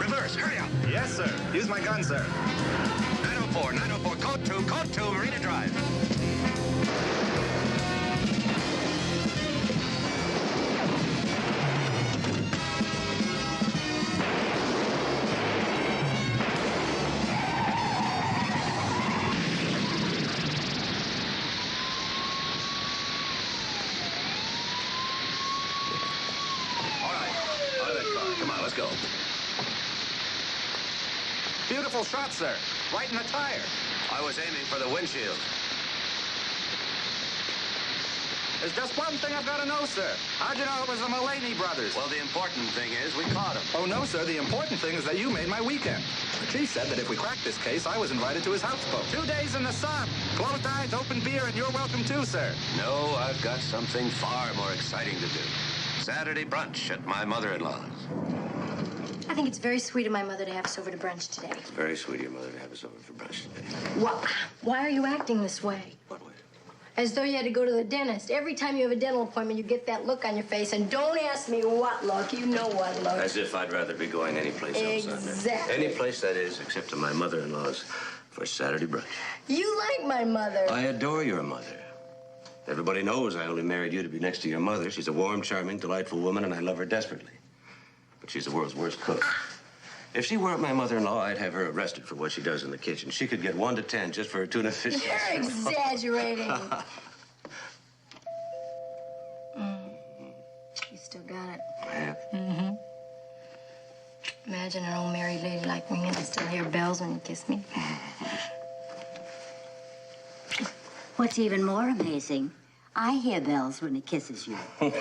Reverse, hurry up. Yes, sir. Use my gun, sir. 904, code 2, Marina Drive. All right, out of that car. Come on, let's go. Beautiful shot, sir. Right in the tire. I was aiming for the windshield. There's just one thing I've got to know, sir. How'd you know it was the Mullaney brothers? Well, the important thing is we caught him. Oh, no, sir. The important thing is that you made my weekend. The chief said that if we cracked this case, I was invited to his houseboat. 2 days in the sun. Closed eyes, open beer, and you're welcome too, sir. No, I've got something far more exciting to do. Saturday brunch at my mother-in-law's. I think it's very sweet of my mother to have us over to brunch today. It's very sweet of your mother to have us over for brunch today. Why are you acting this way? What way? As though you had to go to the dentist. Every time you have a dental appointment, you get that look on your face. And don't ask me what look. You know what look. As if I'd rather be going any place else. Exactly. Any place, that is, except to my mother-in-law's for Saturday brunch. You like my mother. I adore your mother. Everybody knows I only married you to be next to your mother. She's a warm, charming, delightful woman, and I love her desperately. But she's the world's worst cook. If she weren't my mother-in-law, I'd have her arrested for what she does in the kitchen. She could get 1 to 10 just for her tuna fish. You're exaggerating. You still got it. I have. Mm-hmm. Imagine an old married lady like me and I still hear bells when you kiss me. What's even more amazing, I hear bells when he kisses you. Hello.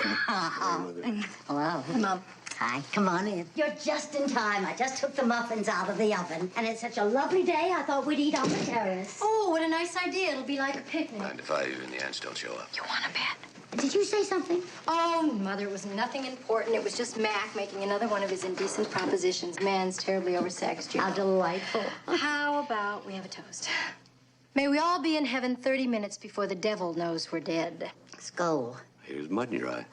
Hi, Mom. Hi, come on in. You're just in time. I just took the muffins out of the oven. And it's such a lovely day, I thought we'd eat on the terrace. Oh, what a nice idea. It'll be like a picnic. Mind if I and the ants don't show up? You want to bet? Did you say something? Oh, Mother, it was nothing important. It was just Mac making another one of his indecent propositions. Man's terribly oversexed, you know. How delightful. How about we have a toast? May we all be in heaven 30 minutes before the devil knows we're dead. Skull. Here's mud in your eye.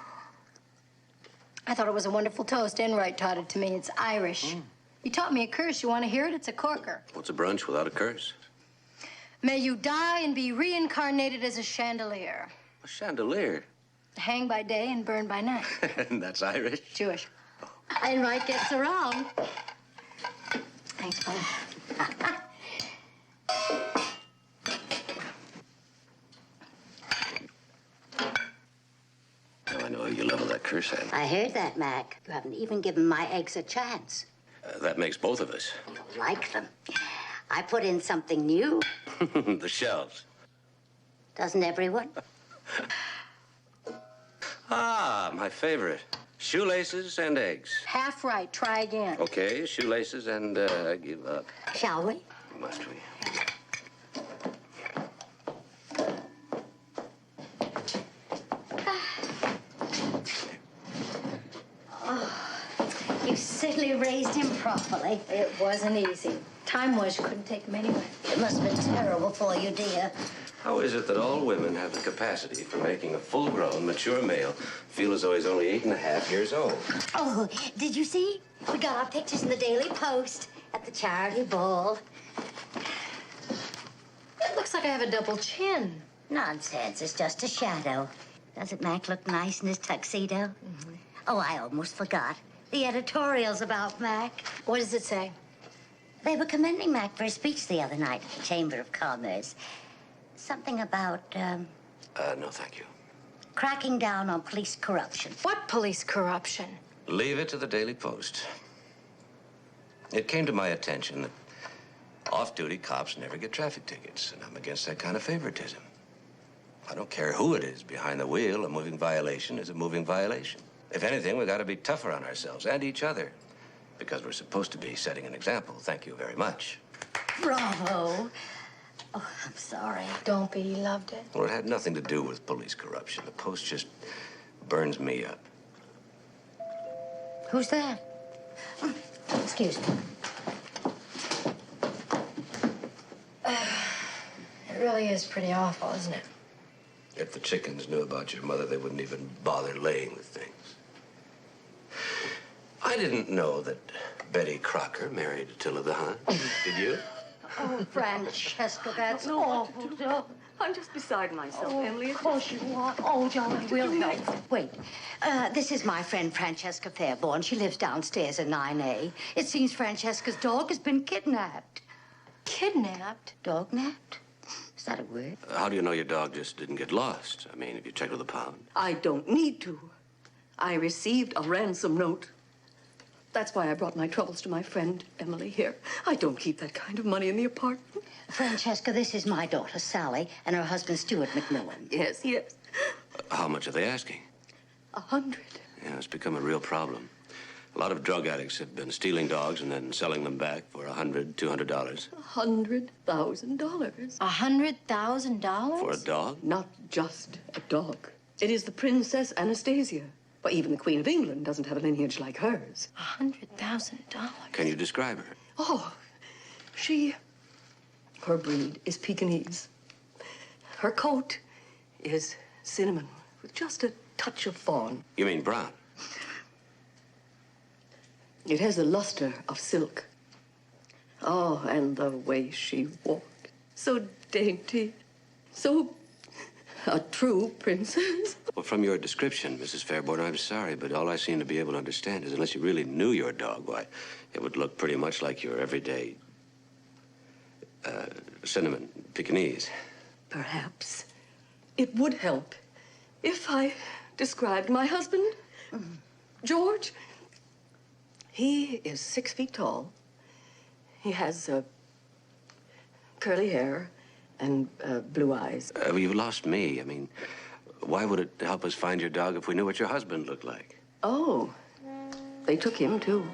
I thought it was a wonderful toast. Enright taught it to me. It's Irish. He taught me a curse. You want to hear it? It's a corker. What's a brunch without a curse? May you die and be reincarnated as a chandelier. A chandelier. Hang by day and burn by night. That's Irish. Jewish. Enright gets around. Thanks, Mother. Now I know you leveled that curse at. I heard that, Mac. You haven't even given my eggs a chance. That makes both of us. You like them. I put in something new. The shells. Doesn't everyone? Ah, my favorite. Shoelaces and eggs. Half right. Try again. Okay, shoelaces and I give up. Shall we? Must we? You certainly raised him properly. It wasn't easy. Time was, you couldn't take him anyway. It must have been terrible for you, dear. How is it that all women have the capacity for making a full-grown, mature male feel as though he's only 8.5 years old? Oh, did you see? We got our pictures in the Daily Post at the charity ball. It looks like I have a double chin. Nonsense, it's just a shadow. Doesn't Mac look nice in his tuxedo? Mm-hmm. Oh, I almost forgot. The editorials about Mac. What does it say? They were commending Mac for his speech the other night at the Chamber of Commerce. Something about, No, thank you. cracking down on police corruption. What police corruption? Leave it to the Daily Post. It came to my attention that off-duty cops never get traffic tickets, and I'm against that kind of favoritism. I don't care who it is behind the wheel. A moving violation is a moving violation. If anything, we've got to be tougher on ourselves and each other, because we're supposed to be setting an example. Thank you very much. Bravo. Oh, I'm sorry. Don't be. He loved it. Well, it had nothing to do with police corruption. The Post just burns me up. Who's that? Excuse me. It really is pretty awful, isn't it? If the chickens knew about your mother, they wouldn't even bother laying the things. I I didn't know that Betty Crocker married Attila the Hun. Did you? Oh, Francesca, that's awful. I'm just beside myself, Emily. Of course you are. Oh, John, we'll help. Wait. This is my friend Francesca Fairborn. She lives downstairs in 9A. It seems Francesca's dog has been kidnapped. Kidnapped? Dog-napped? Is that a word? How do you know your dog just didn't get lost? I mean, have you checked with the pound? I don't need to. I received a ransom note. That's why I brought my troubles to my friend Emily here. I don't keep that kind of money in the apartment. Francesca, this is my daughter, Sally, and her husband, Stuart McMillan. Yes, yes. How much are they asking? 100. Yeah, it's become a real problem. A lot of drug addicts have been stealing dogs and then selling them back for $100, $200. $100,000. $100,000? For a dog? Not just a dog. It is the Princess Anastasia. Well, even the Queen of England doesn't have a lineage like hers. $100,000? Can you describe her? Oh, her breed is Pekingese. Her coat is cinnamon with just a touch of fawn. You mean brown? It has the luster of silk. Oh, and the way she walked. So dainty. So a true princess. Well, from your description, Mrs. Fairborn, I'm sorry, but all I seem to be able to understand is unless you really knew your dog, why, it would look pretty much like your everyday, cinnamon Pekingese. Perhaps it would help if I described my husband, George. He is 6 feet tall. He has curly hair and blue eyes. You lost me. I mean, why would it help us find your dog if we knew what your husband looked like? Oh, they took him, too.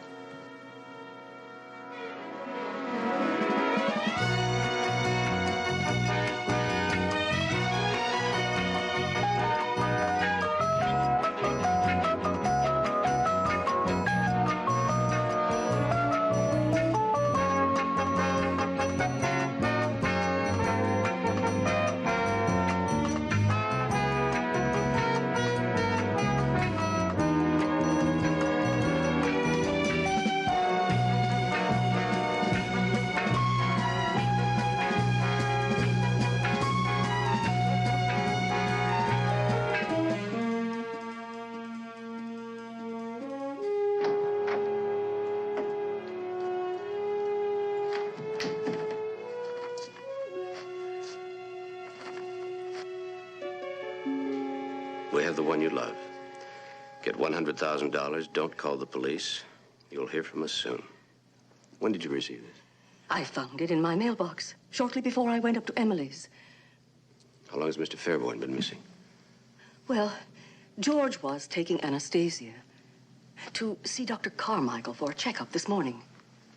We have the one you love. Get $100,000. Don't call the police. You'll hear from us soon. When did you receive this? I found it in my mailbox shortly before I went up to Emily's. How long has Mr. Fairborn been missing? Well, George was taking Anastasia to see Dr. Carmichael for a checkup this morning.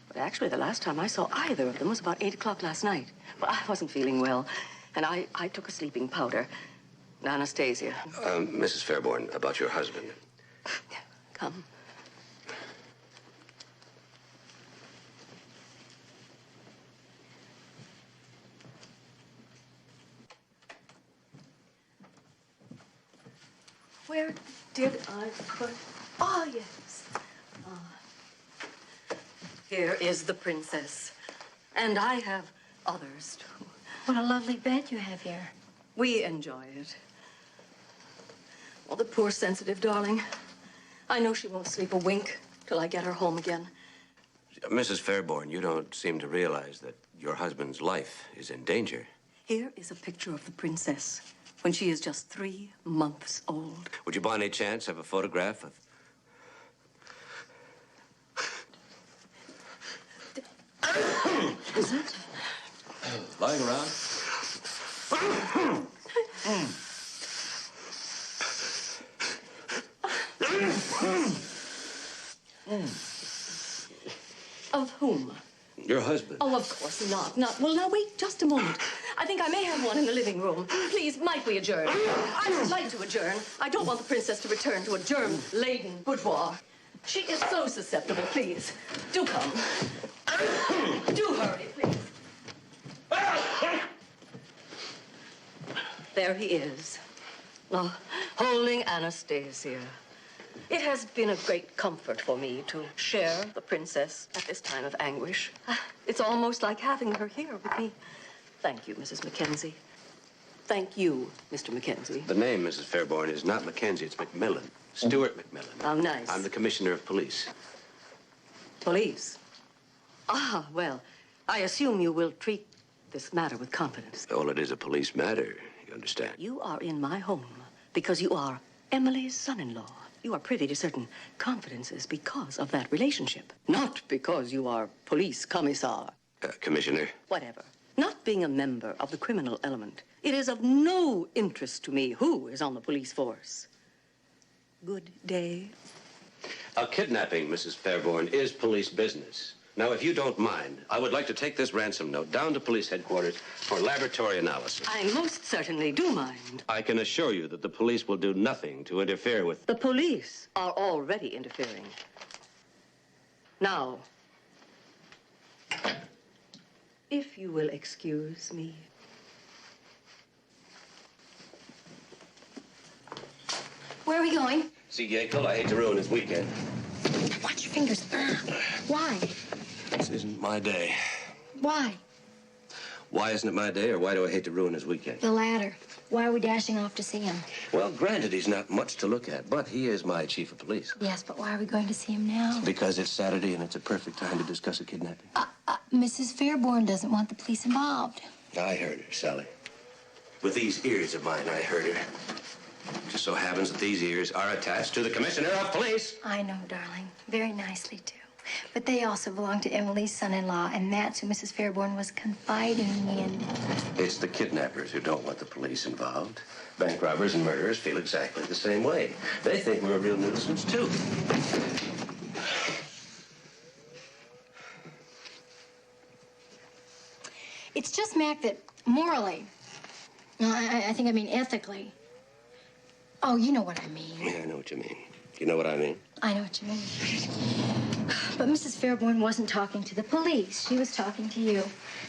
But actually, the last time I saw either of them was about 8 o'clock last night. Well, I wasn't feeling well, and I took a sleeping powder. Anastasia. Mrs. Fairborn, about your husband. Come. Where did I put... Oh, yes. Here is the princess. And I have others, too. What a lovely bed you have here. We enjoy it. Oh, the poor sensitive darling. I know she won't sleep a wink till I get her home again. Mrs. Fairborn, you don't seem to realize that your husband's life is in danger. Here is a picture of the princess when she is just 3 months old. Would you by any chance have a photograph of... Is it? Lying around? Of whom? Your husband. Oh, of course not. Well, now, wait just a moment. I think I may have one in the living room. Please, might we adjourn? I would like to adjourn. I don't want the princess to return to a germ-laden boudoir. She is so susceptible. Please, do come. Do hurry, please. There he is, holding Anastasia. It has been a great comfort for me to share the princess at this time of anguish. It's almost like having her here with me. Thank you, Mrs. Mackenzie. Thank you, Mr. Mackenzie. The name, Mrs. Fairborn, is not Mackenzie, it's McMillan. Stuart McMillan. How nice. I'm the commissioner of police. Police? Ah, well, I assume you will treat this matter with confidence. All it is a police matter, you understand? You are in my home because you are Emily's son-in-law. You are privy to certain confidences because of that relationship, not because you are police commissar. Commissioner? Whatever. Not being a member of the criminal element, it is of no interest to me who is on the police force. Good day. A kidnapping, Mrs. Fairborn, is police business. Now, if you don't mind, I would like to take this ransom note down to police headquarters for laboratory analysis. I most certainly do mind. I can assure you that the police will do nothing to interfere with... The police are already interfering. Now, if you will excuse me. Where are we going? See, Yackel, I hate to ruin his weekend. Watch your fingers. Why? This isn't my day. Why? Why isn't it my day, or why do I hate to ruin his weekend? The latter. Why are we dashing off to see him? Well, granted, he's not much to look at, but he is my chief of police. Yes, but why are we going to see him now? Because it's Saturday and it's a perfect time to discuss a kidnapping. Mrs. Fairborn doesn't want the police involved. I heard her, Sally. With these ears of mine, I heard her. Just so happens that these ears are attached to the commissioner of police. I know, darling. Very nicely, too. But they also belong to Emily's son-in-law, and that's who Mrs. Fairborn was confiding in. It's the kidnappers who don't want the police involved. Bank robbers and murderers feel exactly the same way. They think we're a real nuisance, too. It's just, Mac, that morally, I think I mean ethically. Oh, you know what I mean. Yeah, I know what you mean. You know what I mean? I know what you mean. But Mrs. Fairborn wasn't talking to the police. She was talking to you,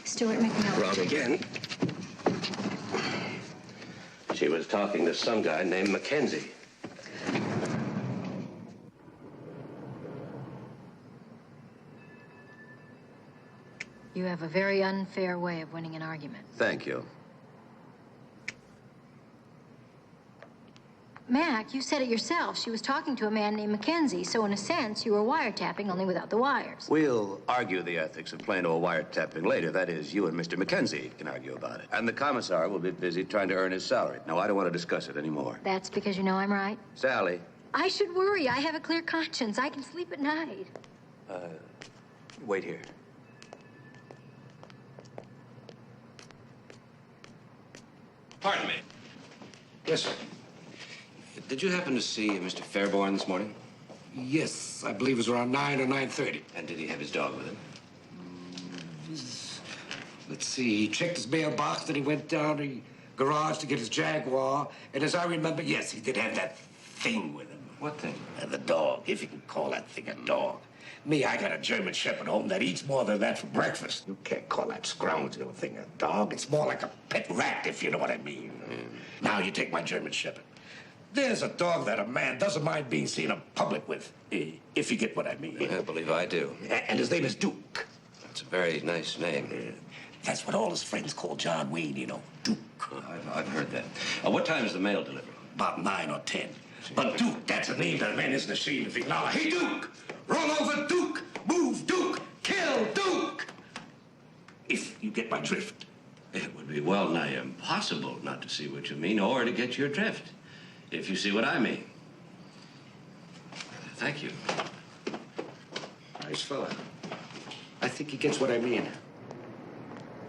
Stuart McMillan. Wrong again. She was talking to some guy named Mackenzie. You have a very unfair way of winning an argument. Thank you. Mac, you said it yourself. She was talking to a man named Mackenzie, so in a sense, you were wiretapping, only without the wires. We'll argue the ethics of plain old wiretapping later. That is, you and Mr. Mackenzie can argue about it. And the commissar will be busy trying to earn his salary. No, I don't want to discuss it anymore. That's because you know I'm right? Sally. I should worry. I have a clear conscience. I can sleep at night. Wait here. Pardon me. Yes, sir. Did you happen to see Mr. Fairborn this morning? Yes, I believe it was around 9 or 9:30. And did he have his dog with him? Let's see, he checked his mailbox, then he went down to the garage to get his Jaguar. And as I remember, yes, he did have that thing with him. What thing? The dog, if you can call that thing a dog. Me, I got a German Shepherd home that eats more than that for breakfast. You can't call that scoundrel thing a dog. It's more like a pet rat, if you know what I mean. Now you take my German Shepherd. There's a dog that a man doesn't mind being seen in public with, if you get what I mean. I believe I do. And his name is Duke. That's a very nice name. That's what all his friends call John Wayne, you know, Duke. I've heard that. What time is the mail delivered? About 9 or 10. But Duke, that's a name that a man isn't ashamed of acknowledging. Hey, Duke! Roll over Duke! Move Duke! Kill Duke! If you get my drift. It would be well nigh impossible not to see what you mean or to get your drift, if you see what I mean. Thank you. Nice fella. I think he gets what I mean.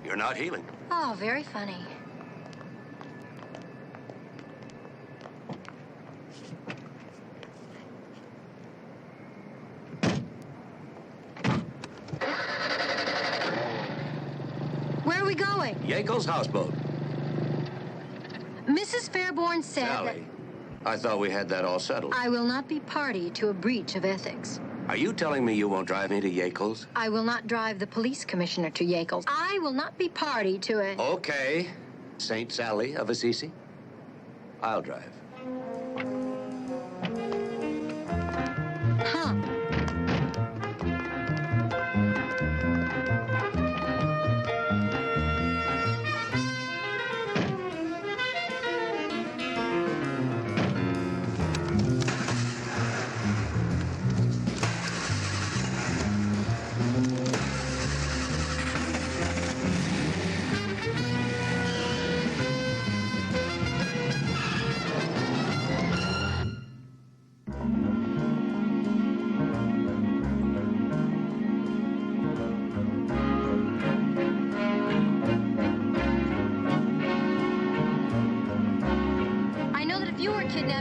You're not healing. Oh, very funny. Where are we going? Yackel's houseboat. Mrs. Fairborn said Sally, I thought we had that all settled. that I will not be party to a breach of ethics. Are you telling me you won't drive me to Yackel's? I will not drive the police commissioner to Yackel's. I will not be party to a... Okay. Saint Sally of Assisi. I'll drive.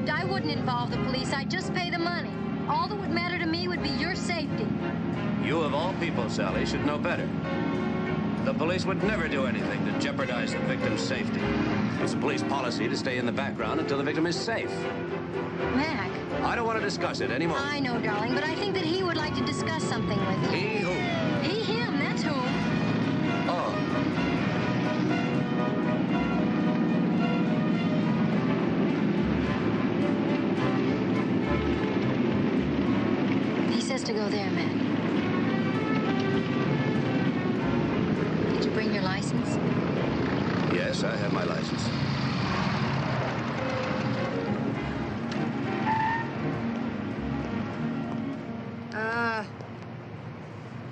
involved, I wouldn't involve the police. I'd just pay the money. All that would matter to me would be your safety. You, of all people, Sally, should know better. The police would never do anything to jeopardize the victim's safety. It's a police policy to stay in the background until the victim is safe. Mac. I don't want to discuss it anymore. I know, darling, but I think that he would like to discuss something with you. He who? He, him, that's who. Oh. He says to go there, Mac. Did you bring your license? Yes, I have my license.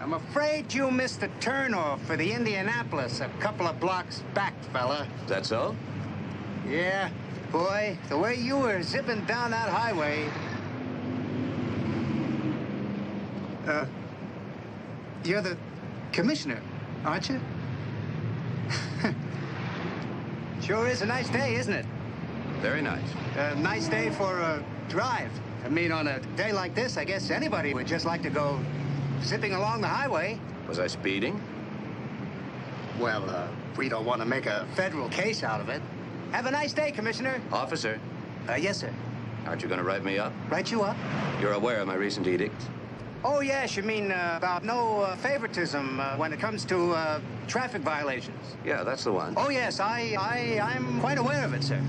I'm afraid you missed the turnoff for the Indianapolis a couple of blocks back, fella. Is that so? Yeah, boy, the way you were zipping down that highway. You're the commissioner, aren't you? Sure is a nice day, isn't it? Very nice. A nice day for a drive. I mean, on a day like this, I guess anybody would just like to go zipping along the highway. Was I speeding? Well, we don't want to make a federal case out of it. Have a nice day, Commissioner. Officer, Yes, sir. aren't you going to write me up? Write you up? You're aware of my recent edict? Oh, yes, you mean about no favoritism when it comes to traffic violations. Yeah, that's the one. Oh, yes, I'm quite aware of it, sir.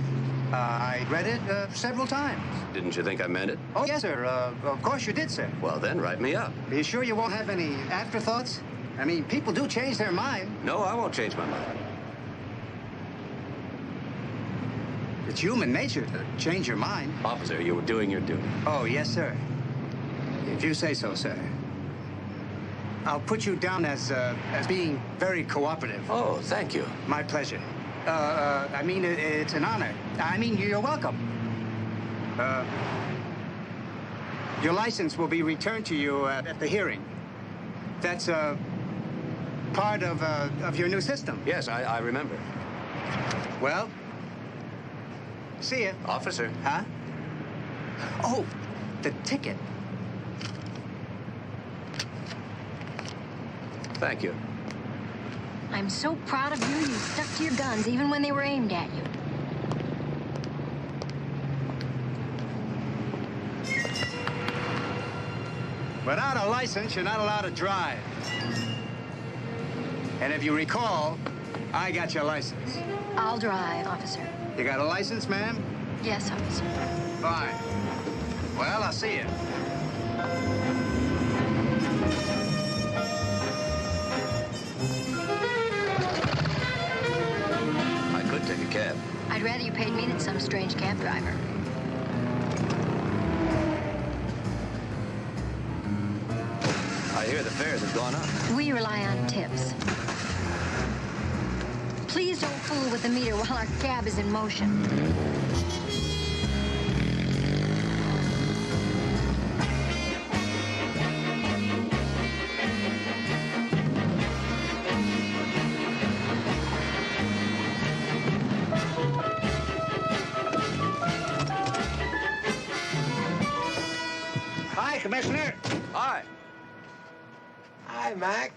I read it several times. Didn't you think I meant it? Oh, yes, sir. Of course you did, sir. Well, then, write me up. Are you sure you won't have any afterthoughts? I mean, people do change their mind. No, I won't change my mind. It's human nature to change your mind. Officer, you were doing your duty. Oh, yes, sir. If you say so, sir. I'll put you down as being very cooperative. Oh, thank you. My pleasure. I mean, it's an honor. I mean, you're welcome. Your license will be returned to you at the hearing. That's part of your new system. Yes, I remember. Well, see ya. Officer. Huh? Oh, the ticket. Thank you. I'm so proud of you. You stuck to your guns even when they were aimed at you. Without a license, you're not allowed to drive. And if you recall, I got your license. I'll drive, officer. You got a license, ma'am? Yes, officer. Fine. Well, I'll see you. I could take a cab. I'd rather you paid me than some strange cab driver. I hear the fares have gone up. We rely on tips. Please don't fool with the meter while our cab is in motion. Hi, Commissioner. Hi. Hi, Mac.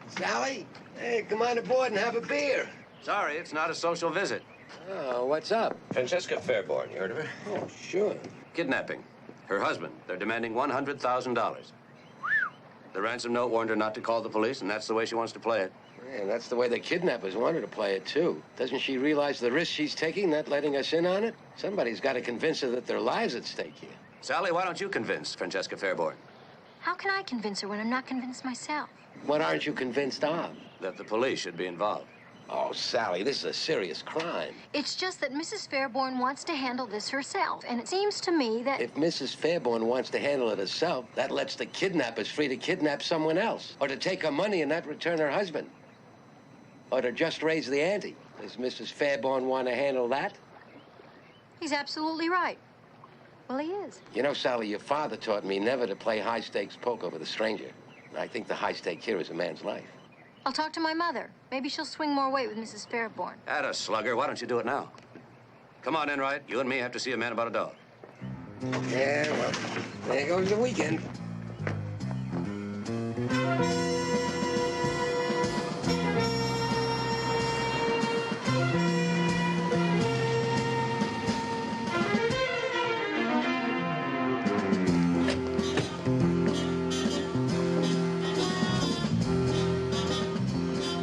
Sally? Hey, come on aboard and have a beer. Sorry, it's not a social visit. Oh, what's up? Francesca Fairborn, you heard of her? Oh, sure. Kidnapping. Her husband. They're demanding $100,000. The ransom note warned her not to call the police, and that's the way she wants to play it. Man, that's the way the kidnappers want her to play it, too. Doesn't she realize the risk she's taking, not letting us in on it? Somebody's got to convince her that their lives at stake here. Sally, why don't you convince Francesca Fairborn How can I convince her when I'm not convinced myself? What aren't you convinced of? that the police should be involved? Oh, Sally, this is a serious crime. It's just that Mrs. Fairborn wants to handle this herself, and it seems to me that... If Mrs. Fairborn wants to handle it herself, that lets the kidnappers free to kidnap someone else, or to take her money and not return her husband, or to just raise the ante. Does Mrs. Fairborn want to handle that? He's absolutely right. Well, he is. You know, Sally, your father taught me never to play high-stakes poker with a stranger. And I think the high stake here is a man's life. I'll talk to my mother. Maybe she'll swing more weight with Mrs. Fairborn. Atta slugger, why don't you do it now? Come on, Enright. You and me have to see a man about a dog. Yeah, well, there goes the weekend.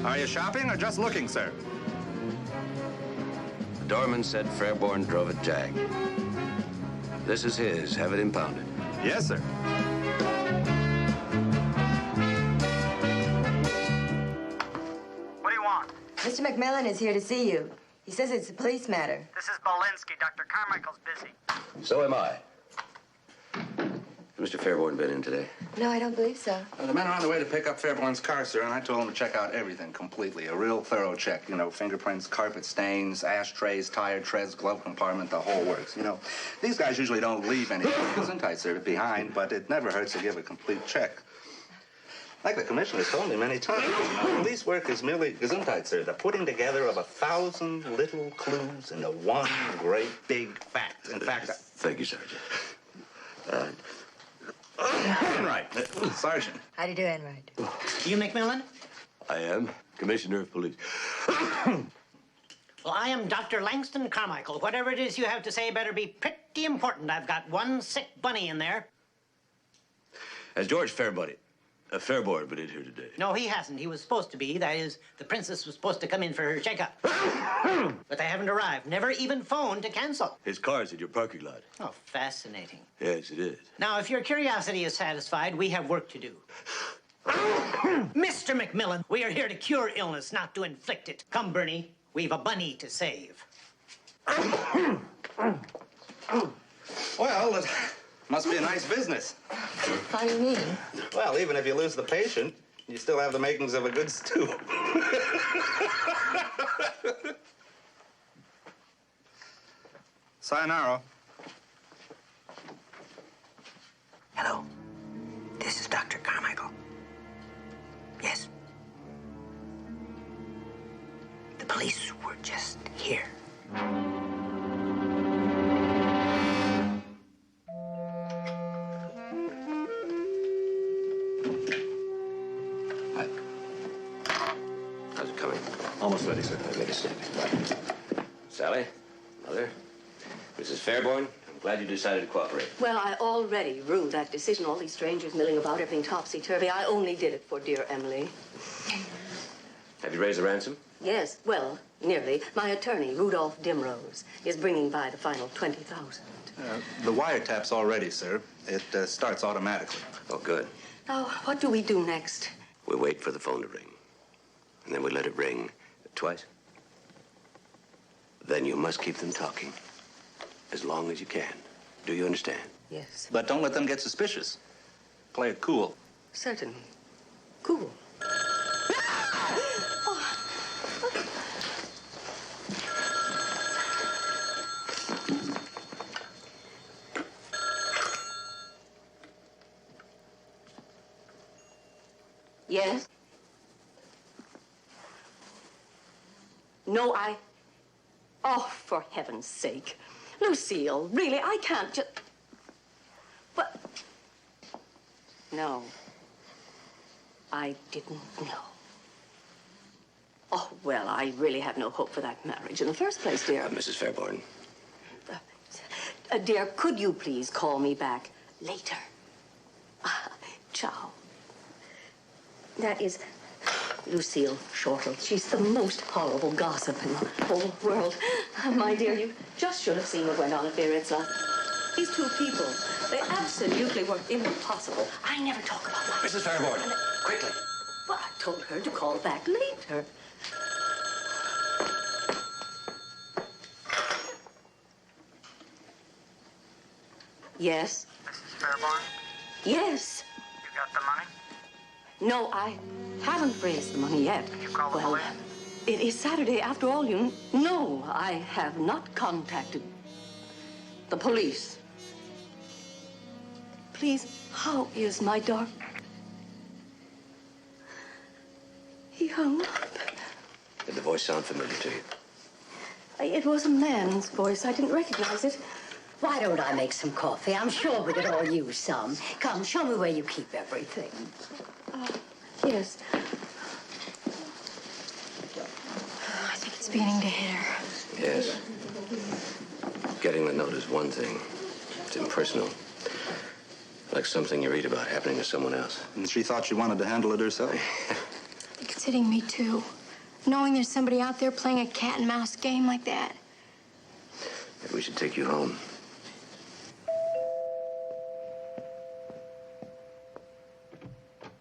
Are you shopping or just looking, sir? The doorman said Fairborn drove a Jag. This is his. Have it impounded. Yes, sir. What do you want? Mr. McMillan is here to see you. He says it's a police matter. This is Bolinsky. Dr. Carmichael's busy. So am I. Has Mr. Fairborn been in today? No, I don't believe so. The men are on the way to pick up Fairborn's car, sir, and I told them to check out everything completely. A real thorough check. You know, fingerprints, carpet stains, ashtrays, tire treads, glove compartment, the whole works. You know, these guys usually don't leave any Gesundheit, sir, behind, but it never hurts to give a complete check. Like the commissioner's told me many times, police work is merely Gesundheit, sir, the putting together of 1,000 little clues into one great big fact. In fact, Thank you, Sergeant. Enright. Sergeant. How do you do, Enright? You McMillan? I am Commissioner of Police. Well, I am Dr. Langston Carmichael. Whatever it is you have to say better be pretty important. I've got one sick bunny in there. Has George Fairborn been in here today? No, he hasn't. He was supposed to be. That is, the princess was supposed to come in for her checkup. But they haven't arrived. Never even phoned to cancel. His car's in your parking lot. Oh, fascinating. Yes, it is. Now, if your curiosity is satisfied, we have work to do. Mr. McMillan, we are here to cure illness, not to inflict it. Come, Bernie. We've a bunny to save. Well, it must be a nice business. How do you mean? Well, even if you lose the patient, you still have the makings of a good stew. Sayonara. Hello. This is Dr. Carmichael. Yes. The police were just here. How's it coming? Almost ready, sir. Make a step. Sally, Mother, Mrs. Fairborn, I'm glad you decided to cooperate. Well, I already ruled that decision. All these strangers milling about, everything topsy-turvy. I only did it for dear Emily. Have you raised the ransom? Yes, well, nearly. My attorney, Rudolph Dimrose, is bringing by the final 20,000. The wiretap's all ready, sir. It starts automatically. Oh, good. Now, what do we do next? We wait for the phone to ring. And then we let it ring twice. Then you must keep them talking as long as you can. Do you understand? Yes. But don't let them get suspicious. Play it cool. Certainly. Cool. Yes? No, Oh, for heaven's sake. Lucille, really, I can't just... But... No. I didn't know. Oh, well, I really have no hope for that marriage in the first place, dear. Mrs. Fairborn. Dear, could you please call me back later? Ciao. That is Lucille Shortle. She's the most horrible gossip in the whole world. My dear, you just should have seen what went on at Biarritz. These two people, they absolutely were impossible. I never talk about that. Mrs. Fairborn, quickly. Well, I told her to call back later. Yes? Mrs. Fairborn, Yes. you got the money? No, I haven't raised the money yet. Did you call the police? It is Saturday after all, you... No, I have not contacted the police. Please, how is my dark... He hung up. Did the voice sound familiar to you? It was a man's voice. I didn't recognize it. Why don't I make some coffee? I'm sure we could all use some. Come, show me where you keep everything. Yes. I think it's beginning to hit her. Yes. Getting the note is one thing. It's impersonal. Like something you read about happening to someone else. And she thought she wanted to handle it herself. I think it's hitting me, too. Knowing there's somebody out there playing a cat and mouse game like that. Maybe we should take you home.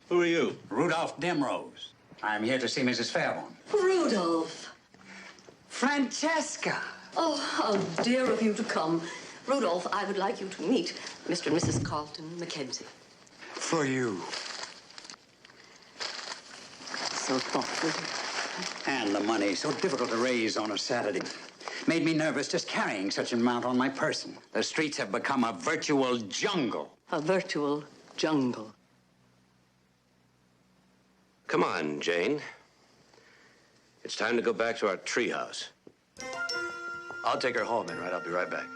Who are you? Rudolph Demrose. I'm here to see Mrs. Fairborn. Rudolph. Francesca! Oh, how dear of you to come. Rudolph, I would like you to meet Mr. and Mrs. Carlton Mackenzie. For you. So thoughtful. And the money, so difficult to raise on a Saturday. Made me nervous just carrying such an amount on my person. The streets have become a virtual jungle. A virtual jungle. Come on, Jane. It's time to go back to our treehouse. I'll take her home, all right? I'll be right back.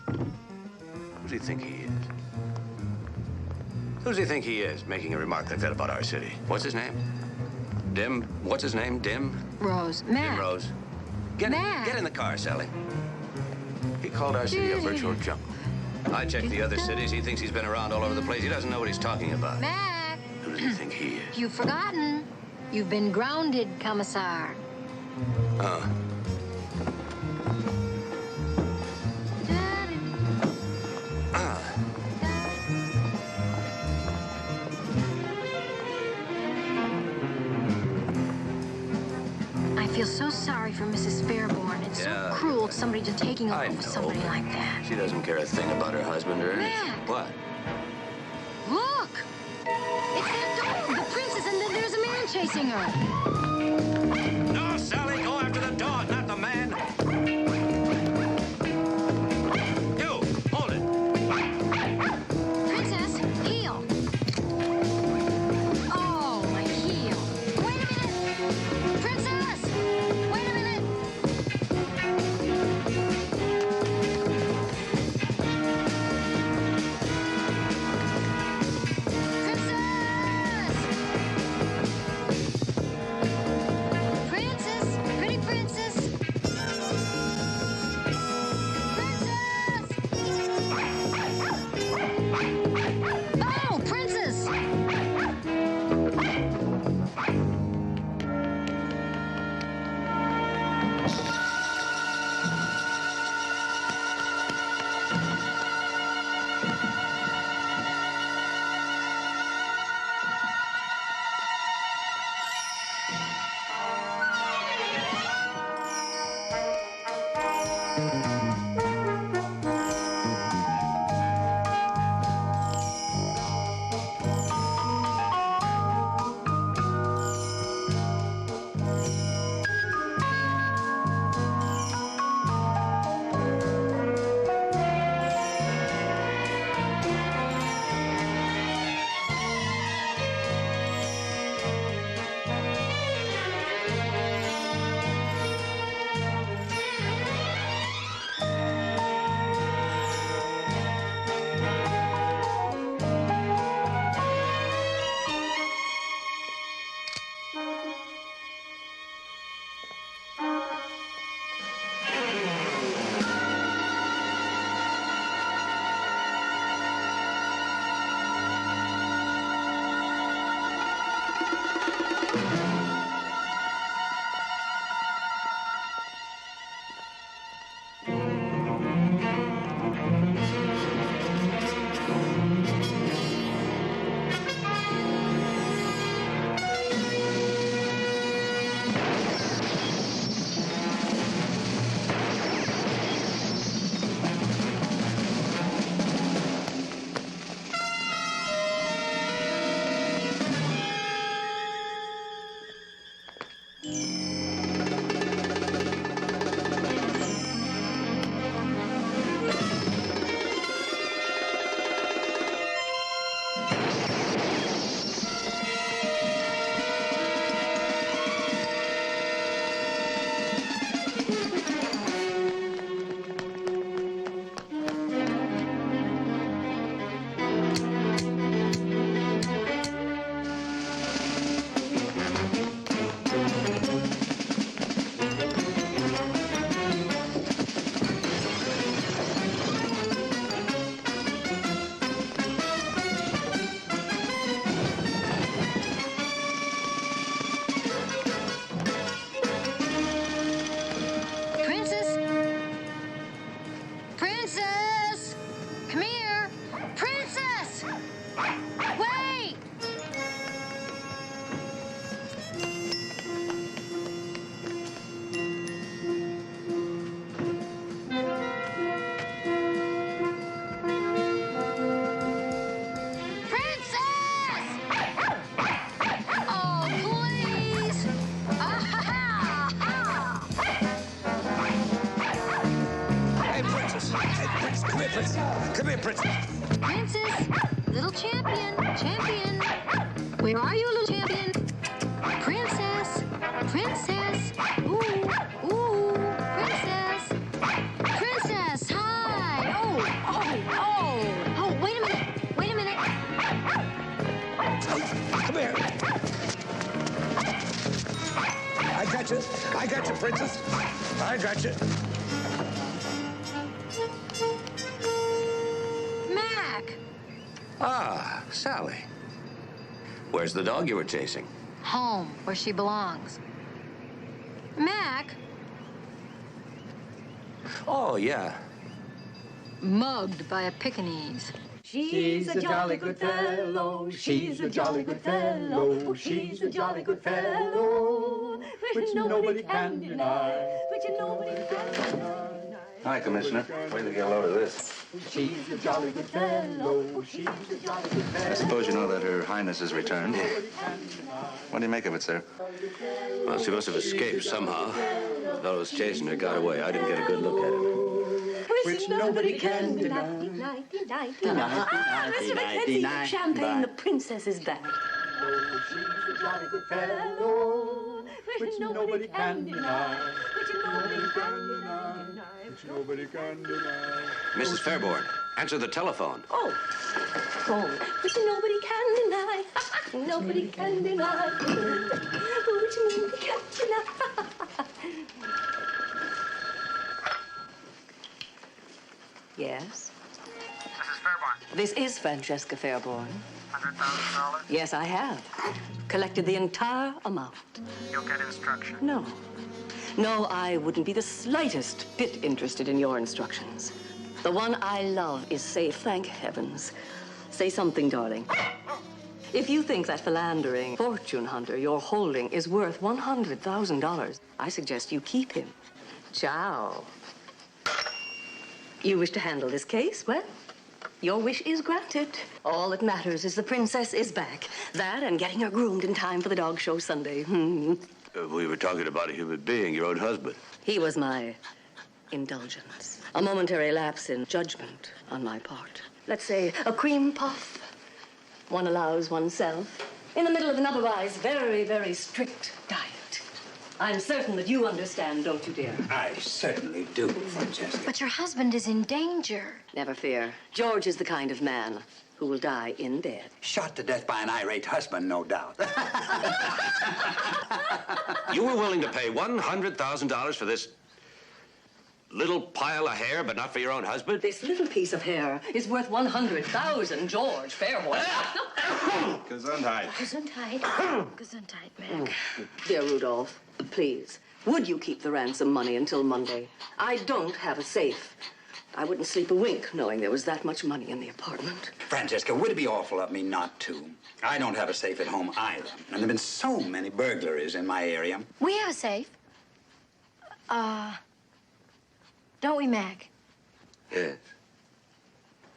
Who does he think he is? Who does he think he is, making a remark like that about our city? What's his name? What's his name? Rose. Matt. Dim Rose. Matt. Get in the car, Sally. He called our city a virtual jungle. I checked the other cities. He thinks he's been around all over the place. He doesn't know what he's talking about. Matt. Who does he think he is? You've forgotten. You've been grounded, Commissar. Oh. I feel so sorry for Mrs. Fairborn. It's so cruel somebody just taking over with somebody like that. She doesn't care a thing about her husband or anything. Matt. What? Look! It's that dog, the princess, and then there's a man chasing her. No, Sally, go after the dog, not the man. You, hold it. Princess, heel. Oh, my heel. Wait a minute. Princess, wait a minute. Princess, pretty princess. Oh, princess! Come here, Princess. Princess, little champion, champion. Where are you, little champion? Princess, princess. Ooh, ooh, princess. Princess, hi. Oh, wait a minute, wait a minute. Come here. I got you, Princess. I got you. Mac. Ah, Sally. Where's the dog you were chasing? Home, where she belongs. Mac. Oh, yeah. Mugged by a Pekingese. She's a jolly good fellow. She's a jolly good fellow. She's a jolly good fellow. Which nobody can deny. Which nobody can deny. Hi, Commissioner. Wait till you get a load of this. She's a jolly good fellow. She's a jolly good fellow. I suppose you know that Her Highness has returned. What do you make of it, sir? Well, she must have escaped somehow. The fellow was chasing her, got away. I didn't get a good look at him. Which nobody can deny. Mr. Mackenzie, champagne, the princess is back. She's a jolly good fellow. Which nobody can deny. Which nobody can deny. Which nobody can deny. Mrs. Fairborn, answer the telephone. Oh, which nobody can deny. Nobody can deny. Which nobody can deny. Yes? Mrs. Fairborn, This is Francesca Fairborn. $100,000. Yes, I have. Collected the entire amount. You'll get instruction. No. No, I wouldn't be the slightest bit interested in your instructions. The one I love is safe, thank heavens. Say something, darling. If you think that philandering fortune hunter you're holding is worth $100,000, I suggest you keep him. Ciao. You wish to handle this case? Well, your wish is granted. All that matters is the princess is back. That and getting her groomed in time for the dog show Sunday. We were talking about a human being, your own husband. He was my indulgence. A momentary lapse in judgment on my part. Let's say a cream puff one allows oneself in the middle of an otherwise very, very strict diet. I'm certain that you understand, don't you, dear? I certainly do, Francesca. But your husband is in danger. Never fear. George is the kind of man who will die in bed. Shot to death by an irate husband, no doubt. You were willing to pay $100,000 for this little pile of hair, but not for your own husband? This little piece of hair is worth 100,000, George Fairborn. Gesundheit. Gesundheit. Gesundheit, Mac. Dear Rudolph, please, would you keep the ransom money until Monday? I don't have a safe. I wouldn't sleep a wink knowing there was that much money in the apartment. Francesca, would it be awful of me not to? I don't have a safe at home either. And there have been so many burglaries in my area. We have a safe. Don't we, Mac? Yes.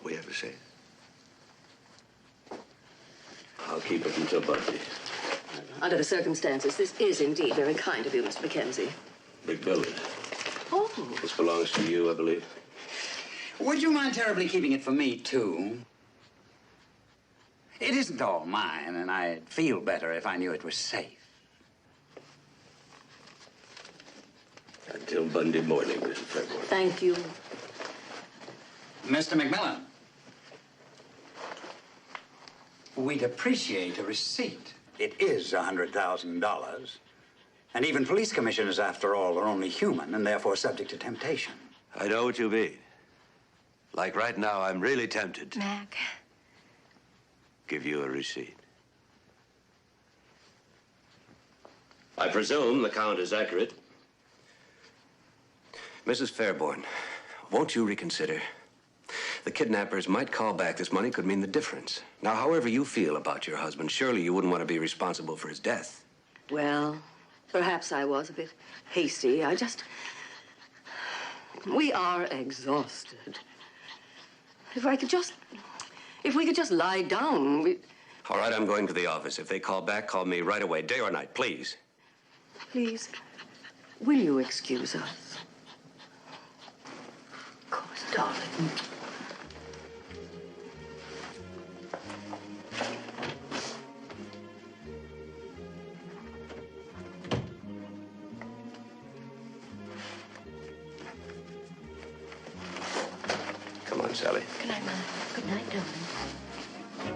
We have a safe. I'll keep it until Monday. Under the circumstances, this is indeed very kind of you, Mr. Mackenzie. Big building. Oh. This belongs to you, I believe. Would you mind terribly keeping it for me, too? It isn't all mine, and I'd feel better if I knew it was safe. Until Monday morning, Mrs. Fairborn. Thank you. Mr. McMillan, we'd appreciate a receipt. It is $100,000. And even police commissioners, after all, are only human and therefore subject to temptation. I know what you mean. Like right now, I'm really tempted to Mac. give you a receipt. I presume the count is accurate. Mrs. Fairborn, won't you reconsider? The kidnappers might call back. This money could mean the difference. Now, however you feel about your husband, surely you wouldn't want to be responsible for his death. Well, perhaps I was a bit hasty. We are exhausted. If we could just lie down, All right, I'm going to the office. If they call back, call me right away, day or night, please. Please, will you excuse us? Of course, darling. Sally. Good night, Mother. Good night, darling.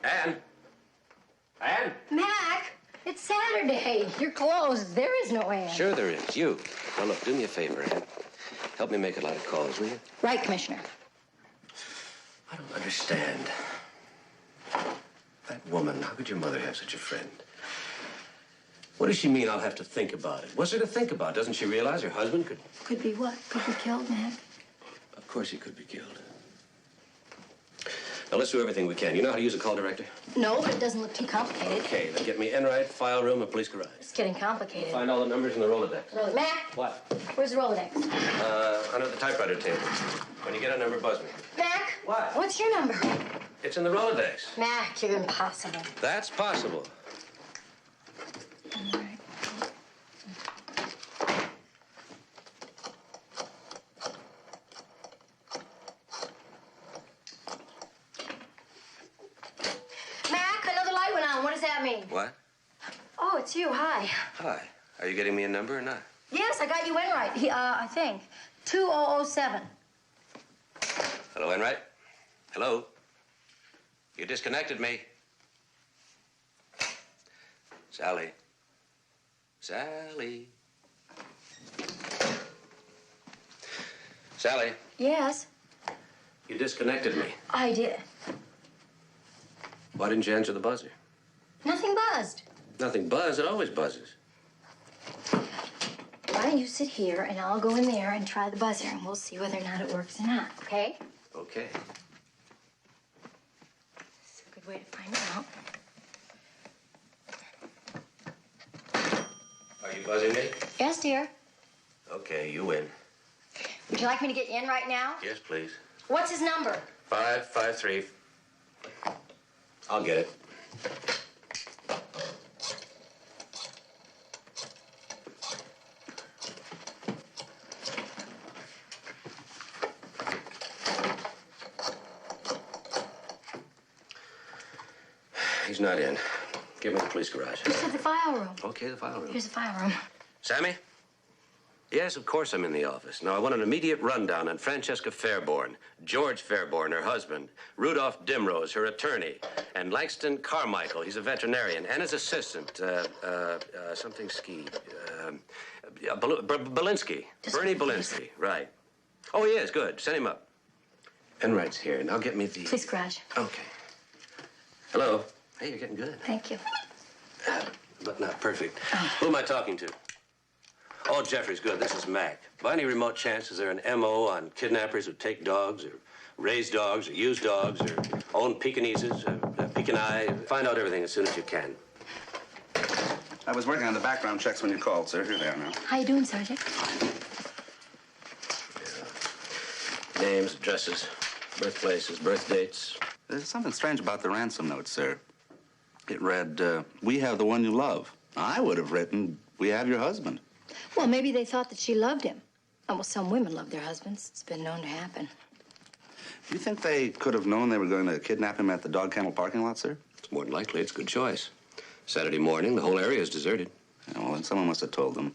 Anne? Anne? Mac, it's Saturday. You're closed. There is no Ann. Sure there is. You. Now, look, do me a favor, Ann. Help me make a lot of calls, will you? Right, Commissioner. I don't understand. That woman, how could your mother have such a friend? What does she mean I'll have to think about it? What's there to think about? Doesn't she realize her husband could... Could be what? Could be killed, Mac. Of course he could be killed. Now, let's do everything we can. You know how to use a call director? No, but it doesn't look too complicated. Okay, then get me Enright, file room, and police garage. It's getting complicated. Find all the numbers in the Rolodex. Mac, What? where's the Rolodex? Under the typewriter table. When you get a number, buzz me. Mac? What? What's your number? It's in the Rolodex. Mac, you're impossible. That's possible. Mac, another light went on. What does that mean? What? Oh, it's you. Hi. Hi. Are you getting me a number or not? Yes, I got you in right. I think. 2007. Hello, Enright? Hello? You disconnected me. Sally. Sally. Sally, Yes, you disconnected me. I did. Why didn't you answer the buzzer? Nothing buzzed. Nothing buzzed. It always buzzes. Why don't you sit here and I'll go in there and try the buzzer and we'll see whether or not it works or not, okay? Okay. It's a good way to find out. Are you buzzing me? Yes, dear. Okay, you win. Would you like me to get you in right now? Yes, please. What's his number? 553. I'll get it. He's not in. Give me the police garage. Just at the file room. Okay, the file room. Here's the file room. Sammy? Yes, of course I'm in the office. Now, I want an immediate rundown on Francesca Fairborn, George Fairborn, her husband, Rudolph Dimrose, her attorney, and Langston Carmichael, he's a veterinarian, and his assistant, something Ski, Belinsky, Bernie Belinsky, right. Oh, he is, good. Send him up. Enright's here. Now get me the... Police garage. Okay. Hello. Hey, you're getting good. Thank you. But not perfect. Who am I talking to? Oh, Jeffrey's good. This is Mac. By any remote chance, is there an M.O. on kidnappers who take dogs, or raise dogs, or use dogs, or own Pekinese, Pekini? Find out everything as soon as you can. I was working on the background checks when you called, sir. Here they are now. How you doing, Sergeant? Names, addresses, birthplaces, birth dates. There's something strange about the ransom note, sir. It read, we have the one you love. I would have written, we have your husband. Well, maybe they thought that she loved him. Oh, well, some women love their husbands. It's been known to happen. You think they could have known they were going to kidnap him at the dog kennel parking lot, sir? It's more than likely. It's a good choice. Saturday morning, the whole area is deserted. Yeah, well, then someone must have told them.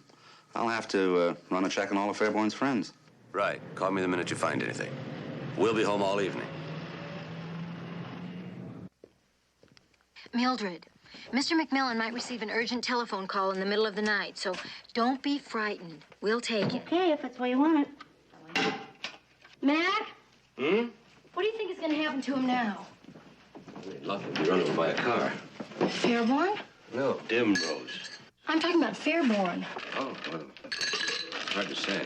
I'll have to run a check on all of Fairborn's friends. Right. Call me the minute you find anything. We'll be home all evening. Mildred, Mr. McMillan might receive an urgent telephone call in the middle of the night, so don't be frightened. We'll take it. Okay, if that's the way you want it. Mac? Hmm? What do you think is going to happen to him now? Lucky to be run over by a car. Fairborn? No, Dimrose. I'm talking about Fairborn. Oh, well, hard to say.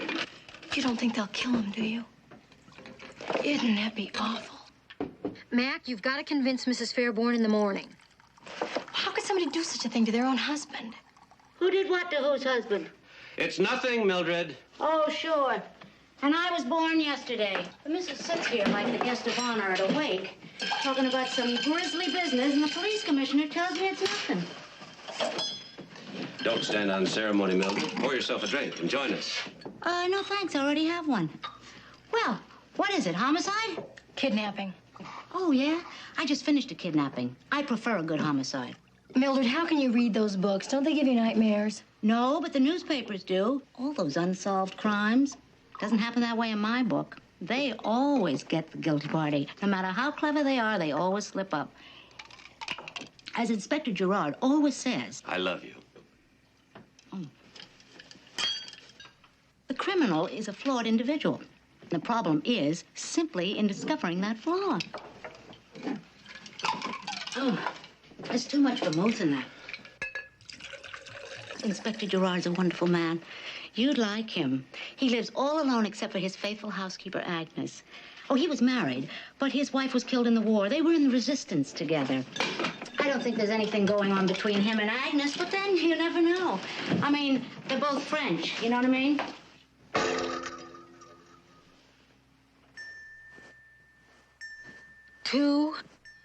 You don't think they'll kill him, do you? Isn't that be awful? Mac, you've got to convince Mrs. Fairborn in the morning. How could somebody do such a thing to their own husband? Who did what to whose husband? It's nothing, Mildred. Oh, sure. And I was born yesterday. The missus sits here like the guest of honor at a wake, talking about some grisly business, and the police commissioner tells me it's nothing. Don't stand on ceremony, Mildred. Pour yourself a drink and join us. No thanks. I already have one. Well, what is it, homicide? Kidnapping. Oh, yeah? I just finished a kidnapping. I prefer a good homicide. Mildred, how can you read those books? Don't they give you nightmares? No, but the newspapers do. All those unsolved crimes. Doesn't happen that way in my book. They always get the guilty party. No matter how clever they are, they always slip up. As Inspector Gerard always says, I love you. the criminal is a flawed individual. The problem is simply in discovering that flaw. Oh, there's too much vermouth in that. Inspector Gerard's a wonderful man. You'd like him. He lives all alone except for his faithful housekeeper, Agnes. Oh, he was married, but his wife was killed in the war. They were in the resistance together. I don't think there's anything going on between him and Agnes, but then you never know. I mean, they're both French, you know what I mean? Two,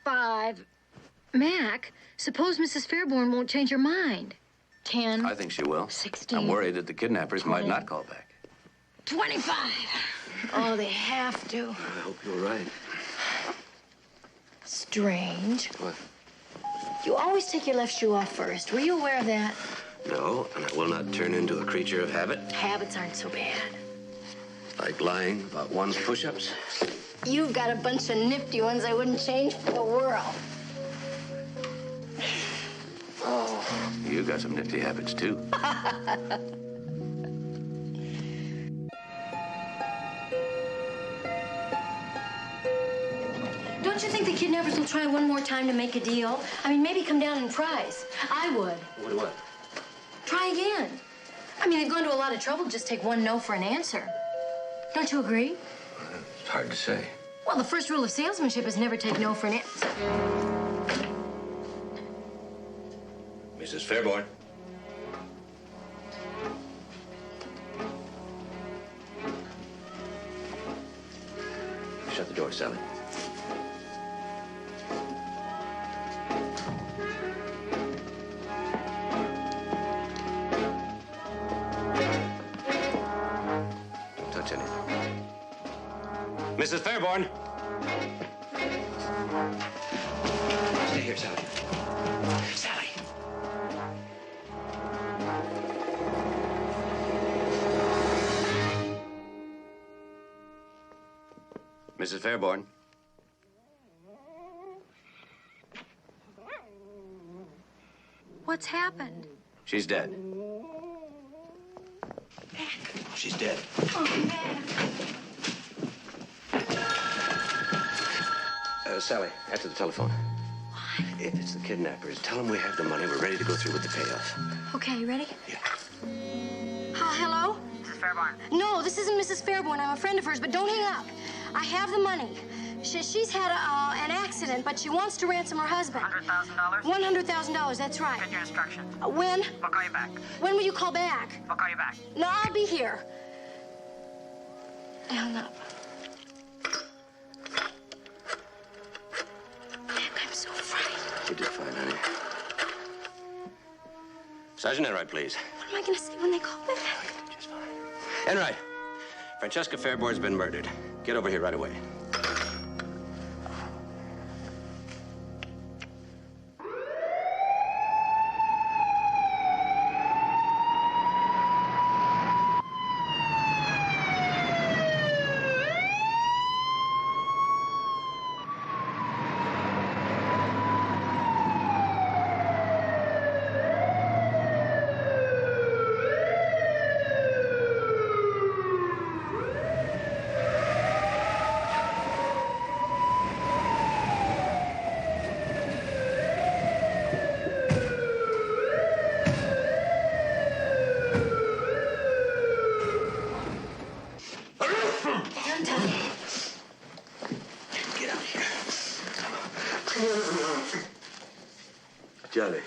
5. Mac, suppose Mrs. Fairborn won't change her mind. 10. I think she will. 16. I'm worried that the kidnappers 20. might not call back. 25. Oh, they have to. I hope you're right. Strange. What? You always take your left shoe off first. Were you aware of that? No, and I will not turn into a creature of habit. Habits aren't so bad. Like lying about one's push-ups. You've got a bunch of nifty ones I wouldn't change for the world. Oh, you got some nifty habits, too. Don't you think the kidnappers will try one more time to make a deal? I mean, maybe come down in price. I would. What? Try again. I mean, they've gone to a lot of trouble to just take one no for an answer. Don't you agree? It's hard to say. Well, the first rule of salesmanship is never take no for an answer. Mrs. Fairborn. Shut the door, Sally. Don't touch anything. Mrs. Fairborn! Stay here, Sally. Sally! Mrs. Fairborn. What's happened? She's dead. She's dead. Sally, after the telephone. Why? If it's the kidnappers, tell them we have the money. We're ready to go through with the payoff. Okay, you ready? Yeah. Hello? Mrs. Fairborn. No, this isn't Mrs. Fairborn. I'm a friend of hers, but don't hang up. I have the money. She's had an accident, but she wants to ransom her husband. $100,000? $100,000, that's right. Get your instruction. When? We'll call you back. When will you call back? We'll call you back. No, I'll be here. I hung up. I'm so frightened. You did fine, honey. Sergeant Enright, please. What am I going to say when they call back? Just fine. Enright, Francesca Fairborn's been murdered. Get over here right away. Johnny,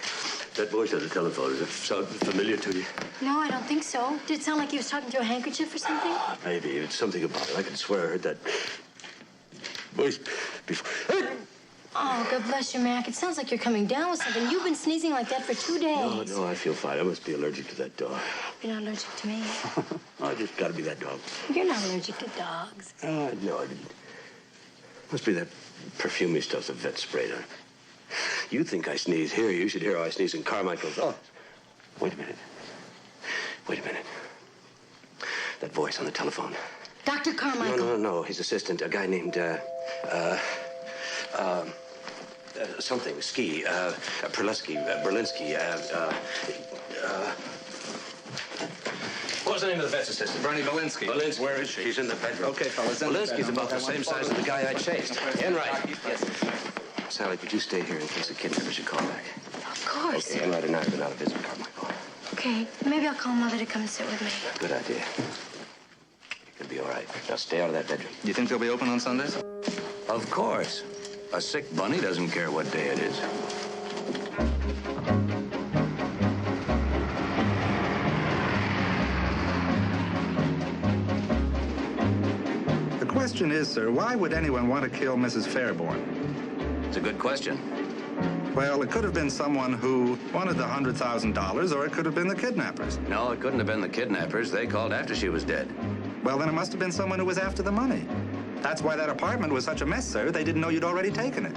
that voice on the telephone, does it sound familiar to you? No, I don't think so. Did it sound like he was talking to a handkerchief or something? Maybe. It's something about it. I can swear I heard that voice before. Oh, God bless you, Mac. It sounds like you're coming down with something. You've been sneezing like that for 2 days. No, I feel fine. I must be allergic to that dog. You're not allergic to me. I just gotta be that dog. You're not allergic to dogs. No, I didn't. Must be that perfumey stuff the vet sprayed on. You think I sneeze here. You should hear how I sneeze in Carmichael's office. Wait a minute. Wait a minute. That voice on the telephone. Dr. Carmichael. No. His assistant, a guy named, something, Ski, Berlinski, what was the name of the vet's assistant? Bernie Belinsky. Belinsky. Where is she? She's in the bedroom. Okay, fellas. Belinsky's about the same size as the guy I chased. Enright. Yes. Sally, could you stay here in case the kidnapper should call back? Of course. Okay, Enright and I have been out of visit Carmichael. Okay, maybe I'll call Mother to come and sit with me. Good idea. You'll be all right. Now stay out of that bedroom. You think they'll be open on Sundays? Of course. A sick bunny doesn't care what day it is. The question is, sir, why would anyone want to kill Mrs. Fairborn? It's a good question. Well, it could have been someone who wanted the $100,000, or it could have been the kidnappers. No, it couldn't have been the kidnappers. They called after she was dead. Well, then it must have been someone who was after the money. That's why that apartment was such a mess, sir. They didn't know you'd already taken it.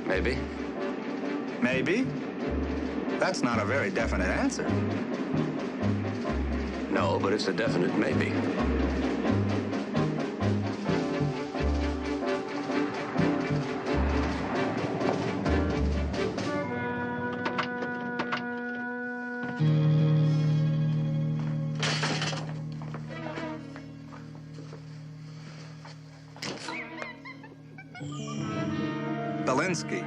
Maybe. Maybe? That's not a very definite answer. No, but it's a definite maybe. Belinsky.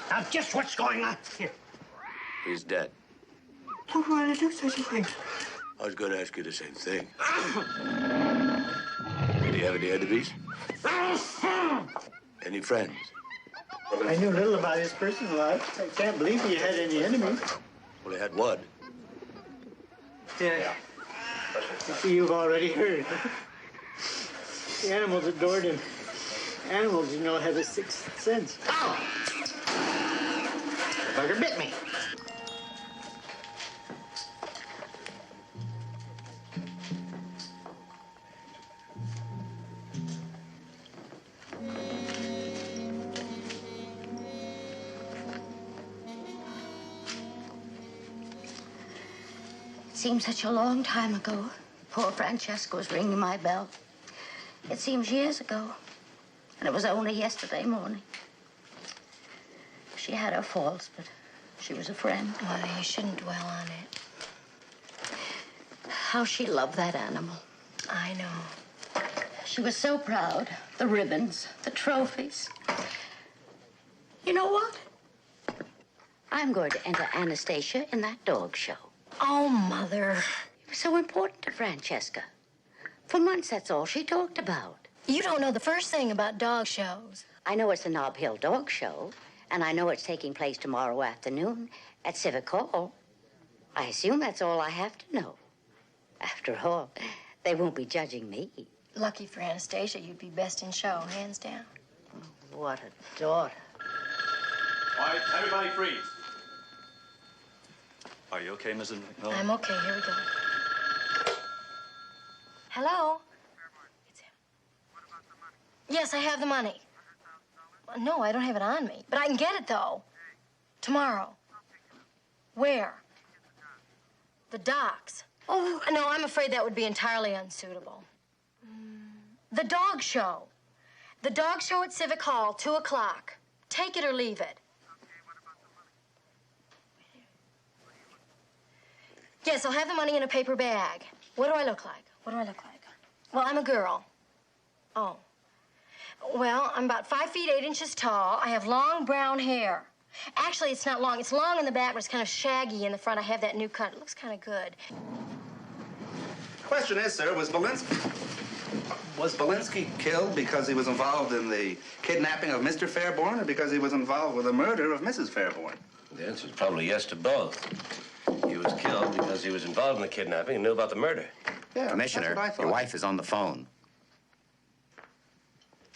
Now, just what's going on here? He's dead. Don't want to do such a thing. I was going to ask you the same thing. Did he have any enemies? Any friends? I knew little about his personal life. I can't believe he had any enemies. Well, he had one. Yeah. You see, you've already heard. The animals adored him. Animals, you know, have a sixth sense. Ow! The bugger bit me. It seems such a long time ago. Poor Francesca's ringing my bell. It seems years ago. And it was only yesterday morning. She had her faults, but she was a friend. Mother, you shouldn't dwell on it. How she loved that animal. I know. She was so proud. The ribbons, the trophies. You know what? I'm going to enter Anastasia in that dog show. Oh, Mother. It was so important to Francesca. For months, that's all she talked about. You don't know the first thing about dog shows. I know it's the Nob Hill Dog Show, and I know it's taking place tomorrow afternoon at Civic Hall. I assume that's all I have to know. After all, they won't be judging me. Lucky for Anastasia, you'd be best in show, hands down. What a daughter. All right, everybody freeze. Are you okay, Mrs. McMillan? I'm okay. Here we go. Hello? It's him. Yes, I have the money. No, I don't have it on me. But I can get it, though. Tomorrow. Where? The docks. Oh, no, I'm afraid that would be entirely unsuitable. The dog show. The dog show at Civic Hall, 2 o'clock. Take it or leave it. Yes, I'll have the money in a paper bag. What do I look like? What do I look like? Well, I'm a girl. Oh. Well, I'm about 5 feet 8 inches tall. I have long brown hair. Actually, it's not long. It's long in the back, but it's kind of shaggy in the front. I have that new cut. It looks kind of good. Question is, sir, was Belinsky killed because he was involved in the kidnapping of Mr. Fairborn, or because he was involved with the murder of Mrs. Fairborn? The answer is probably yes to both. He was killed because he was involved in the kidnapping and knew about the murder. Yeah, Commissioner, that's what I thought. your wife is on the phone.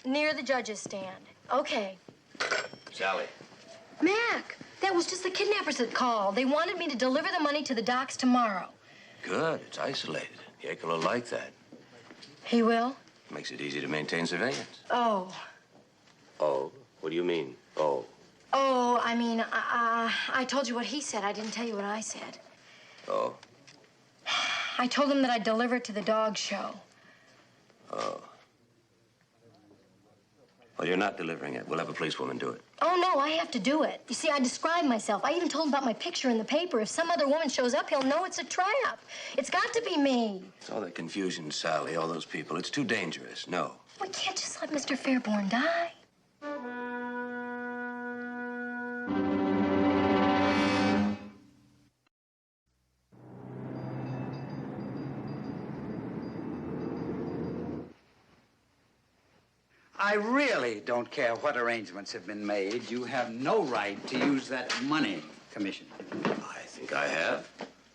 Near the judge's stand. Okay. Sally. Mac, that was just the kidnappers that called. They wanted me to deliver the money to the docks tomorrow. Good. It's isolated. Yekel will like that. He will? Makes it easy to maintain surveillance. Oh. Oh? What do you mean, oh? Oh, I mean, I told you what he said. I didn't tell you what I said. Oh? I told him that I'd deliver it to the dog show. Oh. Well, you're not delivering it. We'll have a policewoman do it. Oh, no, I have to do it. You see, I described myself. I even told him about my picture in the paper. If some other woman shows up, he'll know it's a trap. It's got to be me. It's all that confusion, Sally, all those people. It's too dangerous. No. We can't just let Mr. Fairborn die. I really don't care what arrangements have been made. You have no right to use that money, Commissioner. I think I have.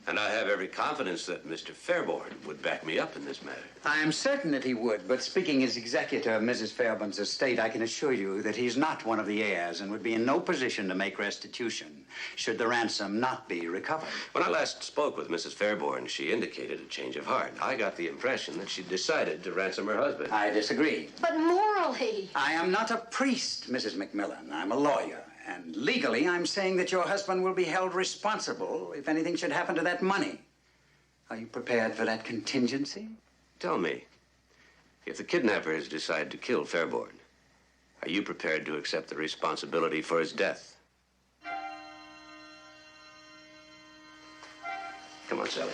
And I have every confidence that Mr. Fairborn would back me up in this matter. I am certain that he would, but speaking as executor of Mrs. Fairborn's estate, I can assure you that he's not one of the heirs and would be in no position to make restitution should the ransom not be recovered. When I last spoke with Mrs. Fairborn, she indicated a change of heart. I got the impression that she decided to ransom her husband. I disagree. But morally... I am not a priest, Mrs. McMillan. I'm a lawyer. And legally, I'm saying that your husband will be held responsible if anything should happen to that money. Are you prepared for that contingency? Tell me, if the kidnappers decide to kill Fairborn, are you prepared to accept the responsibility for his death? Come on, Sally.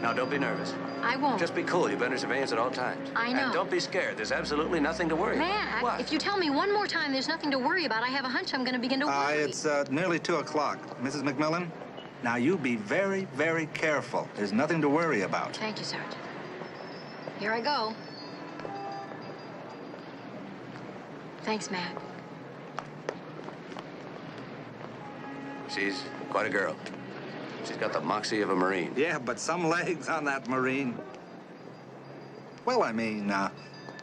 Now, don't be nervous. I won't. Just be cool. You've been under surveillance at all times. I know. And don't be scared. There's absolutely nothing to worry about. Matt, What? if you tell me one more time there's nothing to worry about, I have a hunch I'm going to begin to worry. It's nearly 2 o'clock. Mrs. McMillan, now you be very, very careful. There's nothing to worry about. Thank you, Sergeant. Here I go. Thanks, Matt. She's quite a girl. She's got the moxie of a Marine. Yeah, but some legs on that Marine. Well, I mean,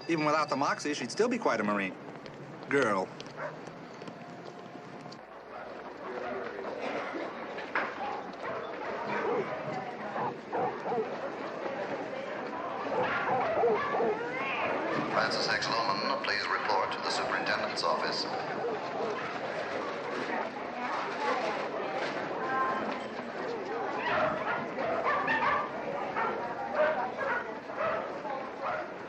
even without the moxie, she'd still be quite a Marine. Girl. Francis X. Loman, please report to the superintendent's office.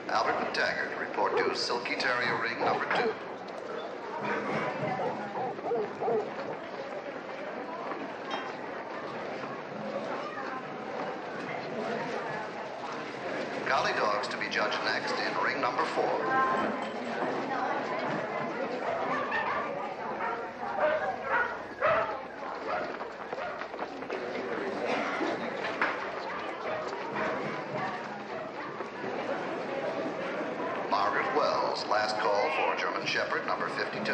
Albert McTaggart, report to Silky Terrier Ring number 2. Collie dogs to be judged next in ring number 4. Margaret Wells, last call for German Shepherd number 52.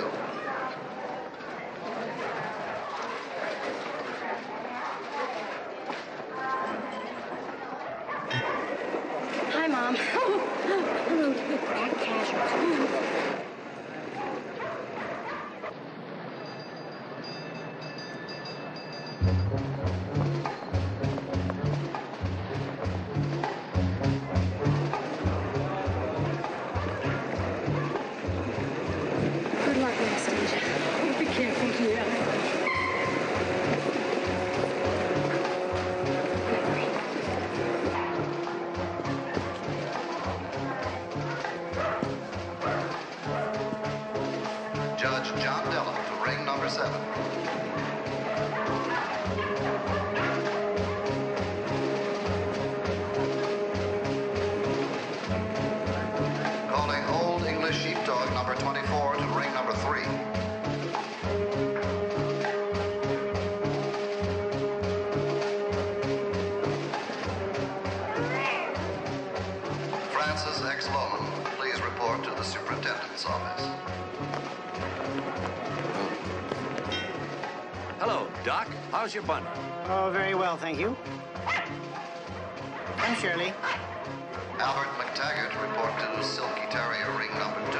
Hi, Mom. Hello, bad casualty. Good luck, Anastasia. Be careful here. Judge John Dillon to ring number 7. Doc, how's your bundle? Oh, very well, thank you. I'm Shirley. Albert McTaggart, report to Silky Terrier, ring number 2.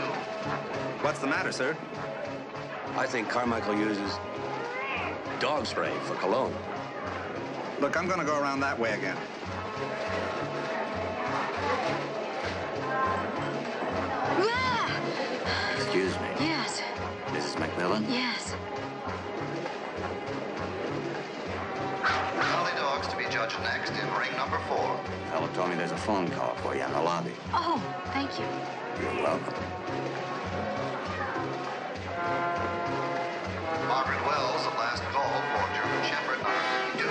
What's the matter, sir? I think Carmichael uses dog spray for cologne. Look, I'm going to go around that way again. Excuse me. Yes. Mrs. McMillan? Yes. Valley dogs to be judged next in ring number 4. Fellow told me there's a phone call for you in the lobby. Oh, thank you. You're welcome. Margaret Wells, the last call for German Shepherd number 52.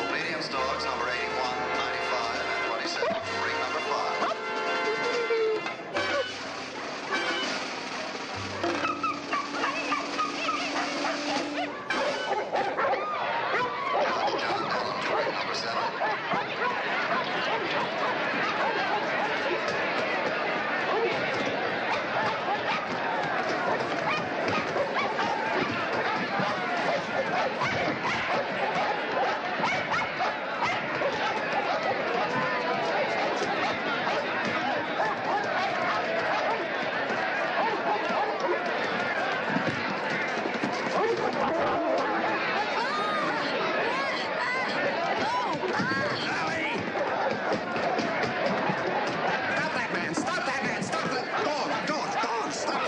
Obedience dogs number 81, 95, and 27. Ring number 5. John Allen to ring number 7. Stop that man! Stop that man! Stop that! Dog! Stop!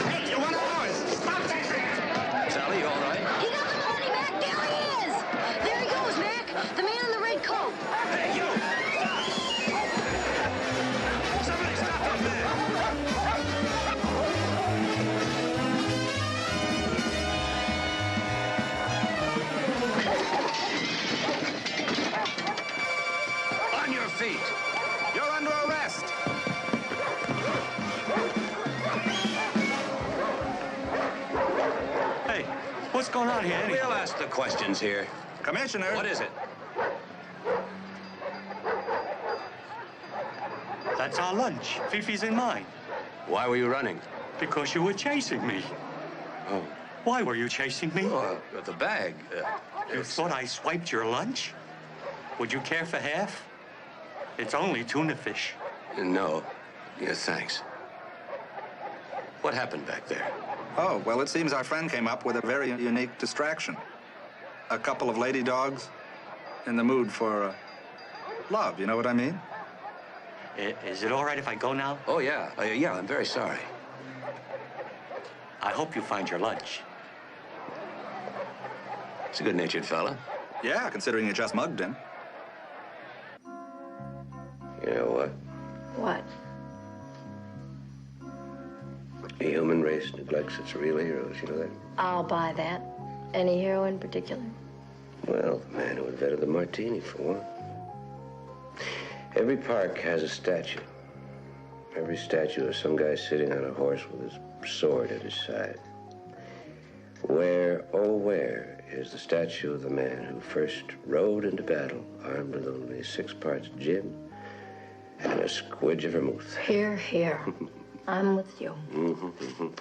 Hey, you're one of ours! Stop that man! Sally, you all right? He got the money, Mac. There he is. There he goes, Mac. The man in the red coat. Hey, you! Somebody stop that man! On your feet! You're under arrest! Hey, what's going on here? We'll ask the questions here. Commissioner! What is it? That's our lunch. Fifi's in mine. Why were you running? Because you were chasing me. Oh. Why were you chasing me? The bag. You thought I swiped your lunch? Would you care for half? It's only tuna fish. No. Yes, thanks. What happened back there? Oh, well, it seems our friend came up with a very unique distraction. A couple of lady dogs in the mood for love, you know what I mean? Is it all right if I go now? Oh, yeah. Yeah, I'm very sorry. I hope you find your lunch. He's a good-natured fella. Yeah, considering you just mugged him. You know what? What? The human race neglects its real heroes, you know that? I'll buy that. Any hero in particular? Well, the man who invented the martini, for one. Every park has a statue. Every statue of some guy sitting on a horse with his sword at his side. Where, oh, where is the statue of the man who first rode into battle armed with only 6 parts gin and a squidge of vermouth? Here, here. I'm with you.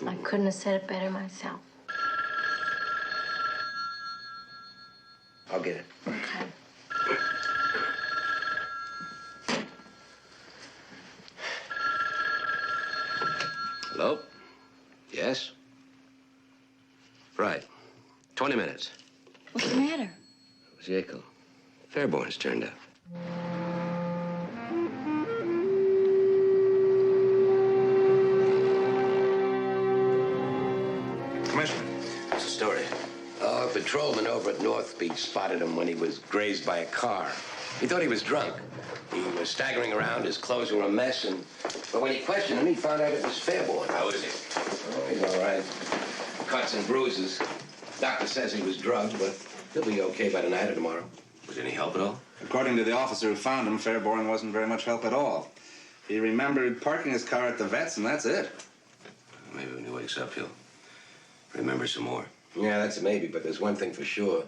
I couldn't have said it better myself. I'll get it. Okay. Hello? Yes? Right. 20 minutes. What's the matter? It was Jekyll. Fairborn's turned up. Commissioner. What's the story? A patrolman over at North Beach spotted him when he was grazed by a car. He thought he was drunk. He was staggering around, his clothes were a mess, but when he questioned him, he found out it was Fairborn. How is he? Oh, he's all right. Cuts and bruises. Doctor says he was drugged, but he'll be okay by tonight or tomorrow. Was any help at all? According to the officer who found him, Fairborn wasn't very much help at all. He remembered parking his car at the vet's, and that's it. Maybe when he wakes up, he'll remember some more. Yeah, that's a maybe, but there's one thing for sure.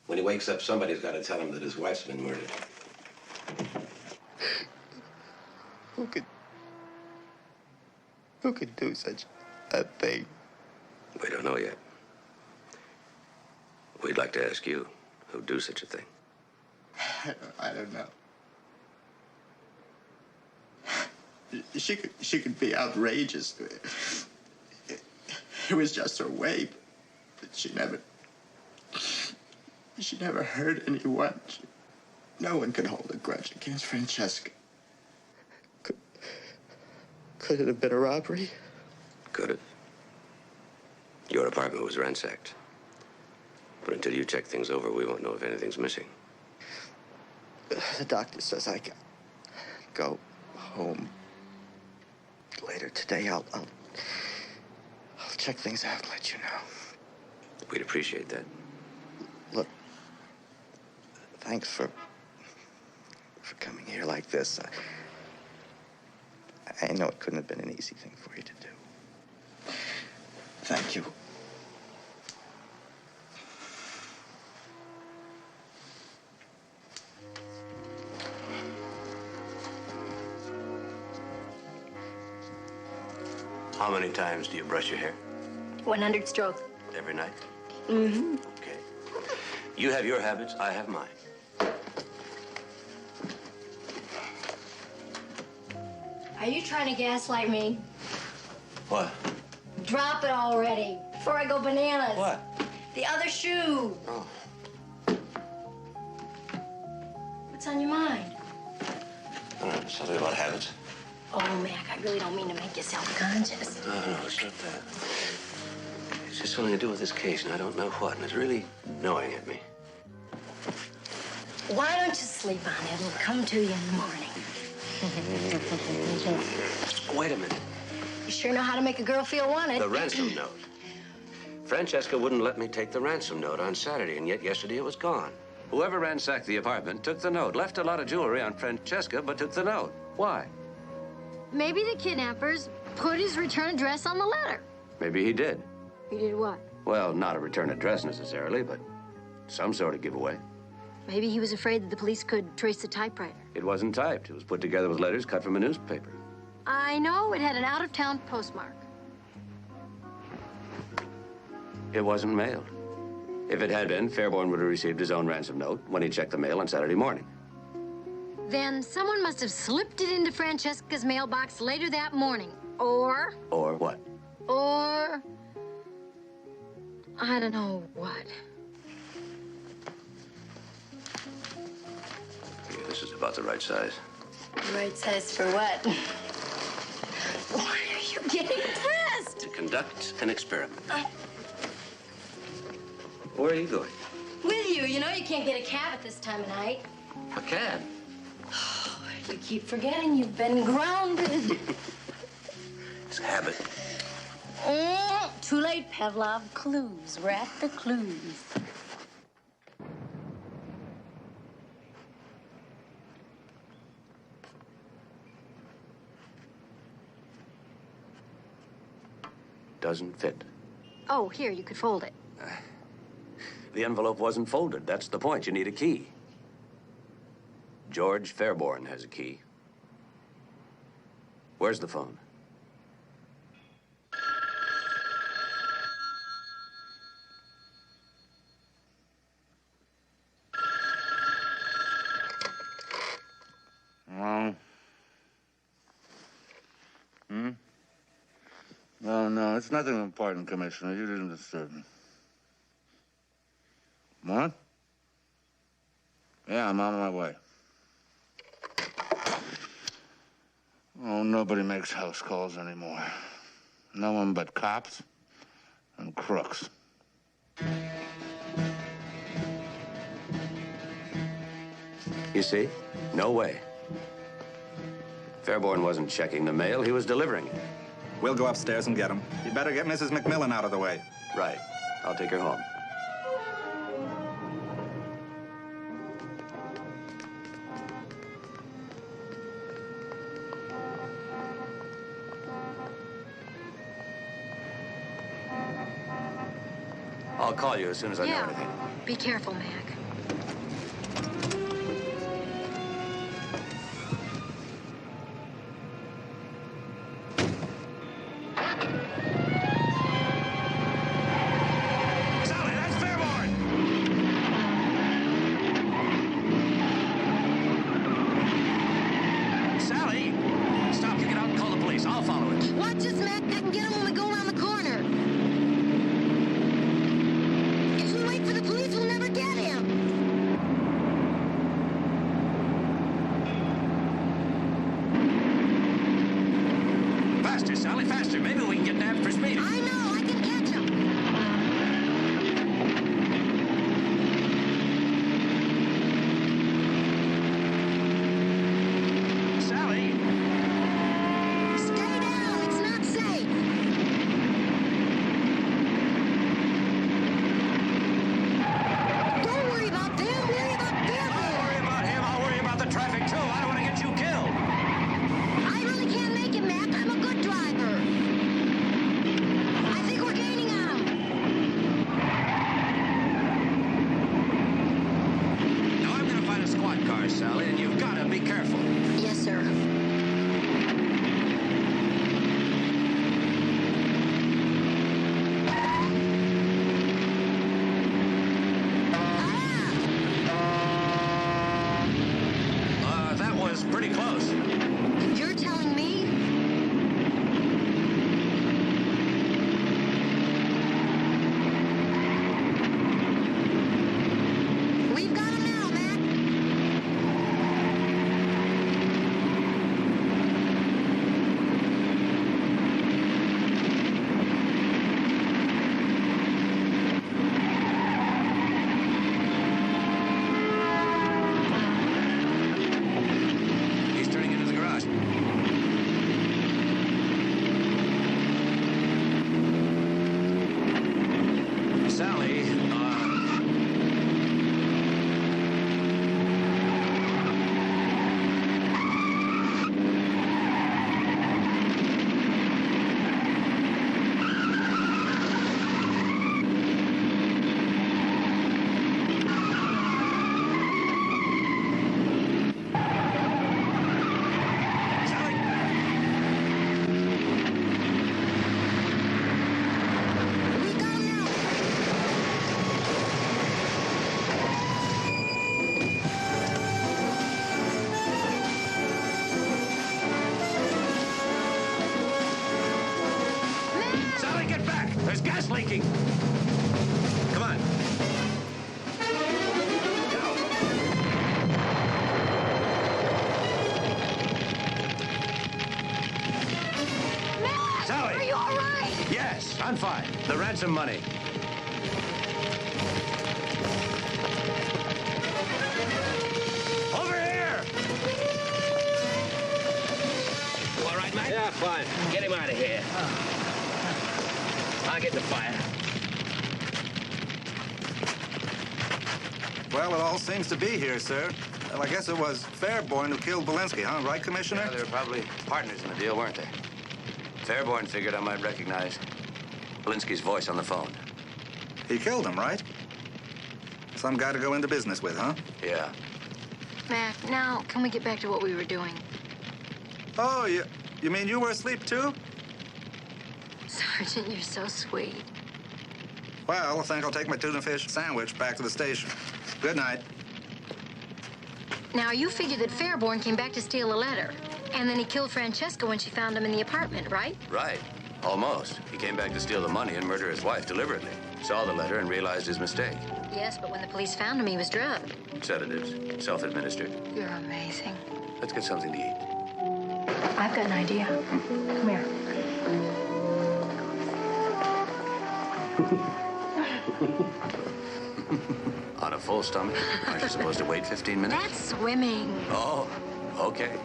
When he wakes up, somebody's got to tell him that his wife's been murdered. Who could do such a thing? We don't know yet. We'd like to ask you who'd do such a thing. I don't know. She could be outrageous. It was just her way, but she never hurt anyone. No one could hold a grudge against Francesca. Could it have been a robbery? Could have. Your apartment was ransacked. But until you check things over, we won't know if anything's missing. The doctor says I can go home later today. I'll check things out and let you know. We'd appreciate that. Look, thanks for coming here like this. I know it couldn't have been an easy thing for you to do. Thank you. How many times do you brush your hair? 100 strokes. Every night? Mm-hmm. Okay. You have your habits, I have mine. Are you trying to gaslight me? What? Drop it already before I go bananas. What? The other shoe. Oh. What's on your mind? I don't know, something about habits. Oh, Mac, I really don't mean to make you self-conscious. No, it's not that. It's just something to do with this case, and I don't know what, and it's really gnawing at me. Why don't you sleep on it? It'll come to you in the morning. Wait a minute. You sure know how to make a girl feel wanted. The ransom note. Francesca wouldn't let me take the ransom note on Saturday, and yet yesterday it was gone. Whoever ransacked the apartment took the note, left a lot of jewelry on Francesca, but took the note. Why? Maybe the kidnappers put his return address on the letter. Maybe he did. He did what? Well, not a return address necessarily, but some sort of giveaway. Maybe he was afraid that the police could trace the typewriter. It wasn't typed. It was put together with letters cut from a newspaper. I know it had an out-of-town postmark. It wasn't mailed. If it had been, Fairborn would have received his own ransom note when he checked the mail on Saturday morning. Then someone must have slipped it into Francesca's mailbox later that morning. Or... Or what? Or... I don't know what. Yeah, this is about the right size. Right size for what? Why are you getting dressed? To conduct an experiment. Where are you going? With you. You know you can't get a cab at this time of night. A cab? You keep forgetting you've been grounded. It's a habit. Too late, Pavlov. Clues. We're after clues. Doesn't fit. Oh, here, you could fold it. The envelope wasn't folded. That's the point. You need a key. George Fairborn has a key. Where's the phone? Hello? No, it's nothing important, Commissioner. You didn't disturb me. What? Yeah, I'm on my way. Oh, nobody makes house calls anymore. No one but cops and crooks. You see? No way. Fairborn wasn't checking the mail. He was delivering it. We'll go upstairs and get him. You better get Mrs. McMillan out of the way. Right. I'll take her home. I'll call you as soon as I know anything. Be careful, Mac. Sally, that's Fairborn! Sally! Stop, you get out and call the police. I'll follow it. Watch us, Mac. I can get him when we go around the corner. If we wait for the police, we'll never get him. Faster, Sally, faster. Maybe we can get nabbed for speeding. I know. I can catch him. Sally! Stay down. It's not safe. Don't worry about them. Worry about them. I'll worry about him. I'll worry about the traffic, too. I don't want to get you killed. I really can't make it, Mac. I'm a good driver. I think we're gaining on him. Now, I'm going to find a squad car, Sally, and you've got to be careful. Yes, sir. That was pretty close. You're telling me? We've got him now, Mac. He's turning into the garage. Sally, We've got him now. Sally, get back! There's gas leaking! Come on. Mac! Sally! Are you all right? Yes, I'm fine. The ransom money. Over here! You all right, Mike? Yeah, fine. Get him out of here. I'll get the fire. Well, it all seems to be here, sir. Well, I guess it was Fairborn who killed Belinsky, huh? Right, Commissioner? Yeah, they were probably partners in the deal, weren't they? Fairborn figured I might recognize Belinsky's voice on the phone. He killed him, right? Some guy to go into business with, huh? Yeah. Mac, now can we get back to what we were doing? Oh, you mean you were asleep, too? Sergeant, you're so sweet. Well, I think I'll take my tuna fish sandwich back to the station. Good night. Now, you figure that Fairborn came back to steal a letter, and then he killed Francesca when she found him in the apartment, right? Right. Almost. He came back to steal the money and murder his wife deliberately. Saw the letter and realized his mistake. Yes, but when the police found him, he was drugged. Sedatives. Self-administered. You're amazing. Let's get something to eat. I've got an idea. Come here. On a full stomach? Aren't you supposed to wait 15 minutes? That's swimming. Oh, okay.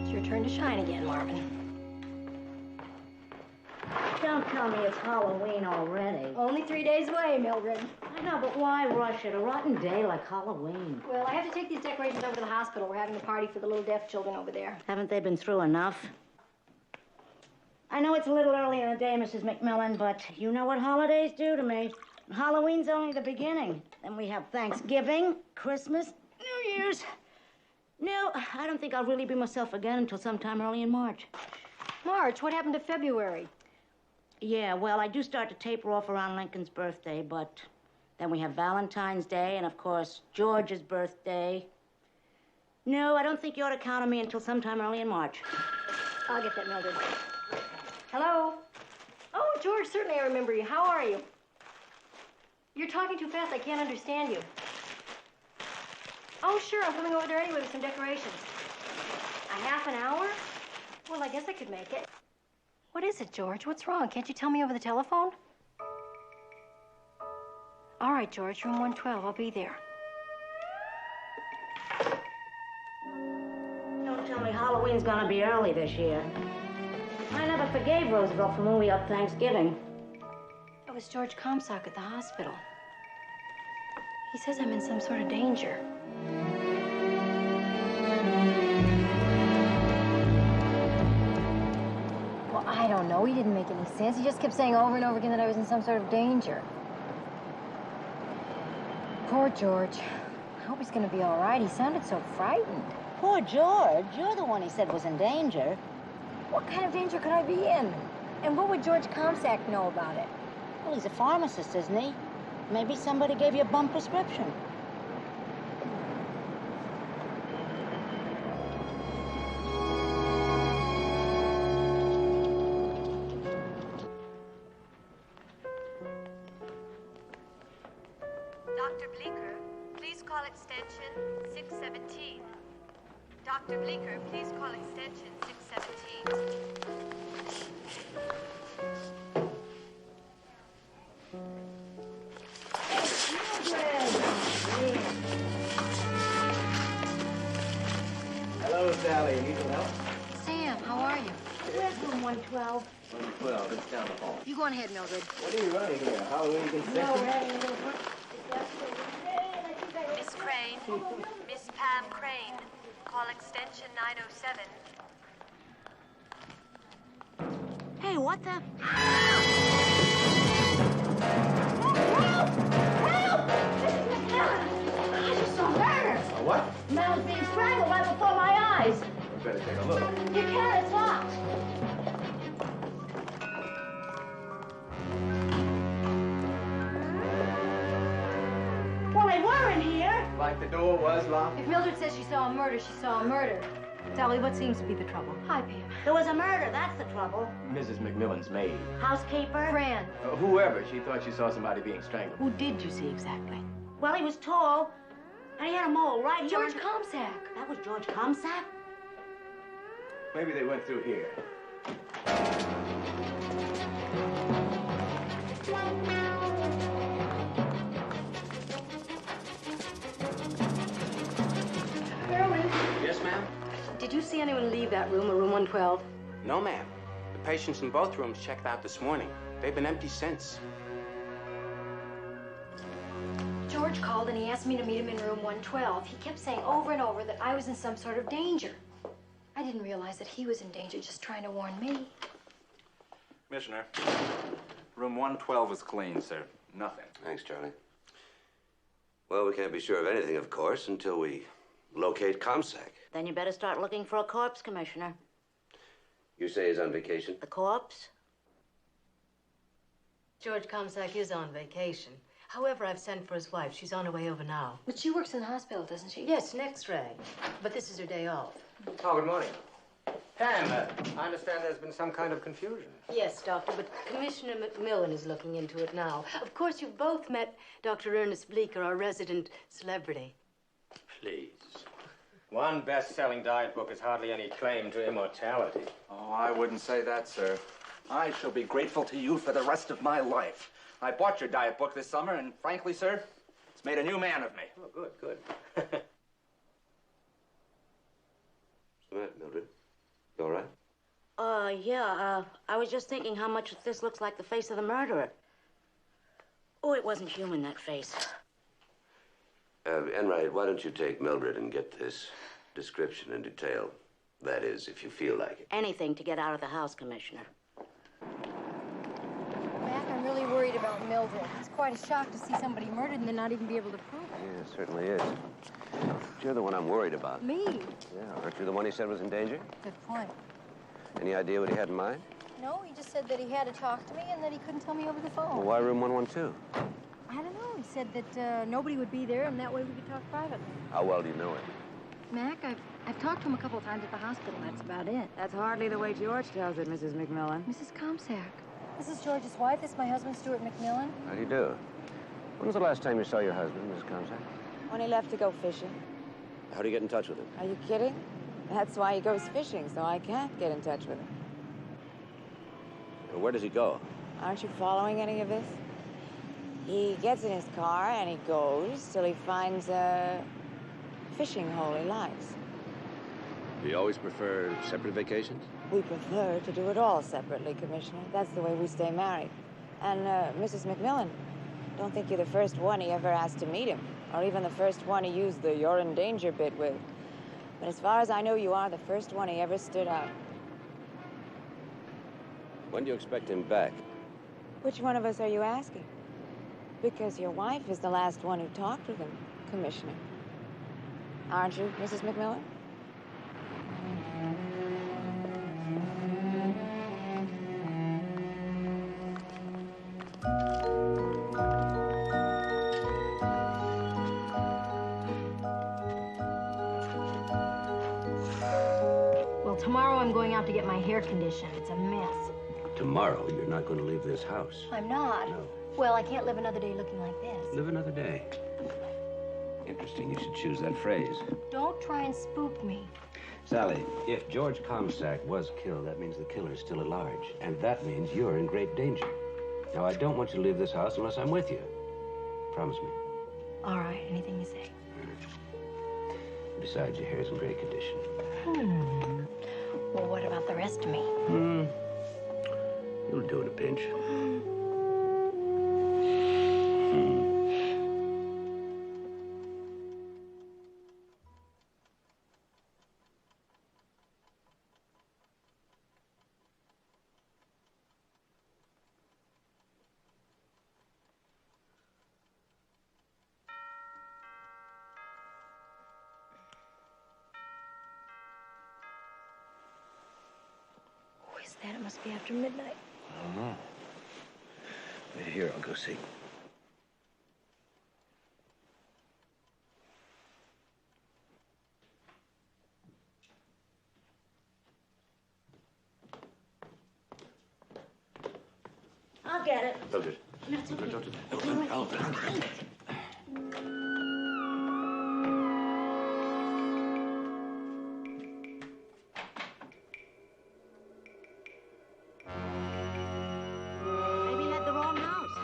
It's your turn to shine again, Marvin. Don't tell me it's Halloween already. Only 3 days away, Mildred. I know, but why rush it? A rotten day like Halloween. Well, I have to take these decorations over to the hospital. We're having a party for the little deaf children over there. Haven't they been through enough? I know it's a little early in the day, Mrs. McMillan, but you know what holidays do to me. Halloween's only the beginning. Then we have Thanksgiving, Christmas, New Year's. No, I don't think I'll really be myself again until sometime early in March. March? What happened to February? Yeah, well, I do start to taper off around Lincoln's birthday, but then we have Valentine's Day and, of course, George's birthday. No, I don't think you ought to count on me until sometime early in March. I'll get that, Mildred. Hello? Oh, George, certainly I remember you. How are you? You're talking too fast. I can't understand you. Oh, sure. I'm coming over there anyway with some decorations. A half an hour? Well, I guess I could make it. What is it, George? What's wrong? Can't you tell me over the telephone? All right, George. Room 112. I'll be there. Don't tell me Halloween's gonna be early this year. I never forgave Roosevelt for moving up Thanksgiving. It was George Comstock at the hospital. He says I'm in some sort of danger. Well, I don't know. He didn't make any sense. He just kept saying over and over again that I was in some sort of danger. Poor George. I hope he's going to be all right. He sounded so frightened. Poor George. You're the one he said was in danger. What kind of danger could I be in? And what would George Comstock know about it? Well, he's a pharmacist, isn't he? Maybe somebody gave you a bum prescription. Dr. Bleecker, please call extension 617. Dr. Bleecker, please call extension 617. Hello, Sally. Need some help? Sam, how are you? Where's room 112? 112. It's down the hall. You go on ahead, Mildred. What are you running here? Halloween concession? Miss Crane, Miss Pam Crane, call extension 907. Hey, what the? I just saw murder. A what? Man was being strangled right before my eyes. We better take a look. You can't. It's locked. Well, they were in here. Like the door was locked? If Mildred says she saw a murder, she saw a murder. Sally, what seems to be the trouble? Hi, Pam. There was a murder. That's the trouble. Mrs. McMillan's maid. Housekeeper? Fran. Whoever. She thought she saw somebody being strangled. Who did you see exactly? Well, he was tall, and he had a mole right here. George Comstock. That was George Comstock? Maybe they went through here. Yes, ma'am? Did you see anyone leave that room, or room 112? No, ma'am. The patients in both rooms checked out this morning. They've been empty since. George called and he asked me to meet him in room 112. He kept saying over and over that I was in some sort of danger. I didn't realize that he was in danger, just trying to warn me. Commissioner, room 112 is clean, sir. Nothing. Thanks, Charlie. Well, we can't be sure of anything, of course, until we locate ComSec. Then you better start looking for a corpse, Commissioner. You say he's on vacation? The corpse? George Comsack is on vacation. However, I've sent for his wife. She's on her way over now. But she works in the hospital, doesn't she? Yes, an X-ray. But this is her day off. Oh, good morning. Pam, I understand there's been some kind of confusion. Yes, Doctor, but Commissioner McMillan is looking into it now. Of course, you've both met Dr. Ernest Bleecker, our resident celebrity. Please. One best-selling diet book is hardly any claim to immortality. Oh, I wouldn't say that, sir. I shall be grateful to you for the rest of my life. I bought your diet book this summer, and frankly, sir, it's made a new man of me. Oh, good, good. What's the matter, Mildred? You all right? Yeah, I was just thinking how much this looks like the face of the murderer. Oh, it wasn't human, that face. Enright, why don't you take Mildred and get this description in detail? That is, if you feel like it. Anything to get out of the house, Commissioner. Mac, I'm really worried about Mildred. It's quite a shock to see somebody murdered and then not even be able to prove it. Yeah, it certainly is. But you're the one I'm worried about. Me? Yeah, aren't you the one he said was in danger? Good point. Any idea what he had in mind? No, he just said that he had to talk to me and that he couldn't tell me over the phone. Well, why room 112? I don't know. He said that nobody would be there and that way we could talk privately. How well do you know him? Mac, I've talked to him a couple of times at the hospital. That's about it. That's hardly the way George tells it, Mrs. McMillan. Mrs. Comsack. This is George's wife. This is my husband, Stuart McMillan. How do you do? When was the last time you saw your husband, Miss Comsack? When he left to go fishing. How do you get in touch with him? Are you kidding? That's why he goes fishing, so I can't get in touch with him. Where does he go? Aren't you following any of this? He gets in his car and he goes till he finds a fishing hole he likes. Do you always prefer separate vacations? We prefer to do it all separately, Commissioner. That's the way we stay married. And, Mrs. McMillan, don't think you're the first one he ever asked to meet him, or even the first one he used the "you're in danger" bit with. But as far as I know, you are the first one he ever stood out. When do you expect him back? Which one of us are you asking? Because your wife is the last one who talked with him, Commissioner. Aren't you, Mrs. McMillan? Well, tomorrow I'm going out to get my hair conditioned. It's a mess. Tomorrow, you're not going to leave this house. I'm not. No. Well, I can't live another day looking like this. Live another day. Interesting, you should choose that phrase. Don't try and spook me. Sally, if George Comsack was killed, that means the killer's still at large. And that means you're in great danger. Now, I don't want you to leave this house unless I'm with you. Promise me. All right, anything you say. Besides, your hair's in great condition. Well, what about the rest of me? You'll do in a pinch. Who is that? It must be after midnight. I don't know. Wait here, I'll go see. I'll get it. Mildred. That's okay. Don't do that. Don't. Maybe he had the wrong house.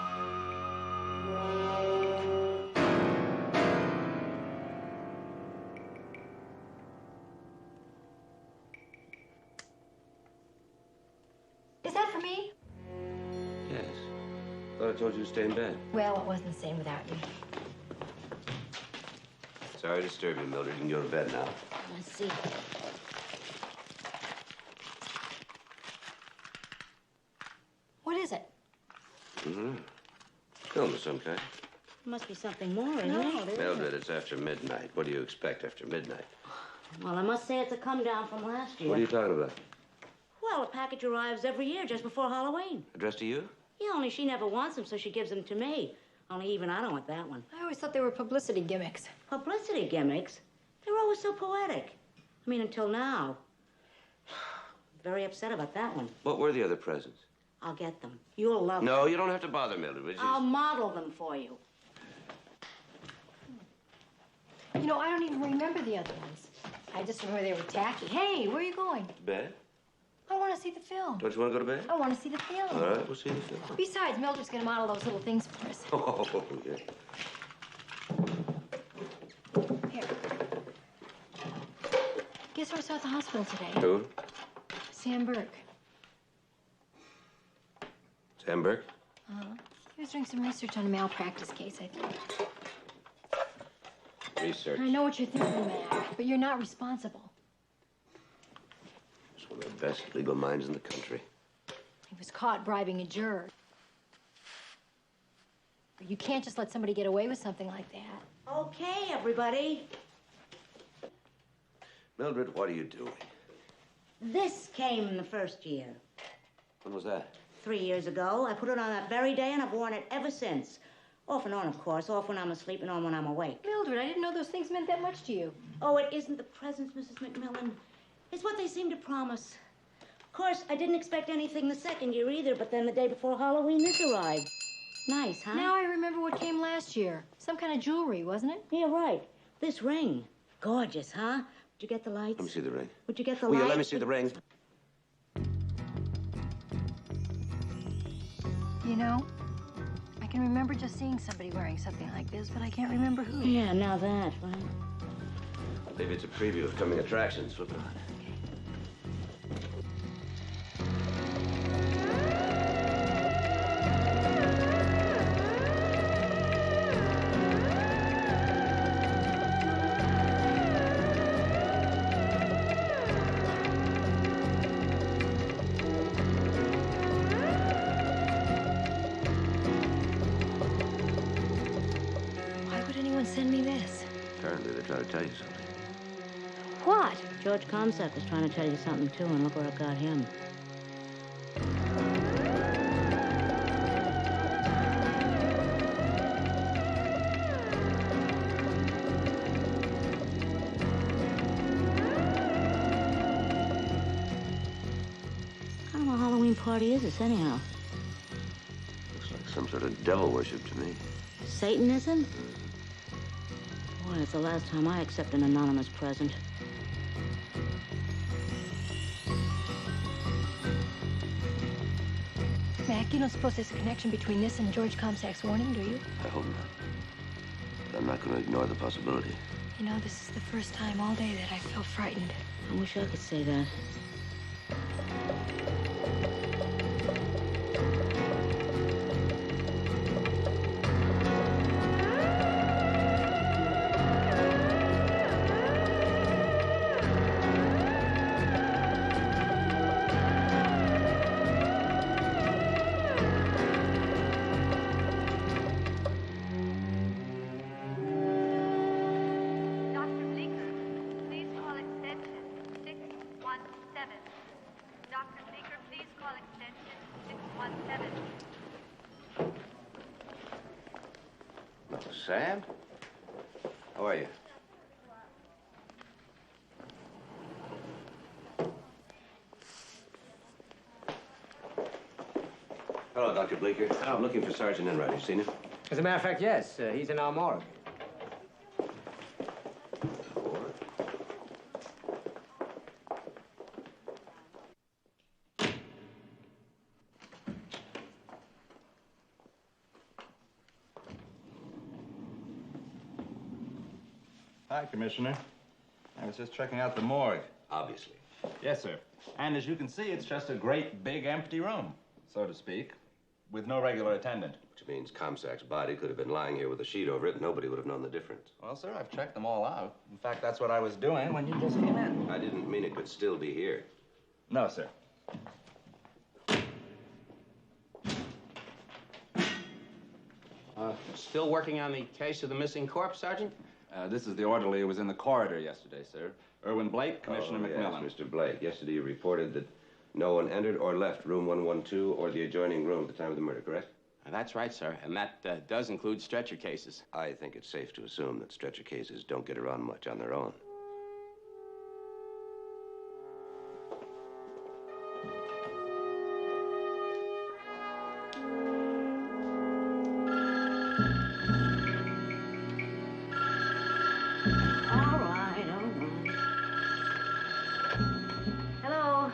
Is that for me? Yes. Thought I told you to stay in bed. Well, it wasn't the same without you. Sorry to disturb you, Mildred. You can go to bed now. Let's see. What is it? Mm-hmm. Film of some kind. Must be something more, isn't it? Mildred, it's after midnight. What do you expect after midnight? Well, I must say it's a come down from last year. What are you talking about? Well, a package arrives every year just before Halloween. Addressed to you? Yeah, only she never wants them, so she gives them to me. Only even I don't want that one. I always thought they were publicity gimmicks. Publicity gimmicks? They're always so poetic. I mean, until now. Very upset about that one. What were the other presents? I'll get them. You'll love them. No, you don't have to bother, Mildred. Would you? I'll model them for you. You know, I don't even remember the other ones. I just remember they were tacky. Hey, where are you going? Bed? I want to see the film. Don't you want to go to bed? I want to see the film. All right, we'll see the film. Besides, Mildred's going to model those little things for us. Oh, yeah. Here. Guess who I saw at the hospital today? Who? Sam Burke. Sam Burke? Uh-huh. He was doing some research on a malpractice case, I think. Research. I know what you're thinking, Mac, but you're not responsible. He's one of the best legal minds in the country. He was caught bribing a juror. You can't just let somebody get away with something like that. Okay, everybody. Mildred, what are you doing? This came the first year. When was that? 3 years ago. I put it on that very day, and I've worn it ever since. Off and on, of course. Off when I'm asleep and on when I'm awake. Mildred, I didn't know those things meant that much to you. Oh, it isn't the presents, Mrs. McMillan. It's what they seem to promise. Of course, I didn't expect anything the second year either, but then the day before Halloween, this arrived. Nice, huh? Now I remember what came last year. Some kind of jewelry, wasn't it? Yeah, right. This ring. Gorgeous, huh? Would you get the lights? Let me see the ring. Would you get the Will lights? you let me see the ring? You know, I can remember just seeing somebody wearing something like this, but I can't remember who. Yeah, now that, right? Maybe it's a preview of coming attractions. Flip it on. Send me this. Apparently, they try to tell you something. What? George Comstock was trying to tell you something, too, and look where it got him. What kind of a Halloween party is this, anyhow? Looks like some sort of devil worship to me. Satanism? Boy, it's the last time I accept an anonymous present. Mac, you don't suppose there's a connection between this and George Comstock's warning, do you? I hope not. But I'm not going to ignore the possibility. You know, this is the first time all day that I felt frightened. I wish I could say that. Sam? How are you? Hello, Dr. Bleeker. I'm looking for Sergeant Enright. Have you seen him? As a matter of fact, yes. He's in our morgue. Hi, Commissioner. I was just checking out the morgue. Obviously. Yes, sir. And as you can see, it's just a great big empty room, so to speak, with no regular attendant. Which means Comstock's body could have been lying here with a sheet over it, and nobody would have known the difference. Well, sir, I've checked them all out. In fact, that's what I was doing when you just came in. I didn't mean it could still be here. No, sir. Still working on the case of the missing corpse, Sergeant? This is the orderly who was in the corridor yesterday, sir. Irwin Blake, Commissioner McMillan. Yes, Mr. Blake. Yesterday you reported that no one entered or left room 112 or the adjoining room at the time of the murder, correct? That's right, sir. And that does include stretcher cases. I think it's safe to assume that stretcher cases don't get around much on their own. Hello?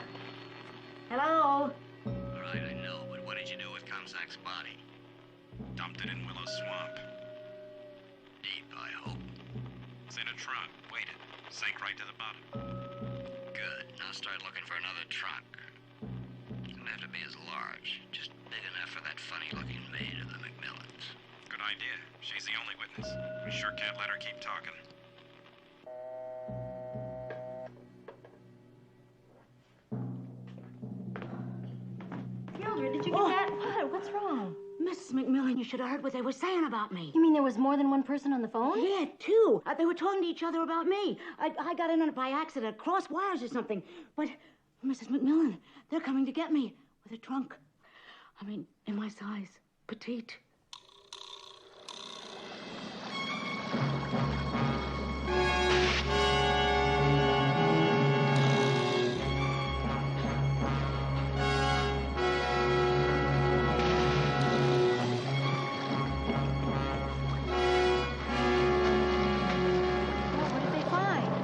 Hello? All right, I know, but what did you do with Comstock's body? Dumped it in Willow Swamp. Deep, I hope. It's in a trunk. Weighted. Sank right to the bottom. Good. Now start looking for another trunk. Doesn't have to be as large. Just big enough for that funny-looking maid of the McMillans. Good idea. She's the only witness. We sure can't let her keep talking. Mildred, did you get that? What? What's wrong? Mrs. McMillan, you should have heard what they were saying about me. You mean there was more than one person on the phone? Yeah, two. They were talking to each other about me. I got in on it by accident, crossed wires or something. But, Mrs. McMillan, they're coming to get me with a trunk. I mean, in my size, petite.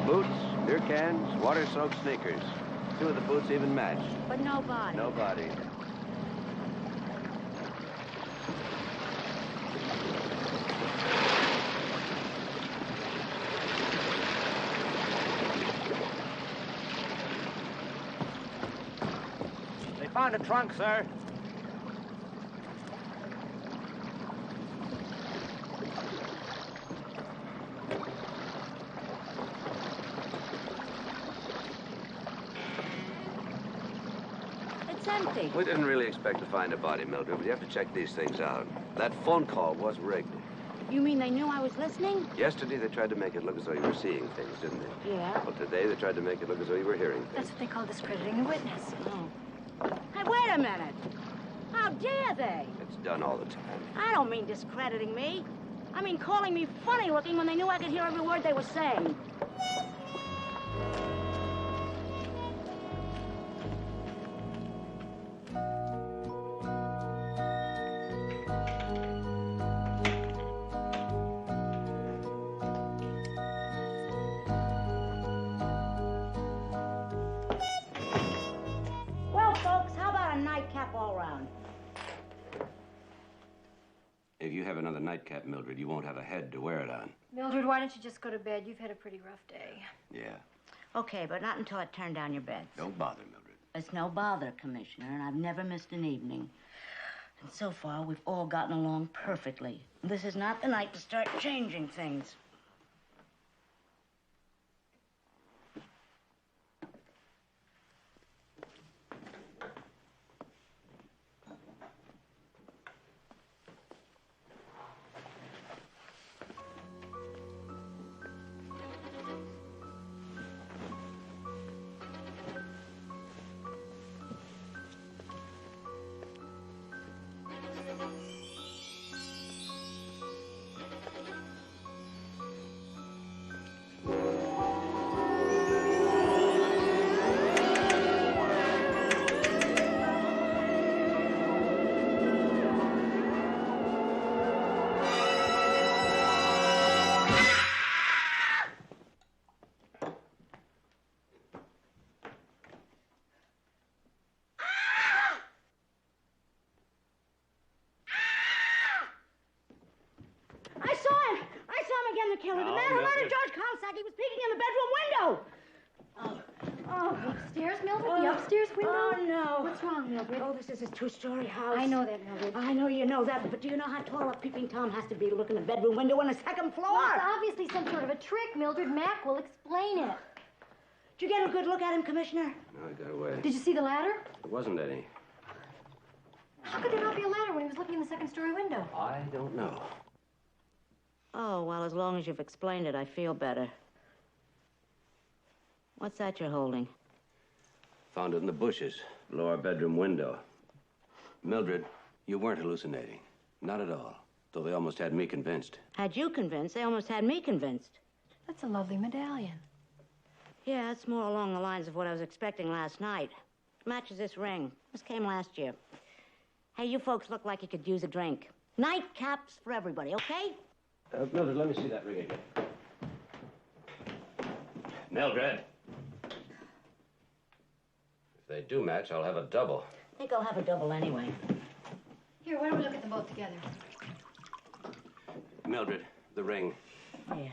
Boots, beer cans, water-soaked sneakers. Two of the boots even matched. But no body. No body. They found a trunk, sir. It's empty. We didn't really expect to find a body, Mildred, but you have to check these things out. That phone call was rigged. You mean they knew I was listening? Yesterday, they tried to make it look as though you were seeing things, didn't they? Yeah. Well, today, they tried to make it look as though you were hearing things. That's what they call discrediting the witness. Oh. Hey, wait a minute. How dare they? It's done all the time. I don't mean discrediting me. I mean calling me funny looking when they knew I could hear every word they were saying. Well, folks, how about a nightcap all round? If you have another nightcap, Mildred, you won't have a head to wear it on. Mildred, why don't you just go to bed? You've had a pretty rough day. Yeah. Okay, but not until I turn down your beds. Don't bother, Mildred. It's no bother, Commissioner, and I've never missed an evening. And so far, we've all gotten along perfectly. This is not the night to start changing things. The killer, the man who murdered George Comstock, he was peeking in the bedroom window. Oh, Oh, upstairs, Mildred? The upstairs window? Oh, no. What's wrong, Mildred? Oh, this is a two-story house. I know that, Mildred. I know you know that, but do you know how tall a peeping Tom has to be to look in a bedroom window on the second floor? Well, it's obviously some sort of a trick, Mildred. Mac will explain it. Did you get a good look at him, Commissioner? No, he got away. Did you see the ladder? There wasn't any. How could there not be a ladder when he was looking in the second-story window? I don't know. Oh, well, as long as you've explained it, I feel better. What's that you're holding? Found it in the bushes, below our bedroom window. Mildred, you weren't hallucinating. Not at all. Though they almost had me convinced. Had you convinced? They almost had me convinced. That's a lovely medallion. Yeah, it's more along the lines of what I was expecting last night. Matches this ring. This came last year. Hey, you folks look like you could use a drink. Nightcaps for everybody, okay? Mildred, let me see that ring again. Mildred. If they do match, I'll have a double. I think I'll have a double anyway. Here, why don't we look at them both together? Mildred, the ring. Yeah.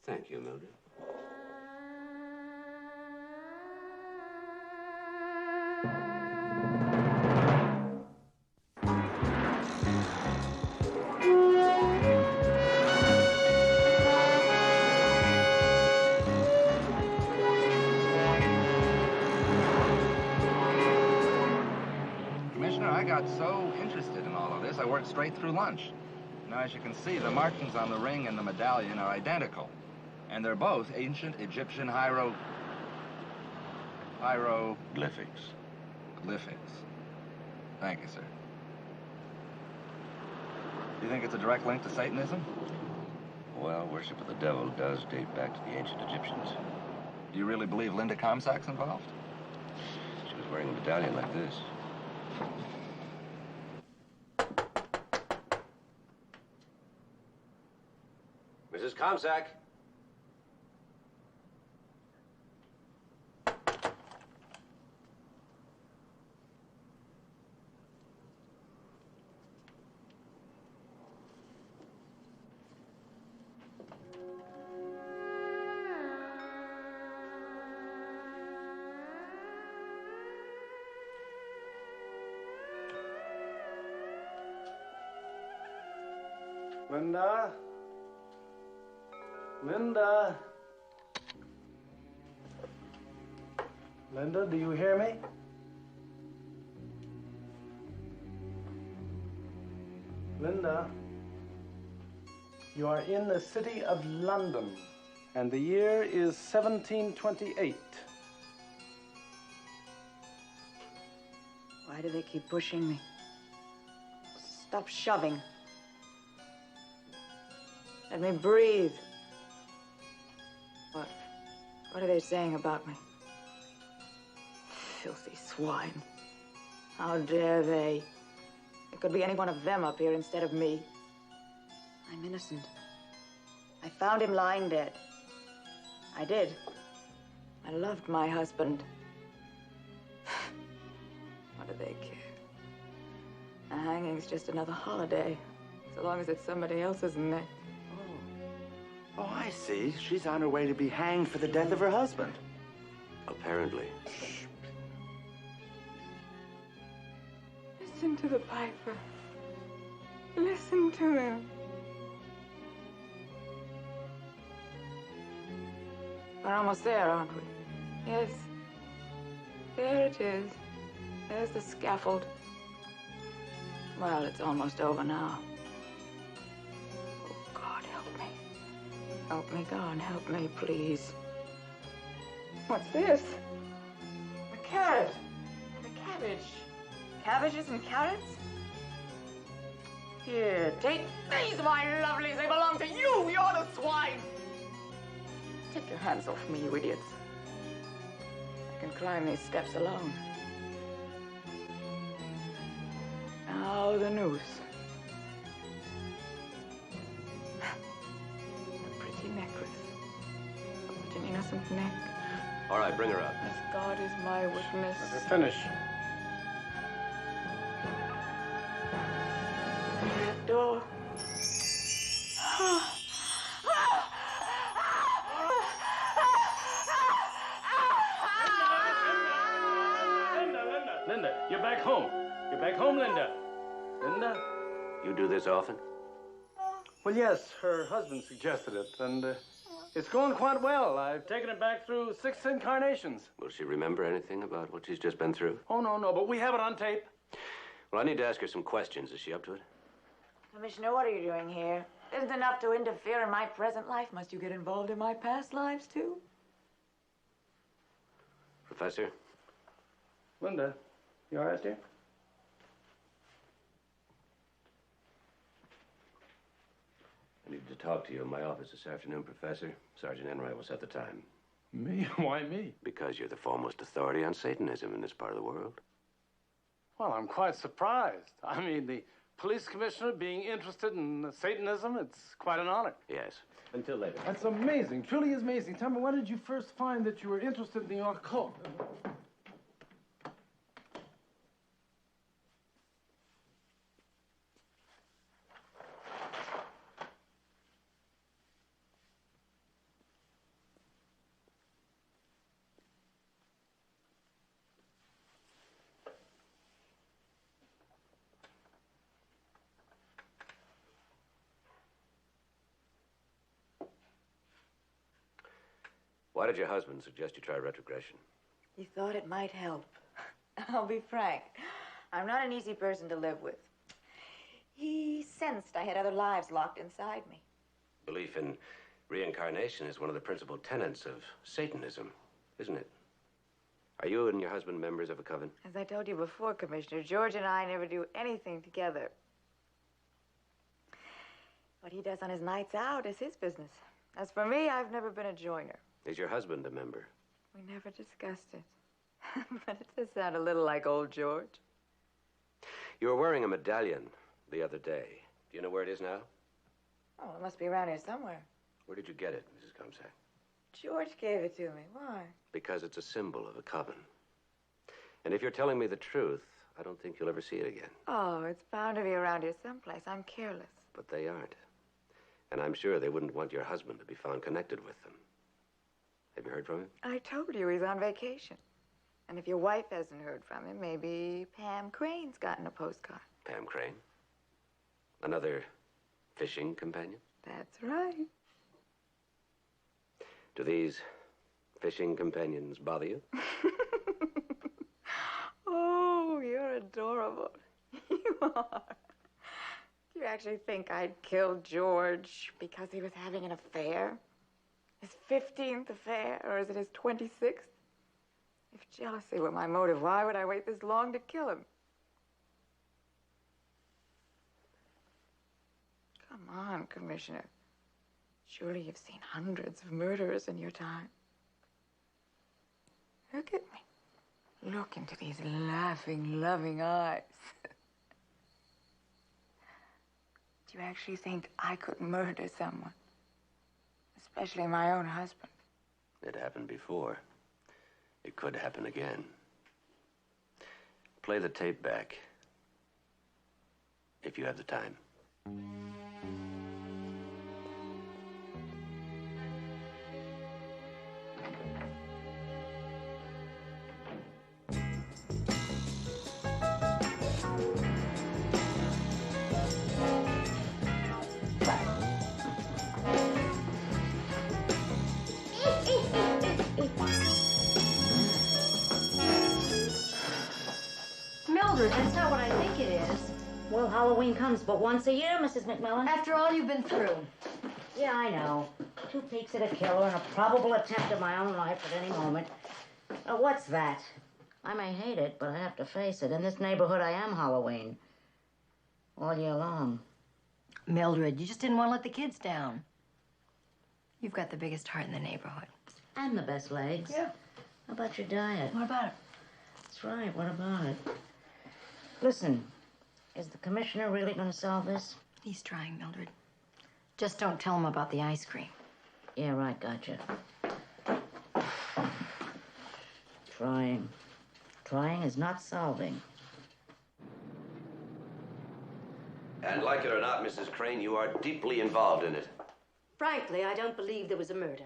Thank you, Mildred. Commissioner, I got so interested in all of this, I worked straight through lunch. Now, as you can see, the markings on the ring and the medallion are identical. And they're both ancient Egyptian Hieroglyphics. Glyphics. Thank you, sir. Do you think it's a direct link to Satanism? Well, worship of the devil does date back to the ancient Egyptians. Do you really believe Linda Comstock's involved? She was wearing a medallion like this. Mrs. Comsack. Linda? Linda? Linda, do you hear me? Linda, you are in the city of London, and the year is 1728. Why do they keep pushing me? Stop shoving. Let me breathe. What? What are they saying about me? Filthy swine. How dare they? It could be any one of them up here instead of me. I'm innocent. I found him lying dead. I did. I loved my husband. What do they care? A hanging's just another holiday, so long as it's somebody else's neck. Oh, I see. She's on her way to be hanged for the death of her husband. Apparently. Listen to the piper. Listen to him. We're almost there, aren't we? Yes. There it is. There's the scaffold. Well, it's almost over now. Oh, God, help me. Help me, God, help me, please. What's this? A carrot. A cabbage. Cabbages and carrots? Here, take these, my lovelies. They belong to you. You're the swine. Take your hands off me, you idiots. I can climb these steps alone. Now the noose. A pretty necklace. What an innocent neck. All right, bring her up. As God is my witness. Let her finish. Door. Linda, you're back home. You're back home, Linda. Linda? You do this often? Well, yes, her husband suggested it, and it's going quite well. I've taken it back through 6 incarnations. Will she remember anything about what she's just been through? Oh, no, but we have it on tape. Well, I need to ask her some questions. Is she up to it? Commissioner, what are you doing here? Isn't enough to interfere in my present life. Must you get involved in my past lives, too? Professor? Linda, you all right, dear? I need to talk to you in my office this afternoon, Professor. Sergeant Enright will set the time. Me? Why me? Because you're the foremost authority on Satanism in this part of the world. Well, I'm quite surprised. I mean, the police commissioner being interested in Satanism, it's quite an honor. Yes. Until later. That's amazing. Truly is amazing. Tell me, when did you first find that you were interested in the occult? Why did your husband suggest you try retrogression? He thought it might help. I'll be frank. I'm not an easy person to live with. He sensed I had other lives locked inside me. Belief in reincarnation is one of the principal tenets of Satanism, isn't it? Are you and your husband members of a coven? As I told you before, Commissioner, George and I never do anything together. What he does on his nights out is his business. As for me, I've never been a joiner. Is your husband a member? We never discussed it. But it does sound a little like old George. You were wearing a medallion the other day. Do you know where it is now? Oh, it must be around here somewhere. Where did you get it, Mrs. Comsack? George gave it to me. Why? Because it's a symbol of a coven. And if you're telling me the truth, I don't think you'll ever see it again. Oh, it's bound to be around here someplace. I'm careless. But they aren't. And I'm sure they wouldn't want your husband to be found connected with them. Have you heard from him? I told you he's on vacation. And if your wife hasn't heard from him, maybe Pam Crane's gotten a postcard. Pam Crane? Another fishing companion? That's right. Do these fishing companions bother you? Oh, you're adorable. You are. Do you actually think I'd kill George because he was having an affair? His 15th affair, or is it his 26th? If jealousy were my motive, why would I wait this long to kill him? Come on, Commissioner. Surely you've seen hundreds of murderers in your time. Look at me. Look into these laughing, loving eyes. Do you actually think I could murder someone? Especially my own husband. It happened before. It could happen again. Play the tape back. If you have the time. Mildred, that's not what I think it is. Well, Halloween comes but once a year, Mrs. McMillan. After all you've been through. Yeah, I know. 2 peeks at a killer and a probable attempt at my own life at any moment. What's that? I may hate it, but I have to face it. In this neighborhood, I am Halloween. All year long. Mildred, you just didn't want to let the kids down. You've got the biggest heart in the neighborhood. And the best legs. Yeah. How about your diet? What about it? That's right, what about it? Listen, is the commissioner really going to solve this? He's trying, Mildred. Just don't tell him about the ice cream. Yeah, right, gotcha. trying. Trying is not solving. And like it or not, Mrs. Crane, you are deeply involved in it. Frankly, I don't believe there was a murder.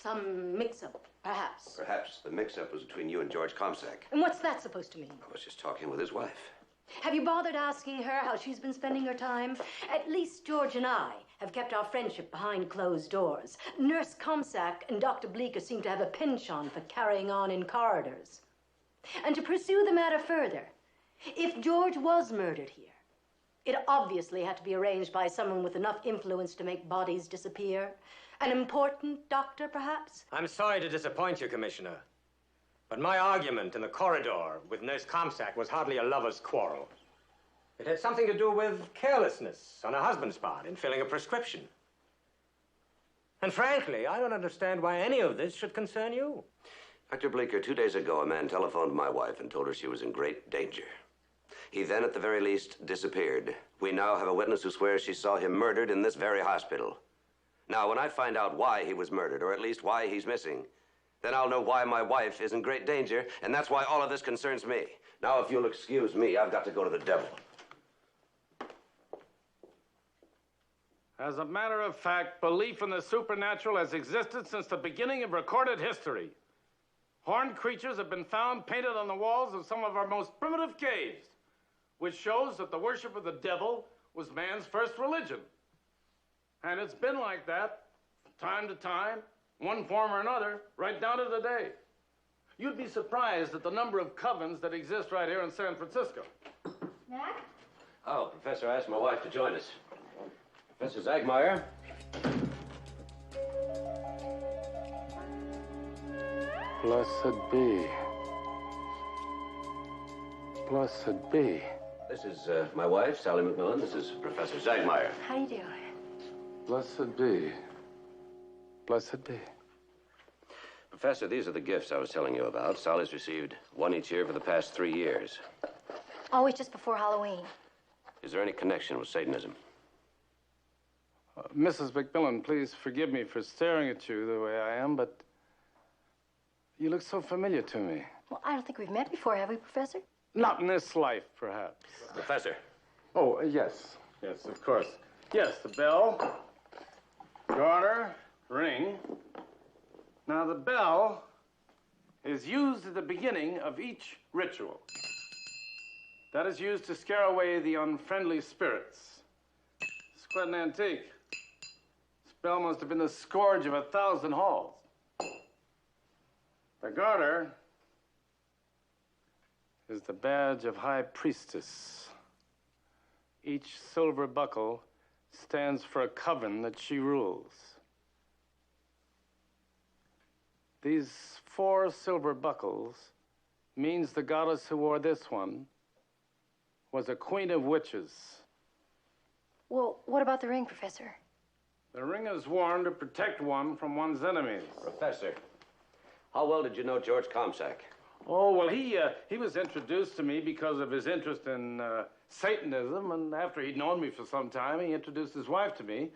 Some mix-up, perhaps. Perhaps the mix-up was between you and George Comsack. And what's that supposed to mean? I was just talking with his wife. Have you bothered asking her how she's been spending her time? At least George and I have kept our friendship behind closed doors. Nurse Comsack and Dr. Bleeker seem to have a penchant for carrying on in corridors. And to pursue the matter further, if George was murdered here, it obviously had to be arranged by someone with enough influence to make bodies disappear. An important doctor, perhaps? I'm sorry to disappoint you, Commissioner. But my argument in the corridor with Nurse Comsack was hardly a lover's quarrel. It had something to do with carelessness on her husband's part in filling a prescription. And frankly, I don't understand why any of this should concern you. Dr. Bleeker, 2 days ago, a man telephoned my wife and told her she was in great danger. He then, at the very least, disappeared. We now have a witness who swears she saw him murdered in this very hospital. Now, when I find out why he was murdered, or at least why he's missing, then I'll know why my wife is in great danger, and that's why all of this concerns me. Now, if you'll excuse me, I've got to go to the devil. As a matter of fact, belief in the supernatural has existed since the beginning of recorded history. Horned creatures have been found painted on the walls of some of our most primitive caves, which shows that the worship of the devil was man's first religion. And it's been like that from time to time, one form or another, right down to today. You'd be surprised at the number of covens that exist right here in San Francisco. Mac? Oh, Professor asked my wife to join us. Professor Zagmeyer. Blessed be. Blessed be. This is my wife, Sally McMillan. This is Professor Zagmeyer. How you doing? Blessed be. Blessed be. Professor, these are the gifts I was telling you about. Sally's received one each year for the past 3 years. Always just before Halloween. Is there any connection with Satanism? Mrs. McMillan, please forgive me for staring at you the way I am, but you look so familiar to me. Well, I don't think we've met before, have we, Professor? Not in this life, perhaps. Professor. Oh, yes. Yes, of course. Yes, the bell, garter, ring. Now, the bell is used at the beginning of each ritual. That is used to scare away the unfriendly spirits. It's quite an antique. This bell must have been the scourge of 1,000 halls. The garter is the badge of high priestess. Each silver buckle stands for a coven that she rules. These 4 silver buckles means the goddess who wore this one was a queen of witches. Well, what about the ring, Professor? The ring is worn to protect one from one's enemies. Professor, how well did you know George Comsack? Oh, well, he was introduced to me because of his interest in Satanism, and after he'd known me for some time, he introduced his wife to me.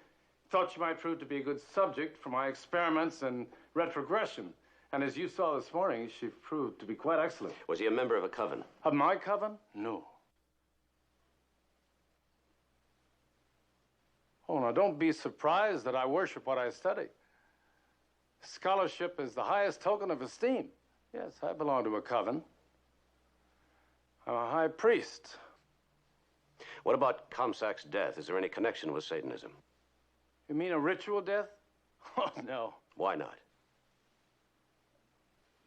Thought she might prove to be a good subject for my experiments in retrogression. And as you saw this morning, she proved to be quite excellent. Was he a member of a coven? Of my coven? No. Oh, now, don't be surprised that I worship what I study. Scholarship is the highest token of esteem. Yes, I belong to a coven. I'm a high priest. What about Comsack's death? Is there any connection with Satanism? You mean a ritual death? Oh, no. Why not?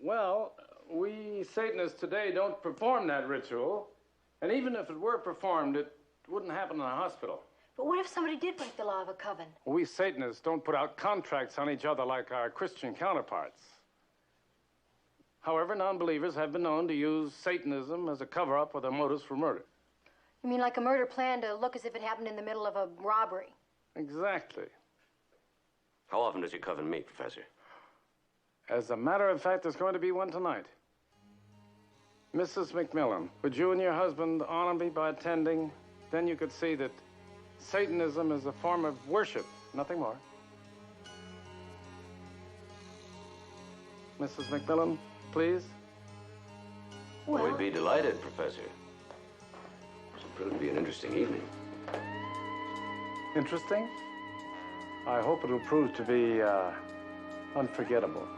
Well, we Satanists today don't perform that ritual. And even if it were performed, it wouldn't happen in a hospital. But what if somebody did break the law of a coven? We Satanists don't put out contracts on each other like our Christian counterparts. However, non-believers have been known to use Satanism as a cover-up of their motives for murder. You mean like a murder plan to look as if it happened in the middle of a robbery? Exactly. How often does your coven meet, Professor? As a matter of fact, there's going to be one tonight. Mrs. McMillan, would you and your husband honor me by attending? Then you could see that Satanism is a form of worship, nothing more. Mrs. McMillan, please? Well, We'd be delighted, Professor. It'll prove to be an interesting evening. Interesting? I hope it'll prove to be unforgettable.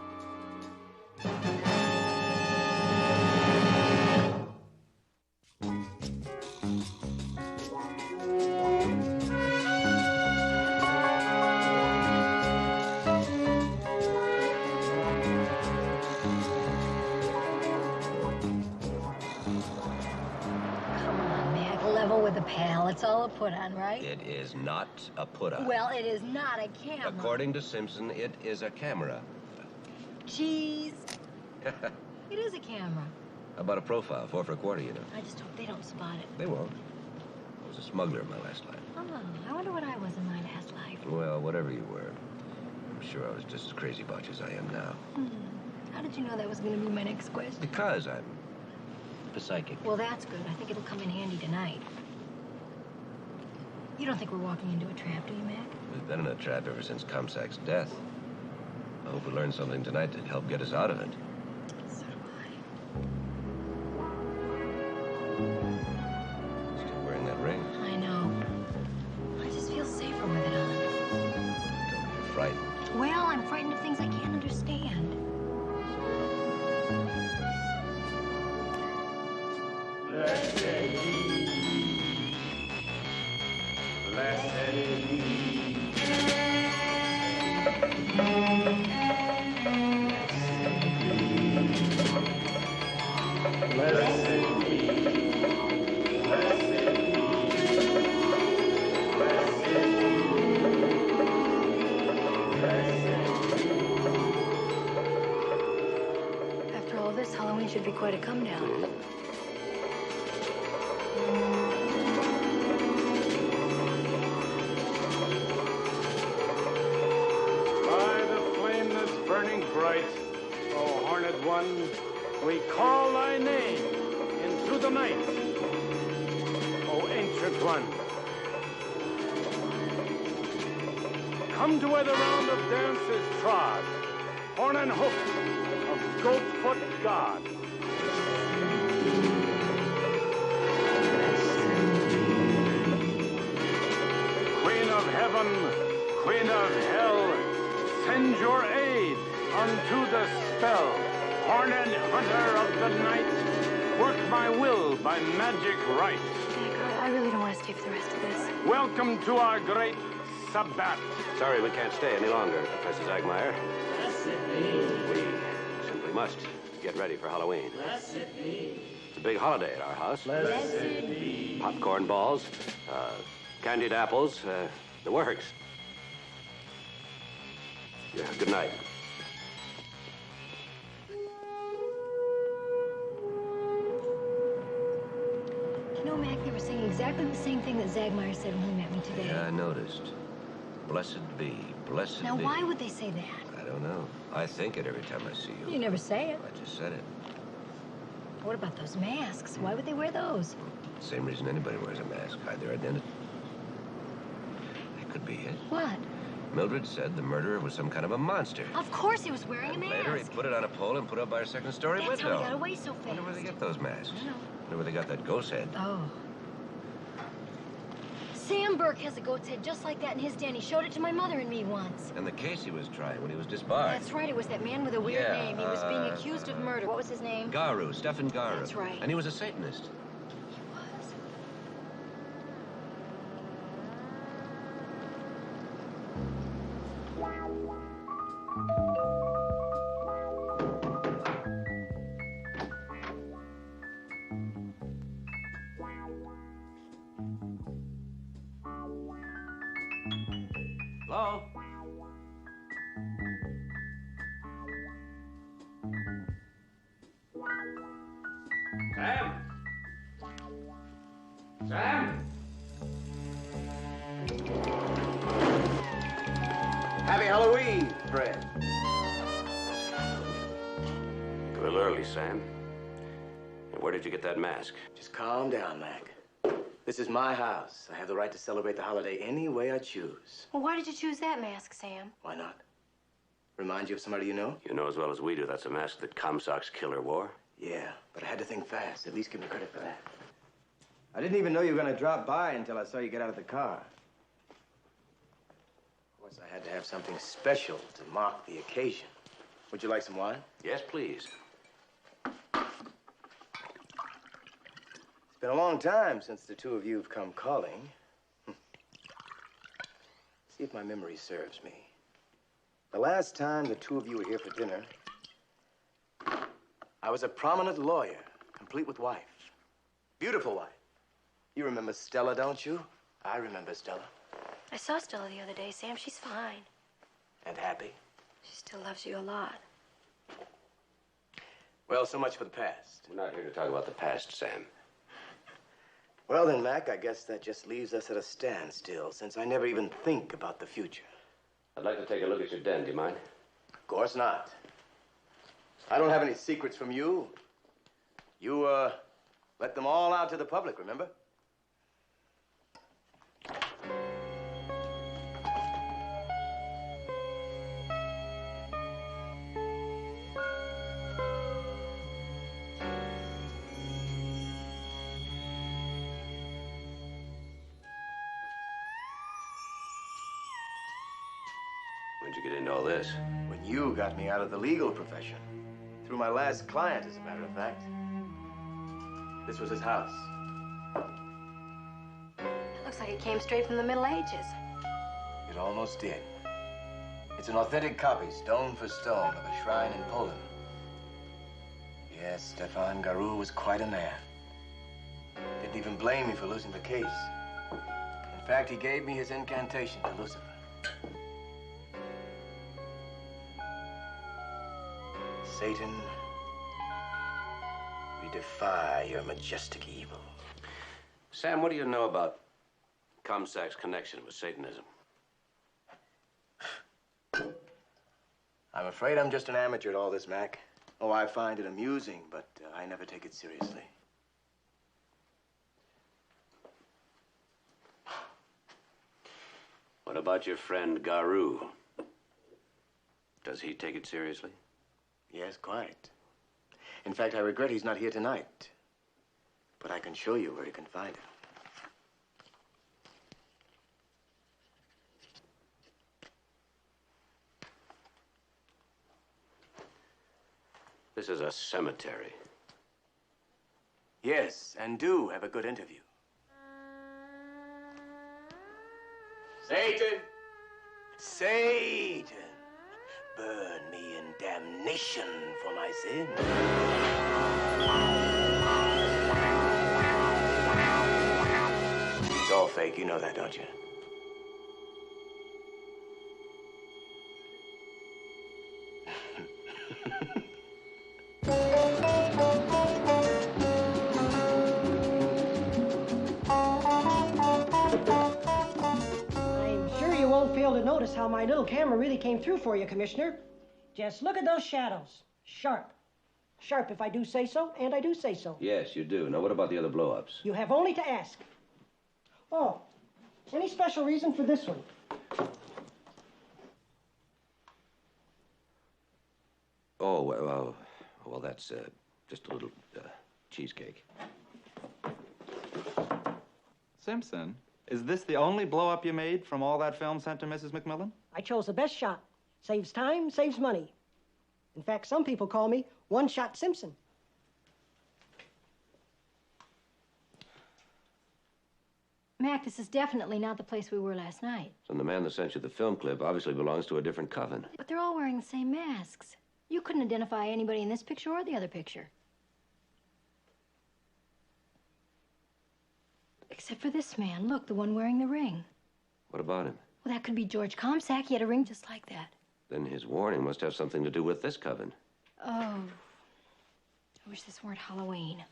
level with a pal. It's all a put-on, right? It is not a put-on. Well, it is not a camera. According to Simpson, it is a camera. Jeez. It is a camera. How about a profile? 4 for a quarter, you know. I just hope they don't spot it. They won't. I was a smuggler in my last life. Oh, I wonder what I was in my last life. Well, whatever you were, I'm sure I was just as crazy about you as I am now. How did you know that was going to be my next question? Because I'm a psychic. Well, that's good. I think it'll come in handy tonight. You don't think we're walking into a trap, do you, Mac? We've been in a trap ever since Comsack's death. I hope we learn something tonight to help get us out of it. So do Still wearing that ring. I know. I just feel safer with it on. You're frightened. Well, I'm frightened of things I can't understand. Blessed After all this, Halloween should be quite a come-down. bright, O horned one, we call thy name into the night, O ancient one. Come to where the round of dance is trod, horn and hoof of goat-foot God. Queen of heaven, queen of hell, send your aid unto the spell. Horned hunter of the night, work my will by magic right. I really don't want to stay for the rest of this. Welcome to our great Sabbat. Sorry we can't stay any longer, Professor Zagmeyer. We simply must get ready for Halloween. It's a big holiday at our house. Popcorn balls, candied apples, the works. Yeah, good night. You know, Mac, they were saying exactly the same thing that Zagmeyer said when he met me today. Yeah, I noticed. Blessed be, blessed Now, be. why would they say that? I don't know. I think it every time I see you. You never say it. I just said it. What about those masks? Why would they wear those? Same reason anybody wears a mask. Hide their identity. That could be it. What? Mildred said the murderer was some kind of a monster. Of course he was wearing a mask. Later, he put it on a pole and put it up by our second-story window. That's how he got away so fast. Wonder where they get those masks. I don't know. Wonder where they got that ghost head. Oh. Sam Burke has a goat's head just like that in his den. He showed it to my mother and me once. And the case he was trying when he was disbarred. That's right. It was that man with a weird name. He was being accused of murder. What was his name? Garu, Stefan Garu. That's right. And he was a Satanist. Hello? Sam? Sam? Happy Halloween, Fred. A little early, Sam. And where did you get that mask? Just calm down, Mac. This is my house. I have the right to celebrate the holiday any way I choose. Well, why did you choose that mask, Sam? Why not? Remind you of somebody you know? You know as well as we do that's a mask that Comstock's killer wore. Yeah, but I had to think fast. At least give me credit for that. I didn't even know you were going to drop by until I saw you get out of the car. Of course, I had to have something special to mark the occasion. Would you like some wine? Yes, please. It's been a long time since the two of you have come calling. See if my memory serves me. The last time the two of you were here for dinner, I was a prominent lawyer, complete with wife. Beautiful wife. You remember Stella, don't you? I remember Stella. I saw Stella the other day, Sam. She's fine. And happy. She still loves you a lot. Well, so much for the past. We're not here to talk about the past, Sam. Well then, Mac, I guess that just leaves us at a standstill, since I never even think about the future. I'd like to take a look at your den. Do you mind? Of course not. I don't have any secrets from you. You, let them all out to the public, remember? When'd you get into all this? When you got me out of the legal profession. Through my last client, as a matter of fact. This was his house. It looks like it came straight from the Middle Ages. It almost did. It's an authentic copy, stone for stone, of a shrine in Poland. Yes, Stefan Garou was quite a man. Didn't even blame me for losing the case. In fact, he gave me his incantation to Lucifer. Satan, we defy your majestic evil. Sam, what do you know about Comstock's connection with Satanism? I'm afraid I'm just an amateur at all this, Mac. Oh, I find it amusing, but I never take it seriously. What about your friend Garou? Does he take it seriously? Yes, quite. In fact, I regret he's not here tonight. But I can show you where you can find him. This is a cemetery. Yes, and do have a good interview. Satan! Satan! Burn me in damnation for my sin. It's all fake, you know that, don't you? Fail to notice how my little camera really came through for you, Commissioner. Just look at those shadows. Sharp. Sharp if I do say so, and I do say so. Yes, you do. Now, what about the other blow-ups? You have only to ask. Oh, any special reason for this one? Oh, well, that's just a little cheesecake. Simpson, is this the only blow-up you made from all that film sent to Mrs. McMillan? I chose the best shot. Saves time, saves money. In fact, some people call me One-Shot Simpson. Mac, this is definitely not the place we were last night. And the man that sent you the film clip obviously belongs to a different coven. But they're all wearing the same masks. You couldn't identify anybody in this picture or the other picture. Except for this man. Look, the one wearing the ring. What about him? Well, that could be George Comstock. He had a ring just like that. Then his warning must have something to do with this coven. Oh. I wish this weren't Halloween.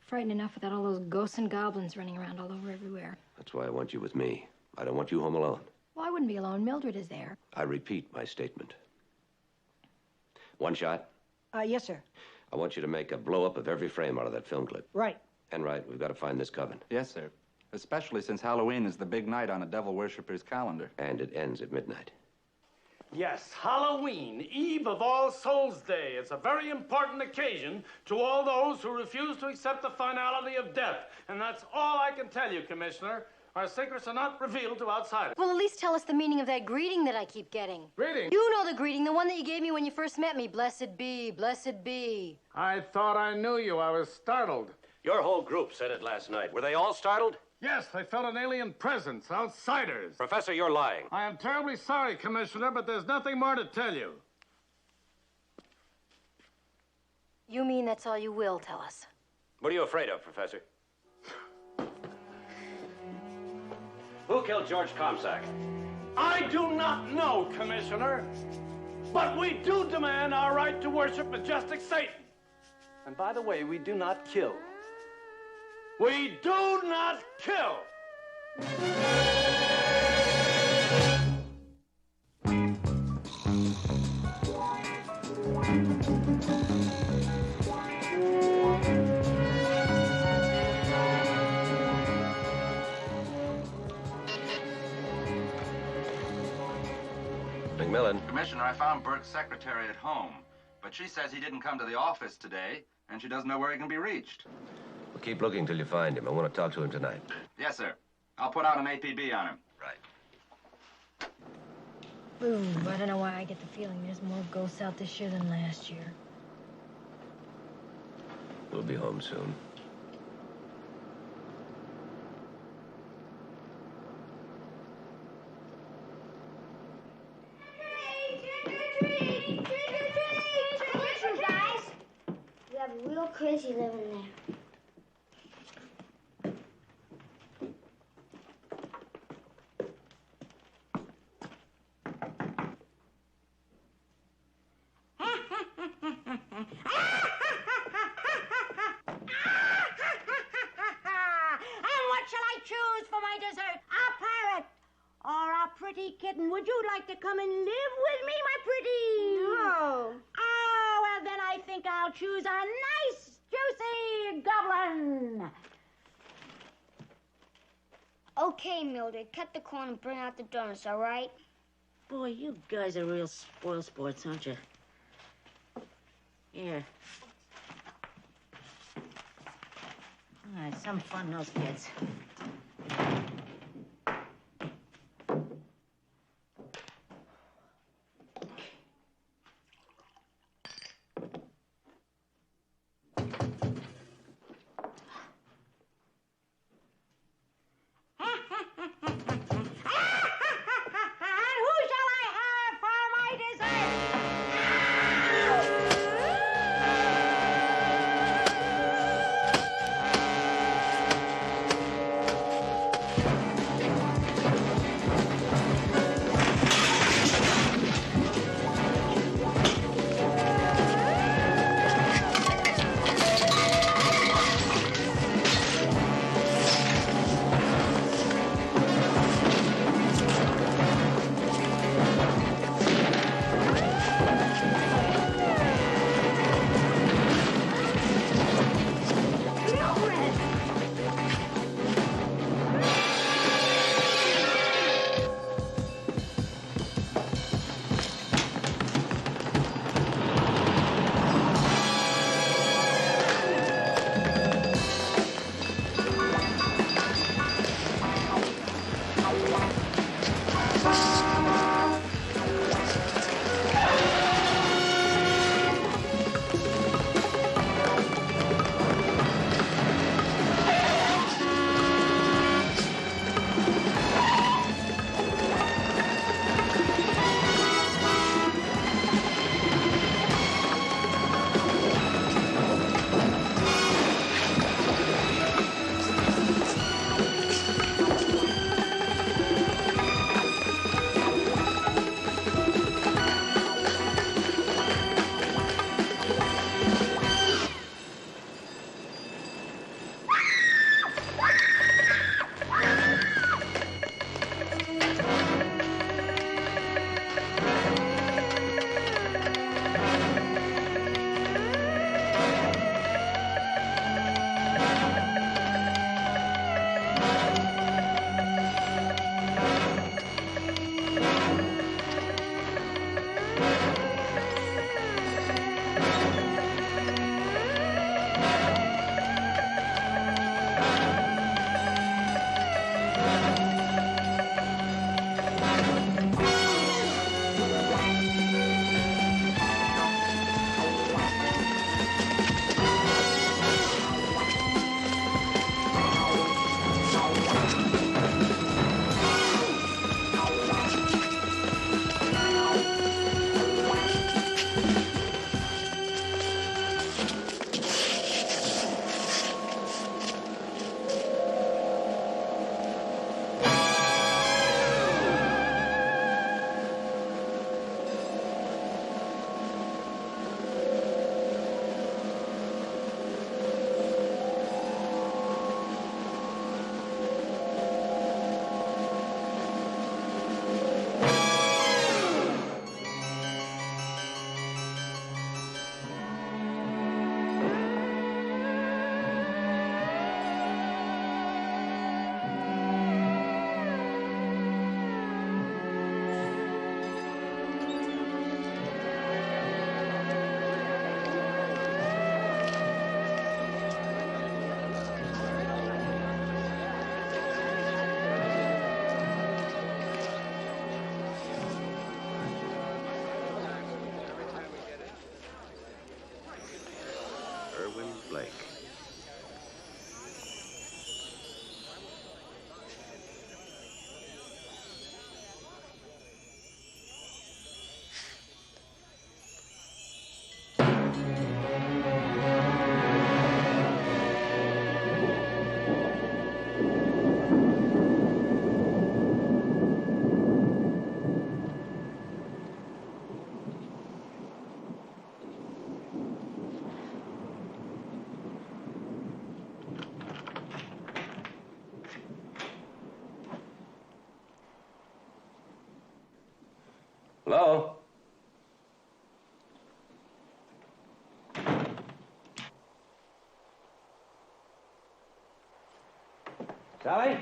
Frightened enough without all those ghosts and goblins running around all over everywhere. That's why I want you with me. I don't want you home alone. Well, I wouldn't be alone. Mildred is there. I repeat my statement. One shot? Yes, sir. I want you to make a blow-up of every frame out of that film clip. Right. Enright, we've got to find this coven. Yes, sir. Especially since Halloween is the big night on a devil worshipper's calendar. And it ends at midnight. Yes, Halloween, Eve of All Souls Day. It's a very important occasion to all those who refuse to accept the finality of death. And that's all I can tell you, Commissioner. Our secrets are not revealed to outsiders. Well, at least tell us the meaning of that greeting that I keep getting. Greeting? You know the greeting, the one that you gave me when you first met me. Blessed be, blessed be. I thought I knew you. I was startled. Your whole group said it last night. Were they all startled? Yes, they felt an alien presence, outsiders. Professor, you're lying. I am terribly sorry, Commissioner, but there's nothing more to tell you. You mean that's all you will tell us? What are you afraid of, Professor? Who killed George Comsack? I do not know, Commissioner, but we do demand our right to worship majestic Satan. And by the way, we do not kill. We do not kill! McMillan. Commissioner, I found Burke's secretary at home, but she says he didn't come to the office today, and she doesn't know where he can be reached. Well, keep looking till you find him. I want to talk to him tonight. Yes, sir. I'll put out an APB on him. Right. Ooh, I don't know why I get the feeling there's more ghosts out this year than last year. We'll be home soon. Listen, guys. We have a real crazy living there. Kitten, would you like to come and live with me, my pretty? No. Oh, well, then I think I'll choose a nice, juicy goblin. Okay, Mildred, cut the corn and bring out the donuts, all right? Boy, you guys are real spoil sports, aren't you? Here. All right, some fun, those kids. flake. Hello? Sally?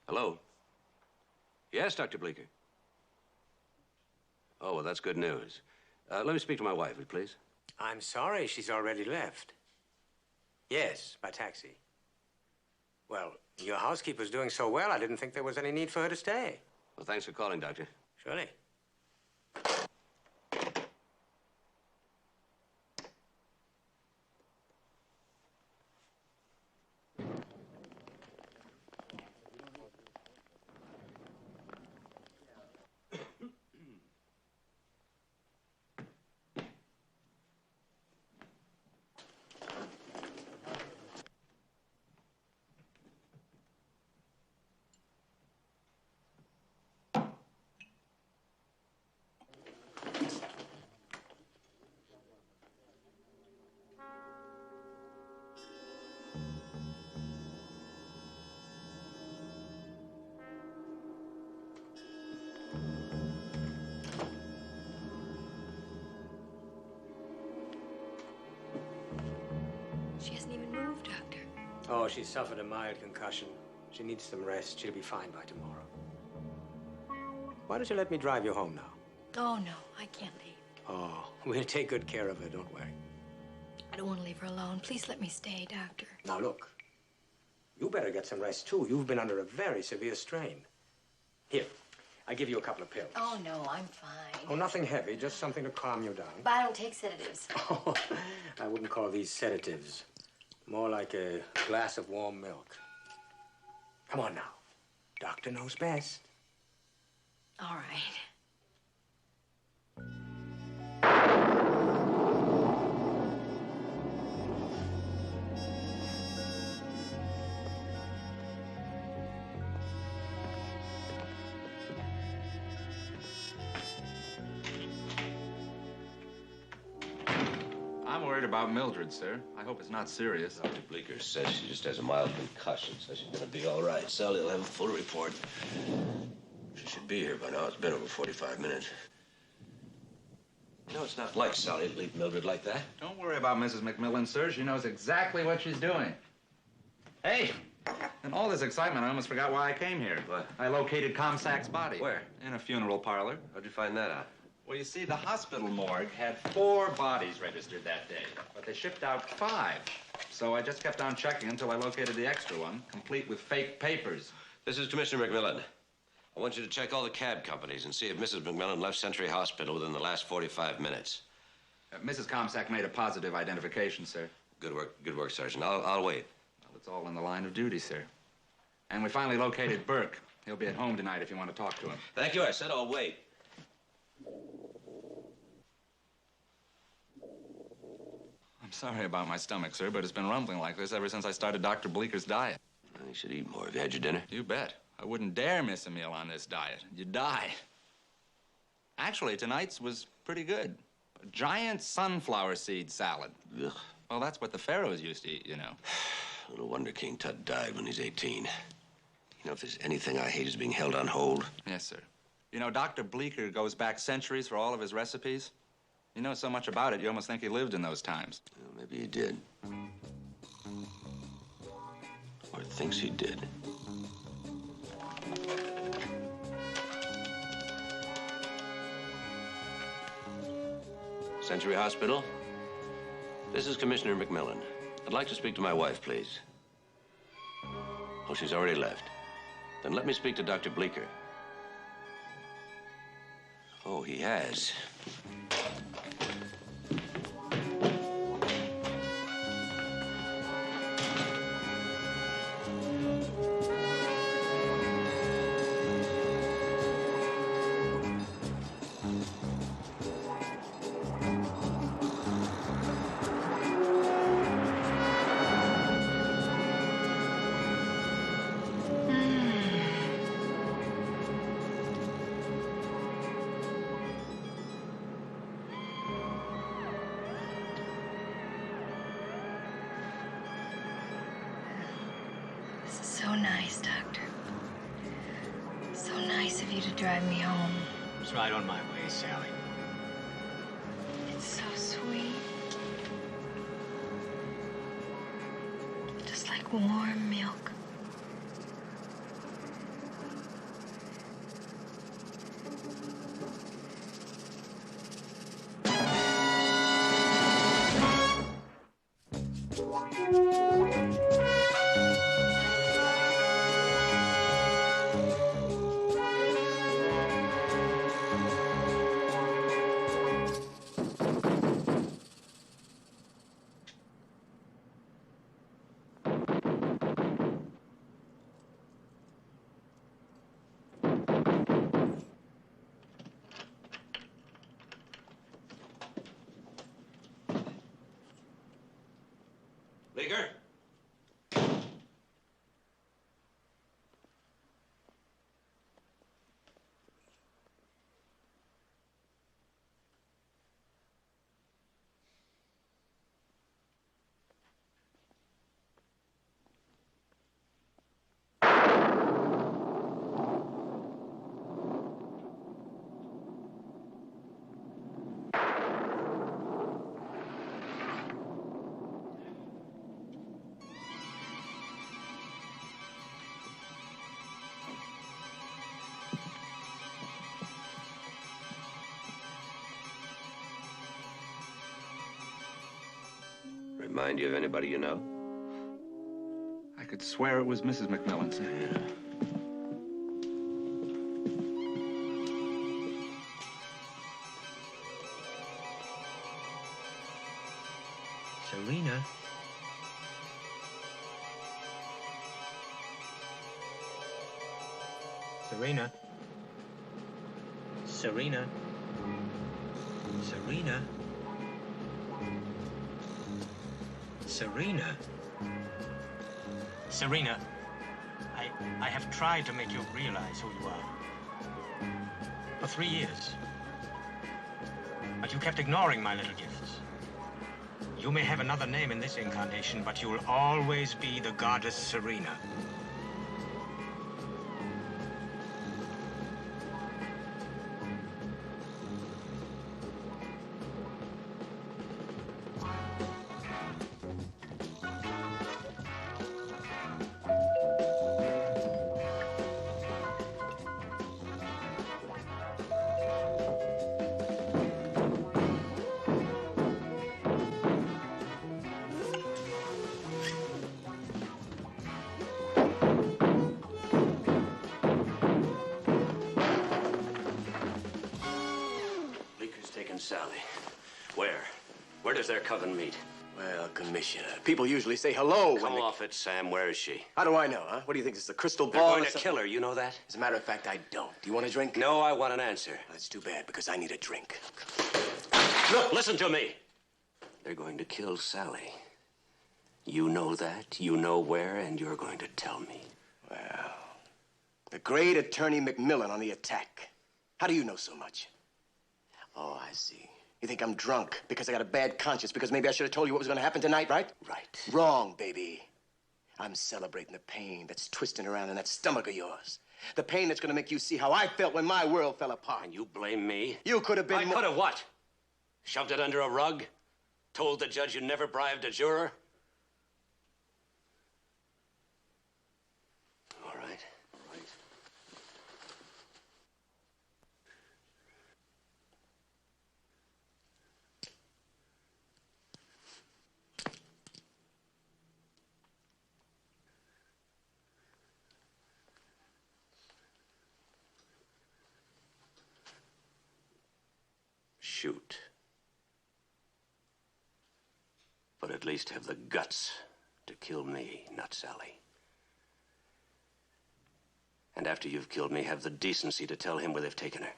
Hello? Yes, Dr. Bleeker. Oh, well, that's good news. Let me speak to my wife, will you please? I'm sorry she's already left. Yes, by taxi. Well, your housekeeper's doing so well, I didn't think there was any need for her to stay. Well, thanks for calling, Doctor. Surely. She hasn't even moved, Doctor. Oh, she suffered a mild concussion. She needs some rest. She'll be fine by tomorrow. Why don't you let me drive you home now? Oh, no, I can't leave. Oh, we'll take good care of her, don't worry. I don't want to leave her alone. Please let me stay, Doctor. Now, look. You better get some rest, too. You've been under a very severe strain. Here, I give you a couple of pills. Oh, no, I'm fine. Oh, nothing heavy, just something to calm you down. But I don't take sedatives. Oh, I wouldn't call these sedatives. More like a glass of warm milk. Come on now. Doctor knows best. All right. I'm worried about Mildred, sir. I hope it's not serious. Dr. Bleeker says she just has a mild concussion, so she's gonna be all right. Sally will have a full report. She should be here by now. It's been over 45 minutes. You know, it's not like Sally to leave Mildred like that. Don't worry about Mrs. McMillan, sir. She knows exactly what she's doing. Hey! In all this excitement, I almost forgot why I came here. What? I located Comsack's body. Where? In a funeral parlor. How'd you find that out? Well, you see, the hospital morgue had 4 bodies registered that day, but they shipped out 5. So I just kept on checking until I located the extra one, complete with fake papers. This is Commissioner McMillan. I want you to check all the cab companies and see if Mrs. McMillan left Century Hospital within the last 45 minutes. Mrs. Comsack made a positive identification, sir. Good work, Sergeant. I'll wait. Well, it's all in the line of duty, sir. And we finally located Burke. He'll be at home tonight if you want to talk to him. Thank you. I said I'll wait. I'm sorry about my stomach, sir, but it's been rumbling like this ever since I started Dr. Bleeker's diet. Well, you should eat more. Have you had your dinner? You bet. I wouldn't dare miss a meal on this diet. You'd die. Actually, tonight's was pretty good. A giant sunflower seed salad. Ugh. Well, that's what the pharaohs used to eat, you know. Little wonder King Tut died when he's 18. You know, if there's anything I hate is being held on hold. Yes, sir. You know, Dr. Bleeker goes back centuries for all of his recipes. You know so much about it, you almost think he lived in those times. Well, maybe he did. Or thinks he did. Century Hospital? This is Commissioner McMillan. I'd like to speak to my wife, please. Oh, she's already left. Then let me speak to Dr. Bleeker. Oh, he has. This is so nice, Doctor. So nice of you to drive me home. It's right on my way, Sally. It's so sweet. Just like warm milk. Bleeker? Remind you of anybody you know? I could swear it was Mrs. McMillan. Yeah. Serena? Serena? Serena? Serena? Serena? Serena, I have tried to make you realize who you are. For 3 years. But you kept ignoring my little gifts. You may have another name in this incarnation, but you'll always be the goddess Serena. Sally. Where? Where does their coven meet? Well, Commissioner, people usually say hello Come off it, Sam. Where is she? How do I know, huh? What do you think, this is a crystal They're ball? going to kill her, you know that? As a matter of fact, I don't. Do you want a drink? No, I want an answer. That's too bad, because I need a drink. Look, listen to me. They're going to kill Sally. You know that, you know where, and you're going to tell me. Well, the great attorney McMillan on the attack. How do you know so much? Oh, I see. You think I'm drunk because I got a bad conscience, because maybe I should have told you what was going to happen tonight, right? Right. Wrong, baby. I'm celebrating the pain that's twisting around in that stomach of yours. The pain that's going to make you see how I felt when my world fell apart. And you blame me? You could have been I could have what? Shoved it under a rug? Told the judge you never bribed a juror? All right. shoot. But at least have the guts to kill me, not Sally. And after you've killed me, have the decency to tell him where they've taken her.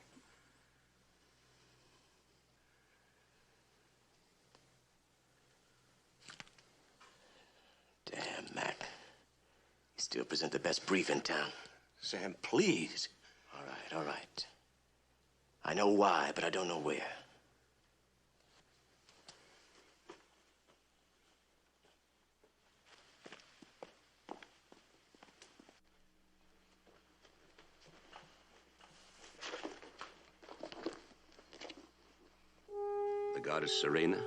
Damn, Mac. You still present the best brief in town. Sam, please. All right. I know why, but I don't know where. The goddess Serena?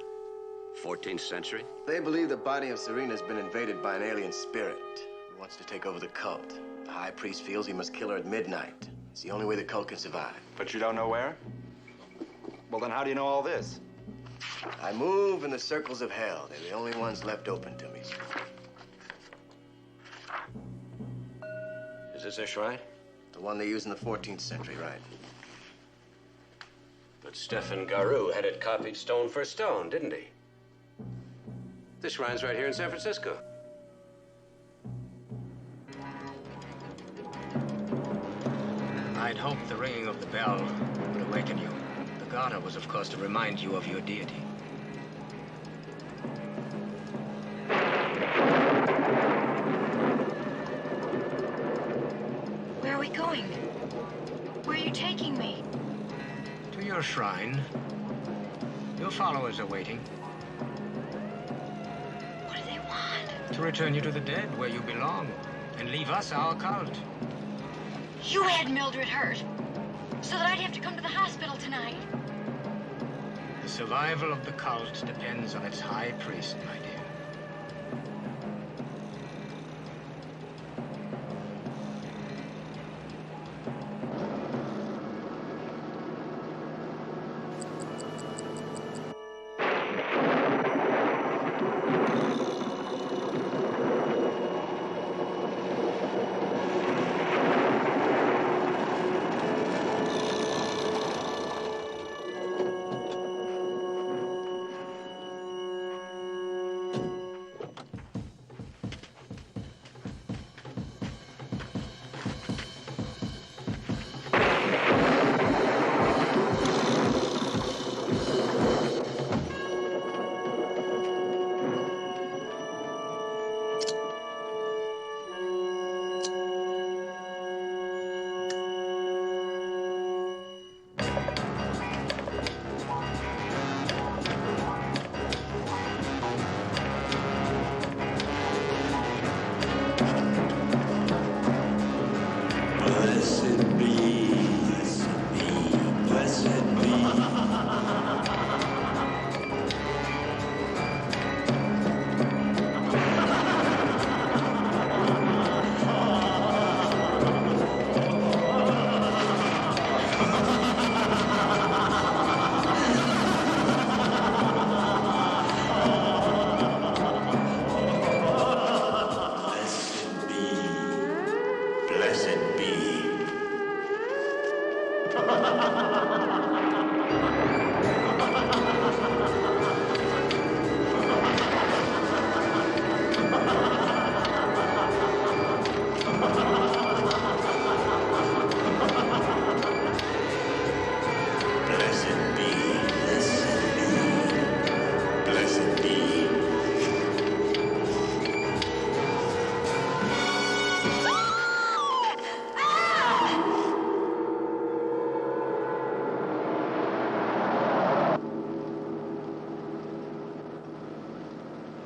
14th century? They believe the body of Serena has been invaded by an alien spirit who wants to take over the cult. The high priest feels he must kill her at midnight. It's the only way the cult can survive. But you don't know where? Well, then how do you know all this? I move in the circles of hell. They're the only ones left open to me. Is this their shrine? The one they used in the 14th century, right? But Stefan Garou had it copied stone for stone, didn't he? This shrine's right here in San Francisco. I'd hoped the ringing of the bell would awaken you. The garter was, of course, to remind you of your deity. Where are we going? Where are you taking me? To your shrine. Your followers are waiting. What do they want? To return you to the dead, where you belong, and leave us our cult. You had Mildred hurt, so that I'd have to come to the hospital tonight. The survival of the cult depends on its high priest, my dear.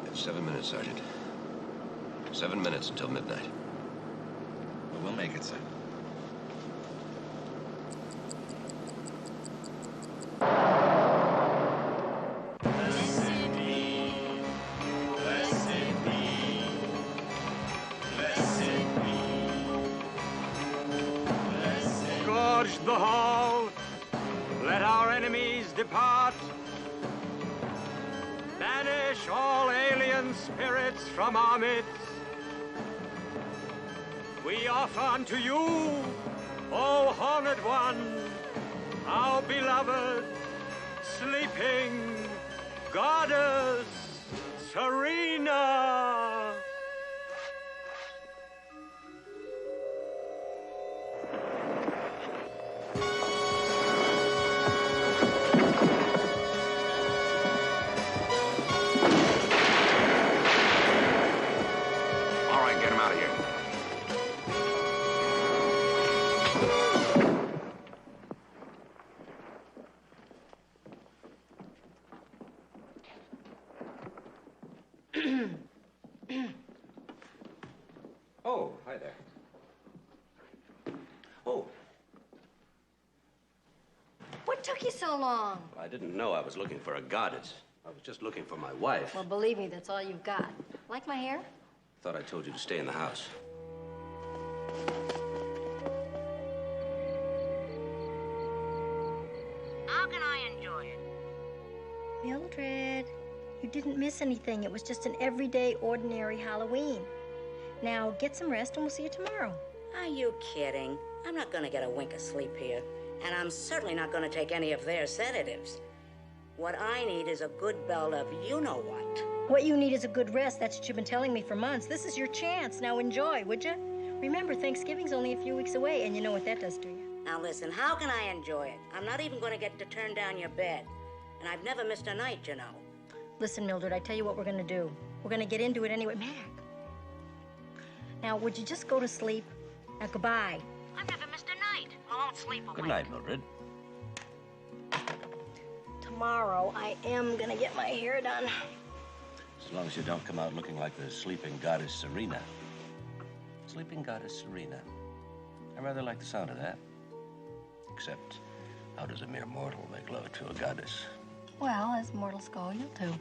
It's 7 minutes, Sergeant. 7 minutes until midnight. Well, we'll make it, sir. Scourge the hall. Let our enemies depart. Banish all alien spirits from our midst. We offer unto you, O Horned One, our beloved, sleeping goddess Serena. All right, get him out of here. Oh, hi there. Oh, What took you so long? I didn't know I was looking for a goddess. I was just looking for my wife. Well, believe me, that's all you've got. Like my hair? Thought I told you to stay in the house. How can I enjoy it? Mildred, you didn't miss anything. It was just an everyday, ordinary Halloween. Now, get some rest and we'll see you tomorrow. Are you kidding? I'm not going to get a wink of sleep here. And I'm certainly not going to take any of their sedatives. What I need is a good belt of you-know-what. What you need is a good rest. That's what you've been telling me for months. This is your chance. Now enjoy, would you? Remember, Thanksgiving's only a few weeks away, and you know what that does to you. Now listen, how can I enjoy it? I'm not even going to get to turn down your bed. And I've never missed a night, you know. Listen, Mildred, I tell you what we're going to do. We're going to get into it anyway. Mac. Now, would you just go to sleep? Now, goodbye. I've never missed a night. I won't sleep away. Good night, Mildred. Tomorrow, I am going to get my hair done. As long as you don't come out looking like the sleeping goddess Serena. Sleeping goddess Serena. I rather like the sound of that. Except, how does a mere mortal make love to a goddess? Well, as mortals go, you'll too.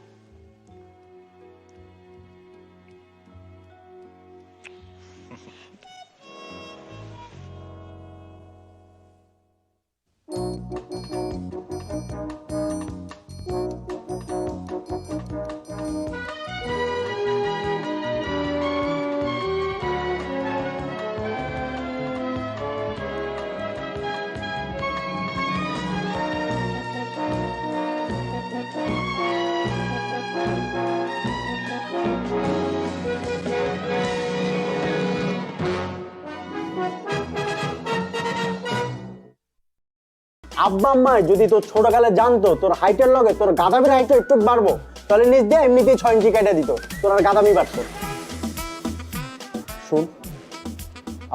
আব্বা আম্মা যদি তোর ছোটকালে জানতো তোর হাইটের লগে তোর গাদামির হাইটটা একটু বাড়বো, তাহলে নিজ দিয়ে এমনিতেই 6 ইঞ্চি কেটে দিত, তোর আর গাদামি বাড়তো। শুন,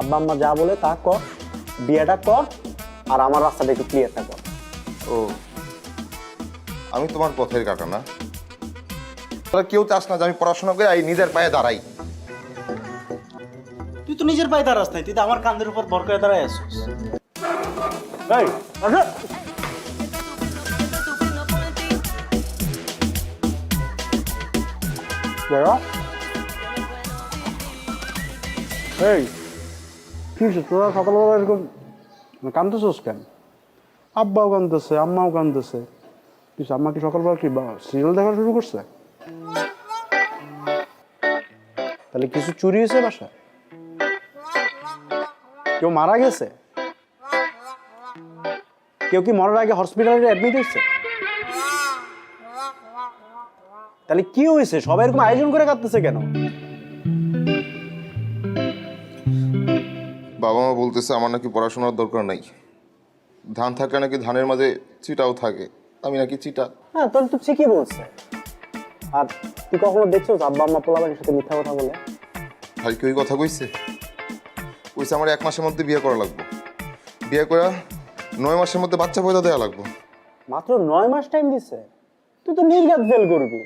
আব্বা আম্মা যা বলে তা কর, বিয়েটা কর, আর আমার রাস্তাটা একটু ক্লিয়ারটা কর। ও, আমি তোমার পথের কাটা না? তোরা কেউ চাস না যে আমি পড়াশোনা করে এই নিজের পায়ে দাঁড়াই? তুই তো নিজের পায়ে দাঁড়াস নাই, তুই তো আমার কাঁধের উপর ভর করে দাঁড়াই আসছিস। এই, আসো। এই কি তোরা সকালবেলা এরকম কাঁদতেছিস কেন? আব্বাও কাঁদতেছে, আম্মাও কাঁদতেছে। কিছু আম্মা কি সকালবেলা কি সিরিয়াল দেখা শুরু করছে? তাহলে কিছু চুরি হয়েছে বাসায়? কেউ মারা গেছে? কেউ কি মরার আগে হসপিটালে অ্যাডমিট হয়েছে? তাহলে কি হয়েছে? সবাই এরকম আয়োজন করে কাঁদতেছে কেন? বাবা মা বলতেছে আমার নাকি পড়াশোনার দরকার নাই, ধান থাকলে নাকি ধানের মাঝে চিটাও থাকে, আমি নাকি চিটা। হ্যাঁ, তাহলে তো ঠিকই বলছে। আর তুই কখনো দেখছো আব্বা আম্মা পোলাপানের সাথে মিথ্যা কথা বলে? ভাই কি ওই কথা কইছে? কইছে আমার 1 মাসের মধ্যে বিয়ে করা লাগবে, বিয়ে করে 9 মাসের মধ্যে বাচ্চা পয়দা দেওয়া লাগবে। মাত্র 9 মাস টাইম দিছে? তুই তো নির্ঘাত ফেল করবি।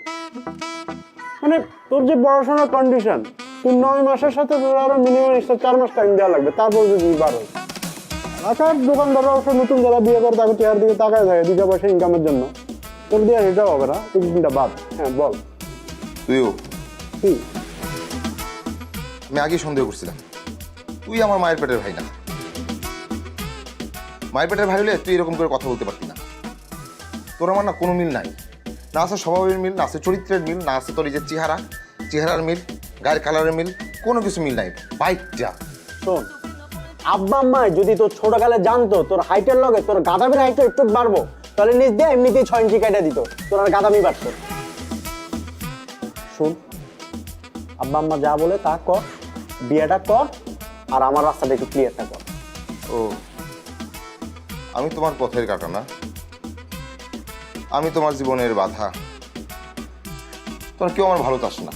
মানে তোর যে পড়াশোনার কন্ডিশন, তুই 9 মাসের সাথে তোর আরো মিনিমাম 4 মাস টাইম দেওয়া লাগবে, তারপর যদি 12। আচ্ছা, দোকানদাররা অবশ্য নতুন যারা বিয়ে করে তাকে চেয়ার দিকে তাকায় থাকে 2 পয়সা ইনকামের জন্য। তোর দিয়ে সেটাও হবে না, তুই চিন্তা বাদ। হ্যাঁ বল। তুইও? কি? আমি আগে সন্দেহ করছিলাম তুই আমার মায়ের পেটের ভাই না। মায়ের পেটের ভাই হলে তুই এরকম করে কথা বলতে পারতি না। তোর আমার না কোনো মিল নাই, না আছে স্বভাবের মিল, না আছে চরিত্রের মিল, না আছে তোর এই যে চেহারার মিল, গায়ের কালারের মিল, কোনো কিছু মিল নাই। বাইকটা শোন, আব্বা আম্মা যদি তোর ছোটকালে জানতো তোর হাইটের লগে তোর গাদামির হাইটটা একটু বাড়বো, তাহলে নিজ দিয়ে এমনিতেই 6 ইঞ্চি কেটে দিত, তোর আর গাদামি বাড়তো। শুন, আব্বা আম্মা যা বলে তা কর, বিয়েটা কর, আর আমার রাস্তাটা একটু ক্লিয়ারটা কর। ও, আমি তোমার পথের কাঁটা না, আমি তোমার জীবনের বাধা। তোরা কেউ আমার ভালো চাস না,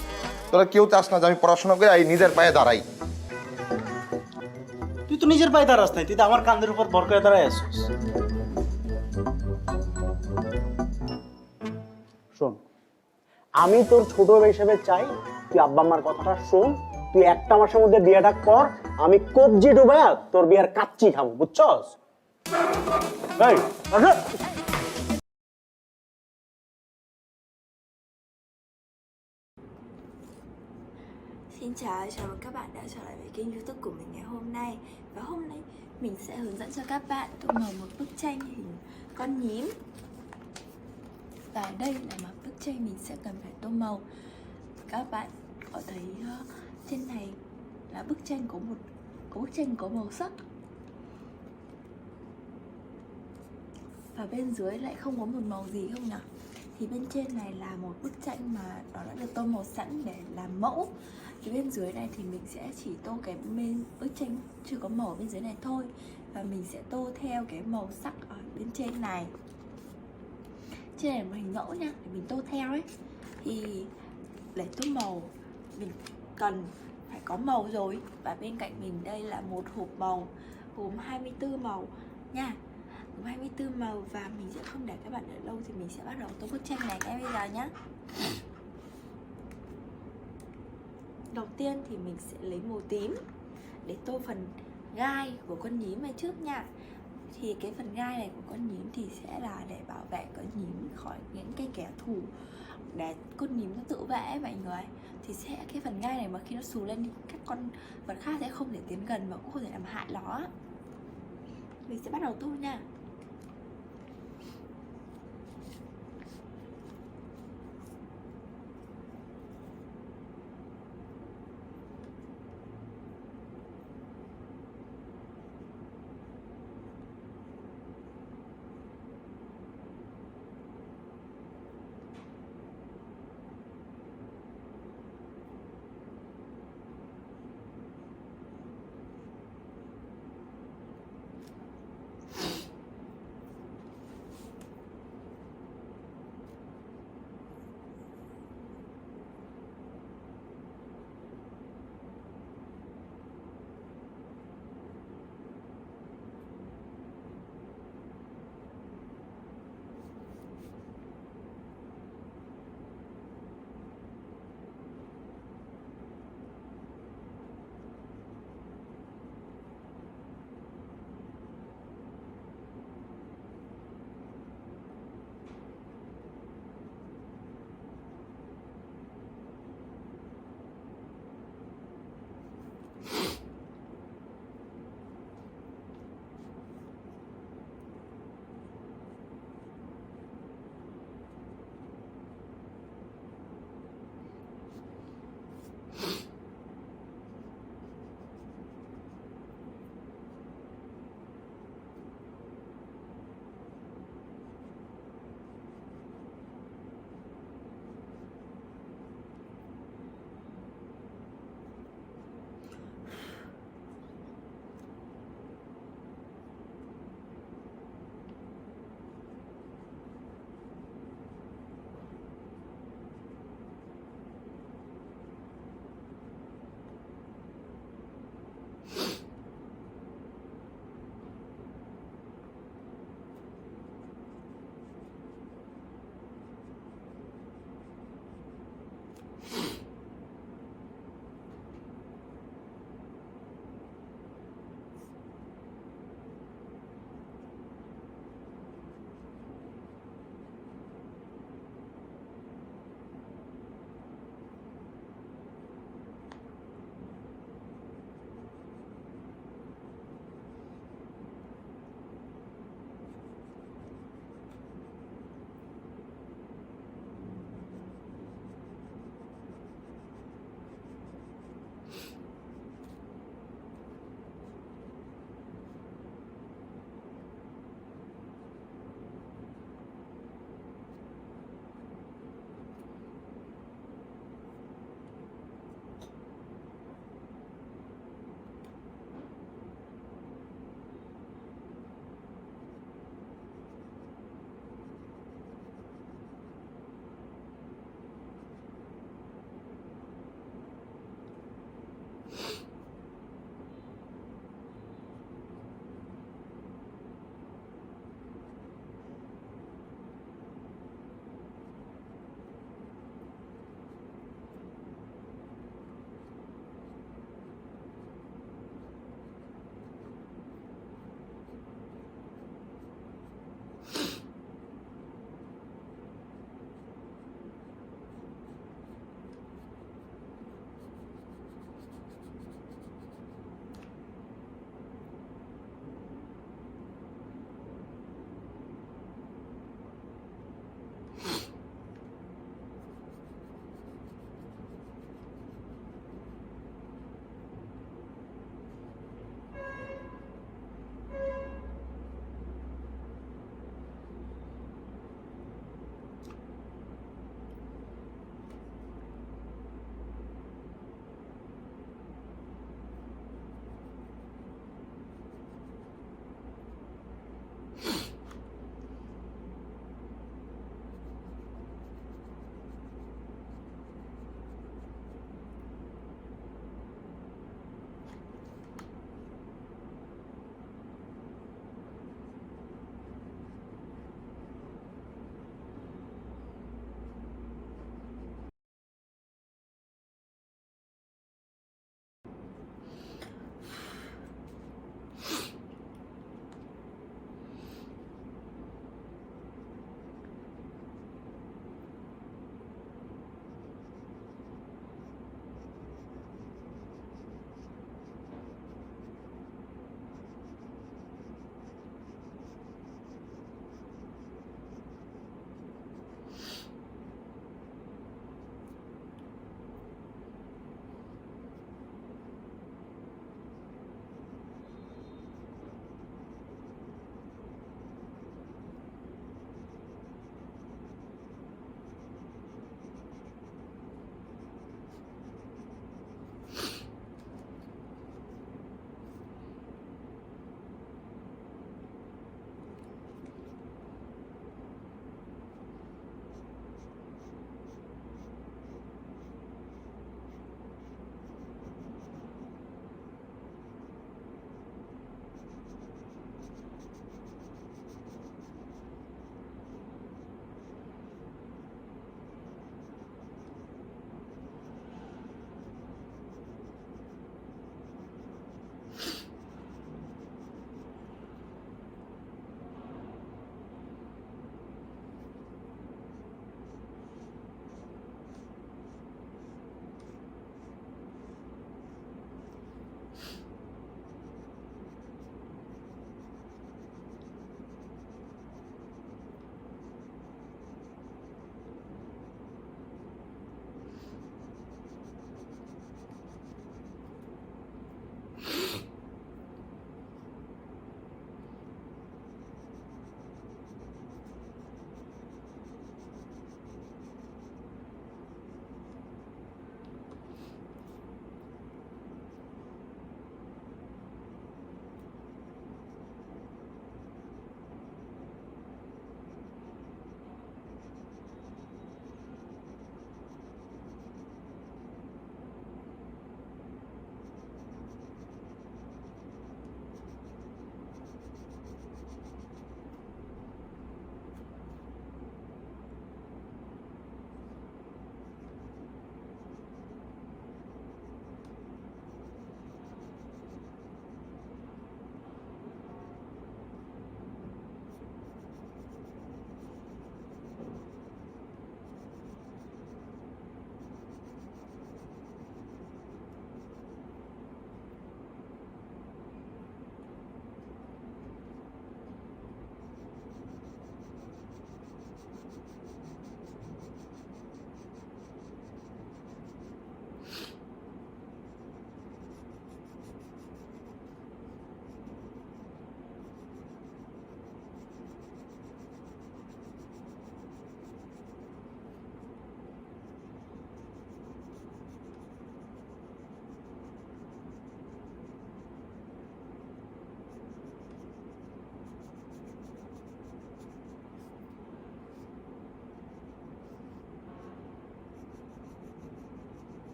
তোরা কেউ চাস না যে আমি পড়াশোনা করে এই নিজের পায়ে দাঁড়াই। তুই তো নিজের পায়ে দাঁড়াস নাই, তুই তো আমার কাঁধের উপর ভর করে দাঁড়ায় আসছিস। শোন, আমি তোর ছোট হিসেবে চাই তুই আব্বা আম্মার কথাটা শোন, তুই একটা মাসের মধ্যে বিয়েটা কর, আমি কবজি ডুবায়া তোর বিয়ার কাচ্চি খাবো, বুঝছস? এই, আসো। Xin chào, chào mừng các bạn đã trở lại với kênh YouTube của mình ngày hôm nay. Và hôm nay mình sẽ hướng dẫn cho các bạn tô màu một bức tranh hình con nhím. Và đây là một bức tranh mình sẽ cần phải tô màu. Các bạn có thấy trên này là bức tranh có màu sắc. Và bên dưới lại không có một màu gì không nhỉ? Thì bên trên này là một bức tranh mà nó đã được tô màu sẵn để làm mẫu. Thì bên dưới này thì mình sẽ chỉ tô cái bên bức tranh chưa có màu ở bên dưới này thôi. Và mình sẽ tô theo cái màu sắc ở bên trên này. Trên này là một hình mẫu nha, để mình tô theo ấy. Thì để tô màu mình cần phải có màu rồi. Và bên cạnh mình đây là một hộp màu gồm 24 màu nha. 24 màu và mình sẽ không để các bạn đợi lâu thì mình sẽ bắt đầu tô bức tranh này ngay bây giờ nhé. Đầu tiên thì mình sẽ lấy màu tím để tô phần gai của con nhím này trước nha. Thì cái phần gai này của con nhím thì sẽ là để bảo vệ con nhím khỏi những cái kẻ thù, để con nhím nó tự vệ mọi người. Thì sẽ cái phần gai này mà khi nó xù lên thì các con vật khác sẽ không thể tiến gần và cũng không thể làm hại nó. Mình sẽ bắt đầu tô nha.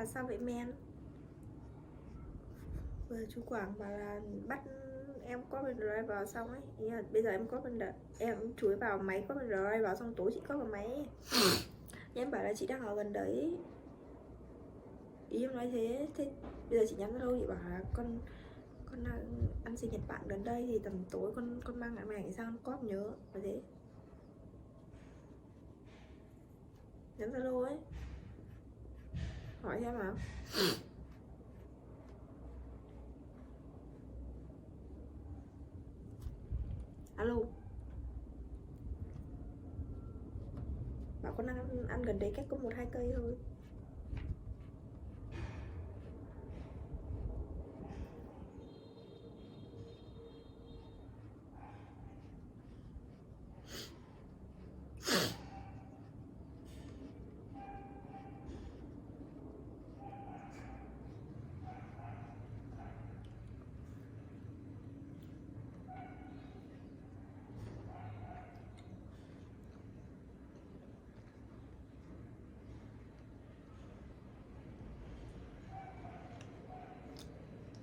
là sao vậy men? Vừa chú Quảng bảo là bắt em có bên drive vào xong ấy. Ý là bây giờ em có bên em chú ấy vào máy có bên drive vào xong tối chị có vào máy ấy. Em bảo là chị đang ở gần đấy. Ý em nói thế. Thế bây giờ chị nhắn Zalo chị bảo là con đang ăn sinh nhật bạn gần đây thì tầm tối con mang lại mày sang cóp nhớ và thế. Nhắn Zalo ấy. Hỏi xem nào. Alo. Bảo con đang ăn gần đấy cách có 1-2 cây thôi.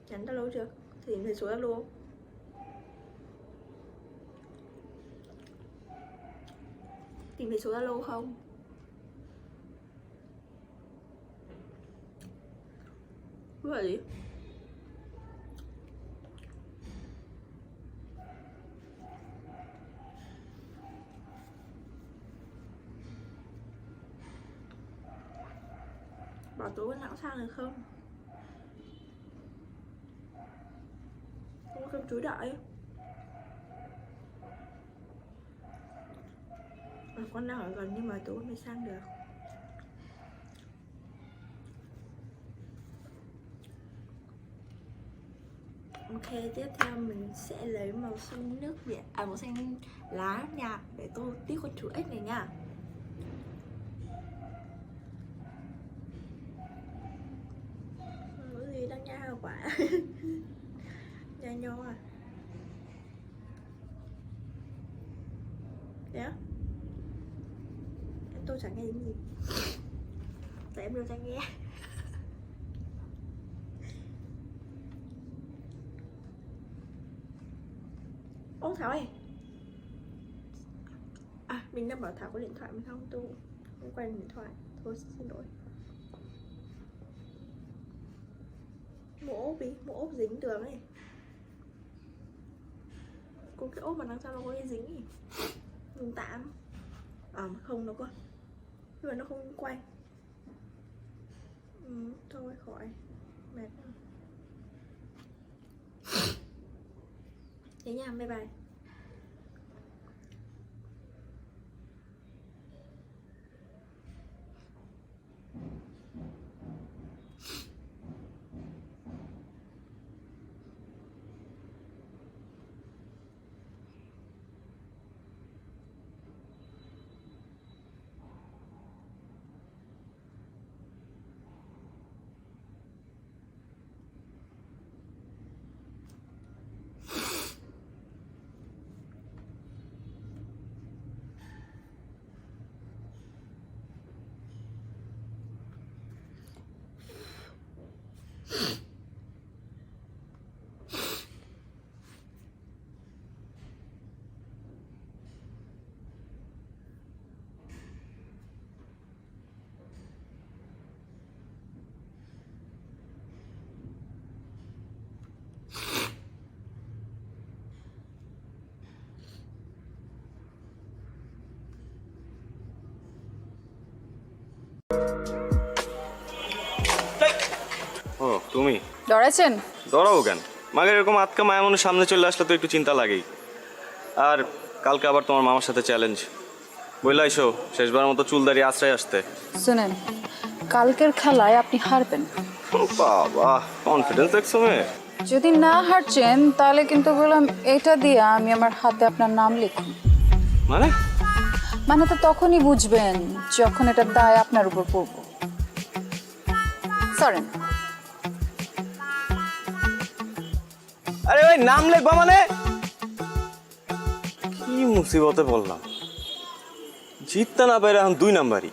Nhắn Zalo chưa? Tìm thấy số Zalo không? Tìm thấy số Zalo không? Cứ là gì? Bảo tối con não sang được không? Không có cơm chuối đợi. Con đang ở gần nhưng mà tối mới sang được. Ok, tiếp theo mình sẽ lấy màu xanh nước biển, màu xanh lá nhạt để tô tí con chú ếch này nha. Cái gì đang nha quả. Nha nho à. Thế á? Tôi chẳng nghe gì. Tại em đưa cho nghe. Ô Thảo ơi. À, mình đang bảo Thảo có điện thoại mình không? Tôi không quen điện thoại. Thôi xin lỗi. Mua ốp đi, mua ốp dính tường ấy. Có cái ốp mà đằng sau nó có cái dính ấy. Dùng tạm. Không nó có. Nhưng mà nó không quay. Thôi khỏi. Mệt. Thế nha, bye bye. ও তুমি ডরাইছেন? ডরাবো কেন? মাগের এরকম আটকা মায়া মনের সামনে চলে আসলে তো একটু চিন্তা লাগেই। আর কালকে আবার তোমার মামার সাথে চ্যালেঞ্জ। বইলা আইসো শেষবার মতো চুল দাঁড়িয়ে আশ্রয় আসতে। শুনেন, কালকের খেলায় আপনি হারবেন। বাবা, কনফিডেন্স দেখছো মেয়ে? যদি না হারছেন তাহলে কিন্তু বললাম এটা দিয়ে আমি আমার হাতে আপনার নাম লিখুন। মানে তো তখনই বুঝবেন যখন এটার দায় আপনার উপর পড়ব। সরেন। আরে ভাই, নাম লিখবা মানে? কি মুসিবতে বললাম, জিততে না পারে এখন 2 নাম্বারই।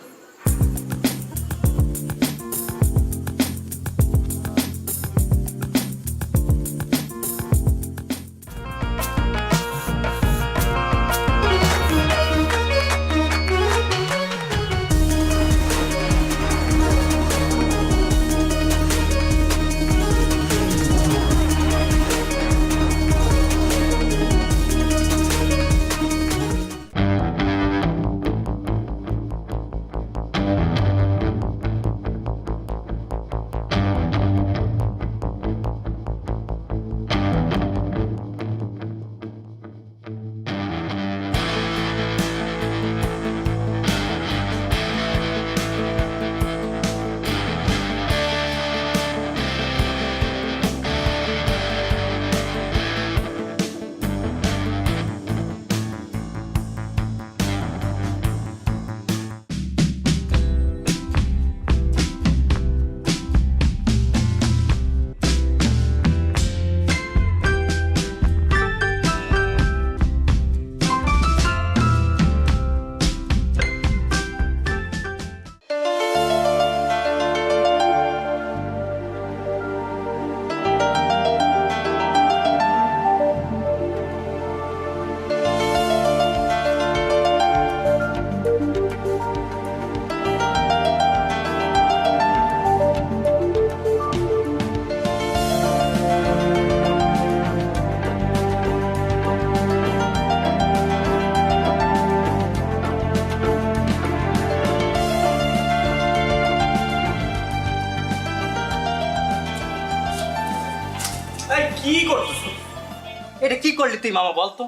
এটা কি করলি তুই মামা বলতো?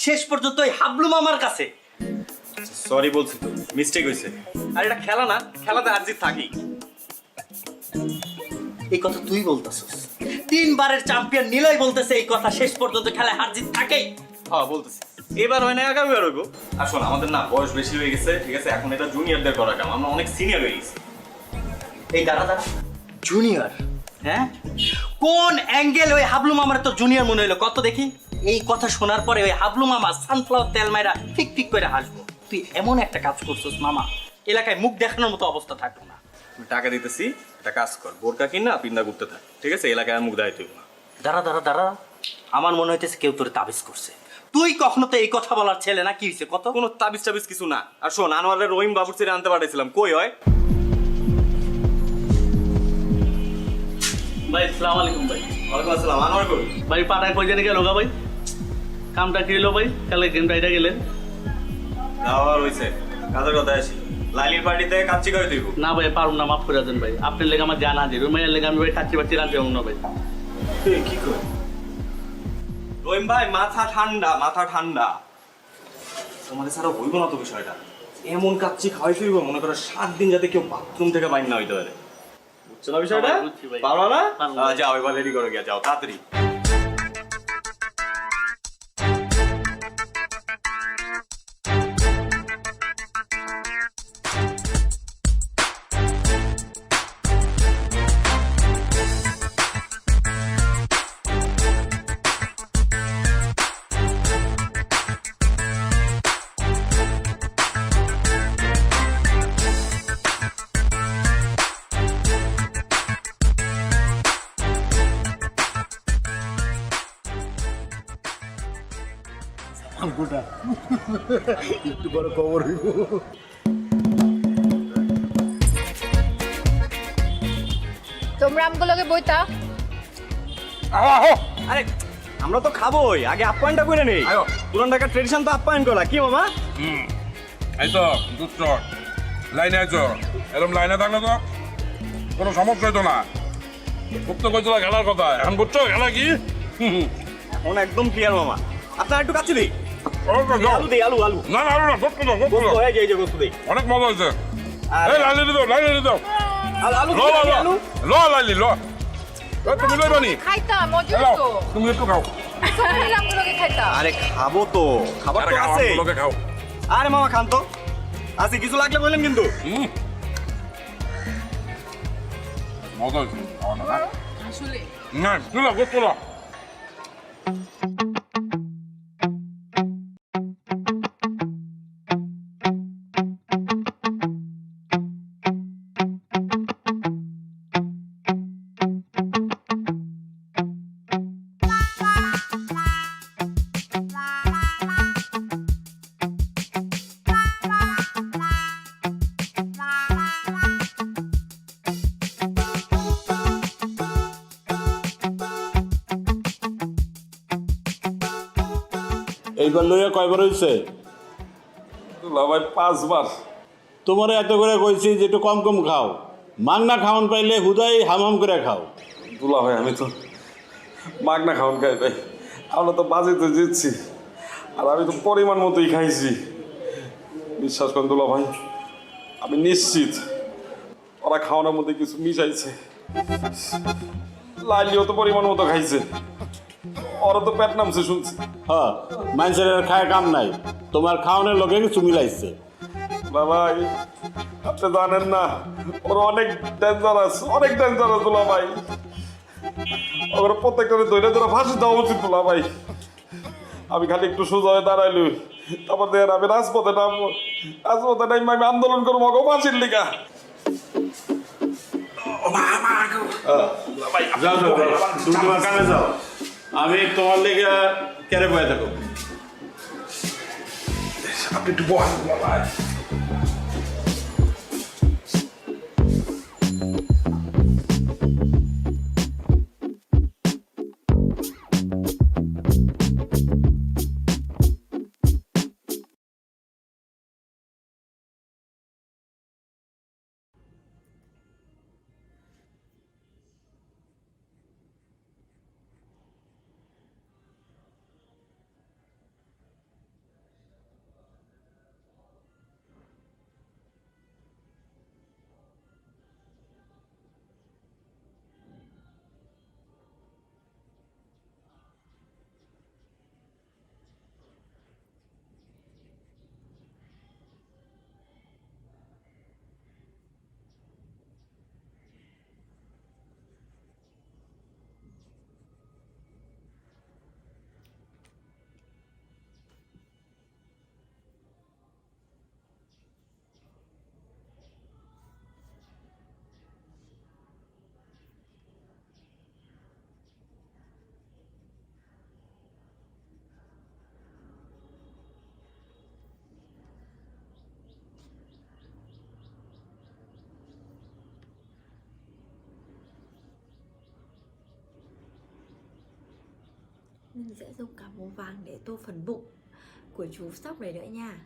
শেষ পর্যন্ত ওই হাবলু মামার কাছে। সরি বলছি তো, মিস্টেক হয়েছে। আর এটা খেলা না, খেলাতে হার জিত থাকি। এই কথা তুই বলতেছিস? 3 বারের চ্যাম্পিয়ন নিলয় বলতেছে এই কথা, শেষ পর্যন্ত খেলায় হার জিত থাকেই। হ্যাঁ বলতেছি, এবার হয় না আগামী বার হইব। আর শোন, আমাদের না বয়স বেশি হয়ে গেছে, ঠিক আছে? এখন এটা জুনিয়রদের করা কাম, আমরা অনেক সিনিয়র হয়ে গেছি। এই দাঁড়া জুনিয়র? হ্যাঁ, কোন অ্যাঙ্গেল ওই হাবলু মামার তো জুনিয়র মনে হইলো কত দেখি? এই কথা শোনার পরে ওই হাবলু মামা সানফ্লাওয়ার তেল মাইরা ঠিক ঠিক করে হাসবো। তুই এমন একটা কাজ করছিস মামা, এলাকায় মুখ দেখানোর মতো অবস্থা থাকবে না। টাকা দিতেছি, একটা কাজ কর, বোরকা কিনা পিন্দা ঘুরতে থাক, ঠিক আছে? এলাকায় মুখ দেখাইতে হইব না। দাঁড়া, আমার মনে হইতেছে কেউ তোরে তাবিজ করছে। তুই কখনো তো এই কথা বলার ছেলে না, কি হয়েছে কত? কোনো তাবিজ টাবিজ কিছু না। আর শোন, আনোয়ারের রহিম বাবুর ছেড়ে আনতে পাঠাইছিলাম, কই হয়? ভাই আসসালামু আলাইকুম ভাই। ওয়ালাইকুম আসসালাম। আনোয়ার কই? ভাই পাঠায় কই জানি গেল গা ভাই? কামটা কি হলো ভাই? কালকে গেমটা এটা গেলেন? আবার হইছে, কাজের কথা আসি। লাইলির পার্টিতে কাচ্চি করে দিব। না ভাই পারুম না, মাফ করে দেন ভাই। আপনার লেগে আমার জানা হাজির, ওই মেয়ের লেগে আমি ভাই কাচ্চি বাচ্চি রাঁধতে পারবো না ভাই। কি কর রহিম ভাই, মাথা ঠান্ডা, মাথা ঠান্ডা। তোমাদের ছাড়া হইব না তো বিষয়টা। এমন কাচ্চি খাওয়াই ফিরব, মনে করো 7 দিন যাতে কেউ বাথরুম থেকে বাইর না হইতে পারে। বুঝছো না বিষয়টা? পারো না? যাও এবার রেডি করে গিয়া যাও তাড়াতাড়ি। একটু বড় খবর হইব। তোমরা আমগুলোকে বইতা। আরে আমরা তো খাবোই, আগে আপ্যায়নটা করে নেই। পুরান ঢাকার ট্রেডিশন তো আপ্যায়ন করা, কি মামা? আইতো দুষ্ট লাইনে আইছো, এরকম লাইনে থাকলে তো কোনো সমস্যা হইতো না। খুব তো কইছিল খেলার কথা, এখন বুঝছো খেলা কি? এখন একদম ক্লিয়ার মামা। আপনার একটু কাছে দিই। আলু দিই, আলু আলু। না না আলু না, গোস্ত দাও, গোস্ত দাও। এই যে গোস্ত দিই। অনেক মজা হয়েছে। এই লাইলি দাও, লাইলি দাও। আলু ল ল ল ল লাইলি ল। তুমি লইবানি? খাইতাম, মজুর তো। তুমি একটু খাও। সবাই মিলে আমগুলোকে খাইতাম। আরে খাবো তো, খাবার তো আছে। আমগুলোকে খাও। আরে মামা খান তো। আছে, কিছু লাগলে বললেন কিন্তু। মজা হয়েছে। আসলে না, তুই ল, গোস্ত ল। এইবার লইয়া কয়বার হয়েছে? ভাই 5 বার। তোমার এত করে কইছি যে একটু কম কম খাও, মাংনা খাওন পাইলে হুদাই হাম করে খাও। দুলা ভাই আমি তো মাগনা খাওন খাই ভাই, আমরা তো বাজেতে জিতছি আর আমি তো পরিমাণ মতোই খাইছি। বিশ্বাস করেন দুলা ভাই, আমি নিশ্চিত ওরা খাওয়ানোর মধ্যে কিছু মিশাইছে। লাইলিও তো পরিমাণ মতো খাইছে, ওরা তো পেট নামছে শুনছি। হ্যাঁ, মানুষের খায় কাম নাই, তোমার খাওয়ানোর লোকে কিছু মিলাইছে। ভাই আপনি জানেন না, ওরা অনেক ডেঞ্জারাস, অনেক ডেঞ্জারাস দুলা ভাই। ওরা প্রত্যেকটা ধরে ধরে ফাঁসি দেওয়া উচিত দুলা ভাই। আমি খালি একটু সোজা হয়ে দাঁড়াইলি, তারপর দেখেন আমি রাজপথে নামবো, রাজপথে নামবো, আমি আন্দোলন করবো অগো ফাঁসির লিগা। যাও যাও, তুমি তোমার কামে যাও, আমি তোমার লেগে কেড়ে বয়ে থাকো। আপনি একটু বহান ভাই। Mình sẽ dùng cả màu vàng để tô phần bụng của chú sóc này nữa nha.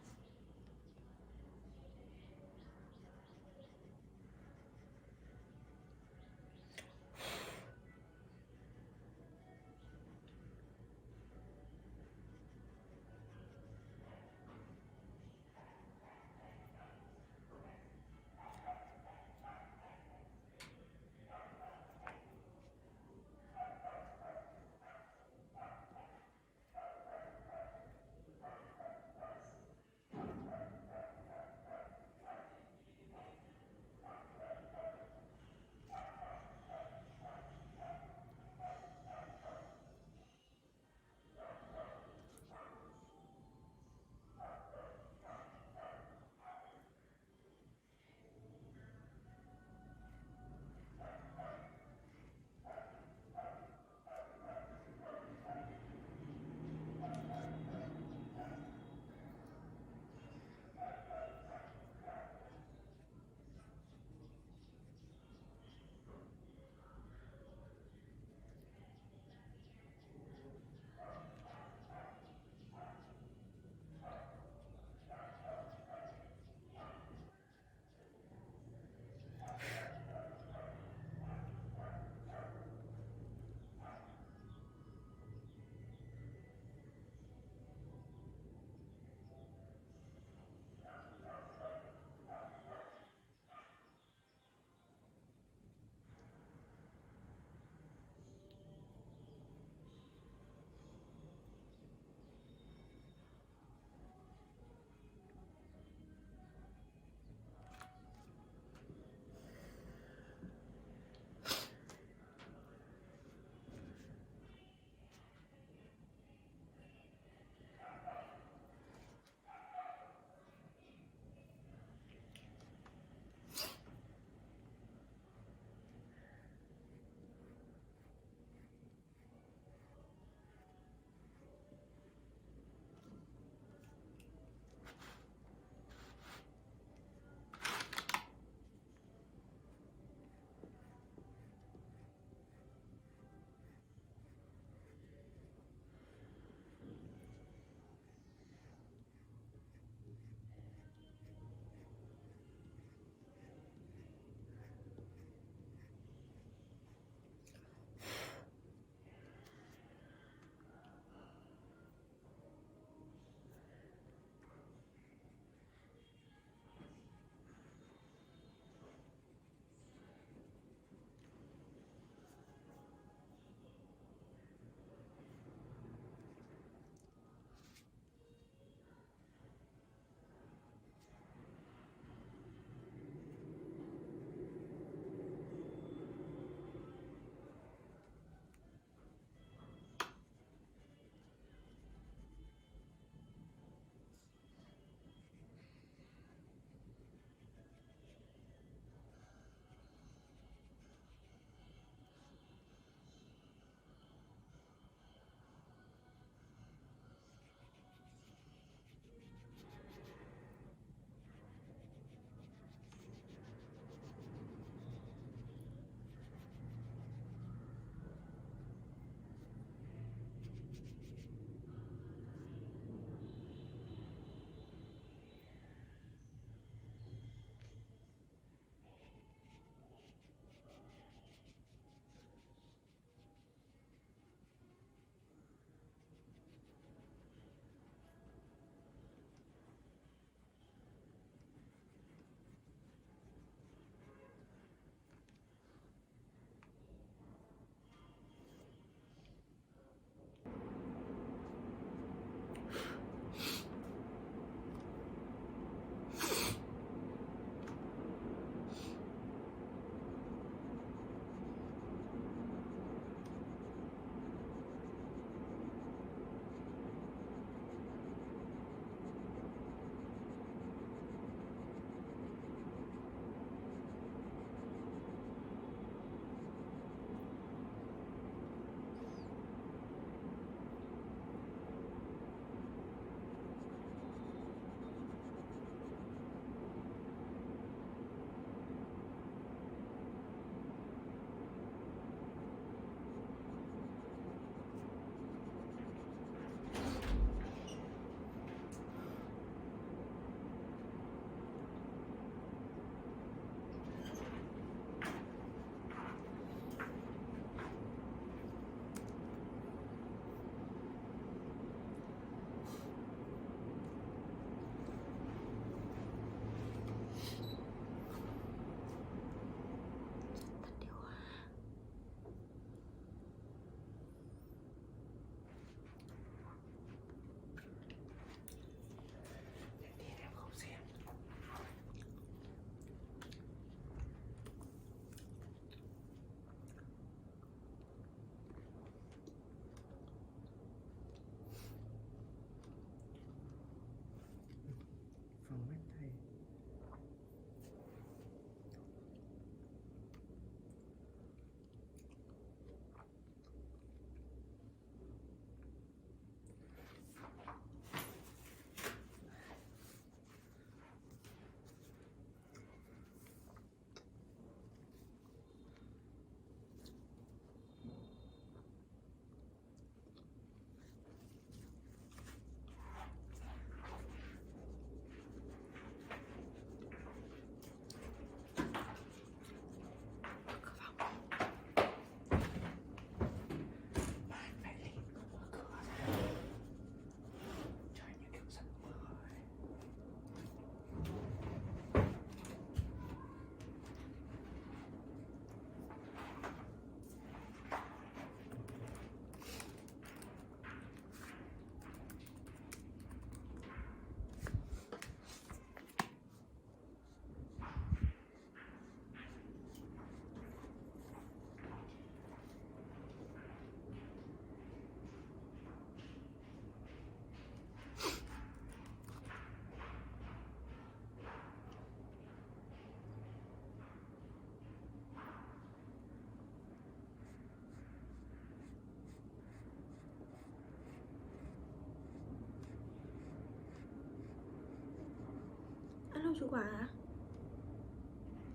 chú Quảng hả?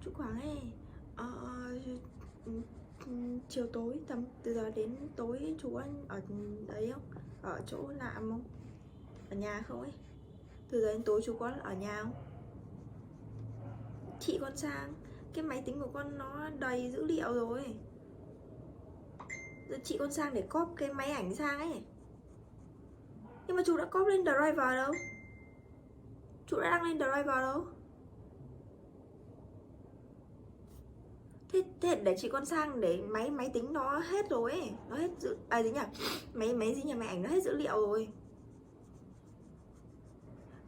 Chú Quảng ấy, chiều tối tầm từ giờ đến tối chú ăn ở đấy không? Ở chỗ làm không? Ở nhà không ấy? Từ giờ đến tối chú có ở nhà không? Chị con sang, cái máy tính của con nó đầy dữ liệu rồi. Giờ chị con sang để cóp cái máy ảnh sang ấy. Nhưng mà chú đã cóp lên driver đâu? Chú đã đăng lên driver đâu? Thế để chị con sang để máy tính nó hết rồi ấy. Nó hết gì nhỉ? Máy gì nhỉ? Máy ảnh nó hết dữ liệu rồi.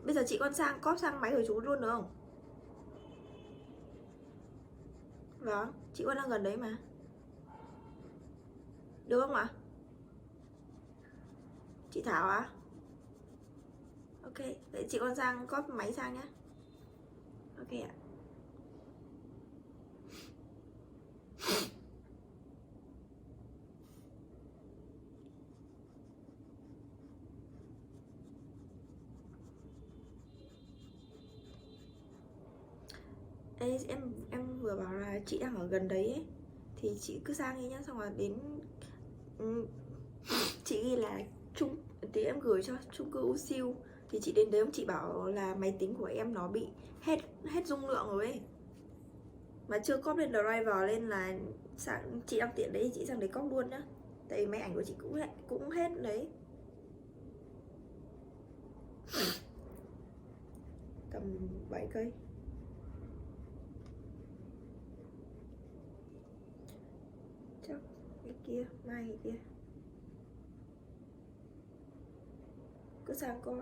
Bây giờ chị con sang cóp sang máy của chú luôn được không? Vâng, chị con đang gần đấy mà. Được không ạ? Chị Thảo à? Ok, vậy chị con sang cóp máy sang nhá. Ok ạ. Ê, em vừa bảo là chị đang ở gần đấy ấy. Thì chị cứ sang đi nhá, xong rồi đến chị ghi là tí em gửi cho chung cư U Siêu. Thì chị đến đấy chị bảo là máy tính của em nó bị hết dung lượng rồi ấy. Mà chưa cóp lên driver lên là chị đang tiện đấy, chị sang đấy cóp luôn nhá. Tại vì máy ảnh của chị cũng hết đấy. Tầm 7 cây. Chắc cái kia, mai cái kia. Cứ sang coi.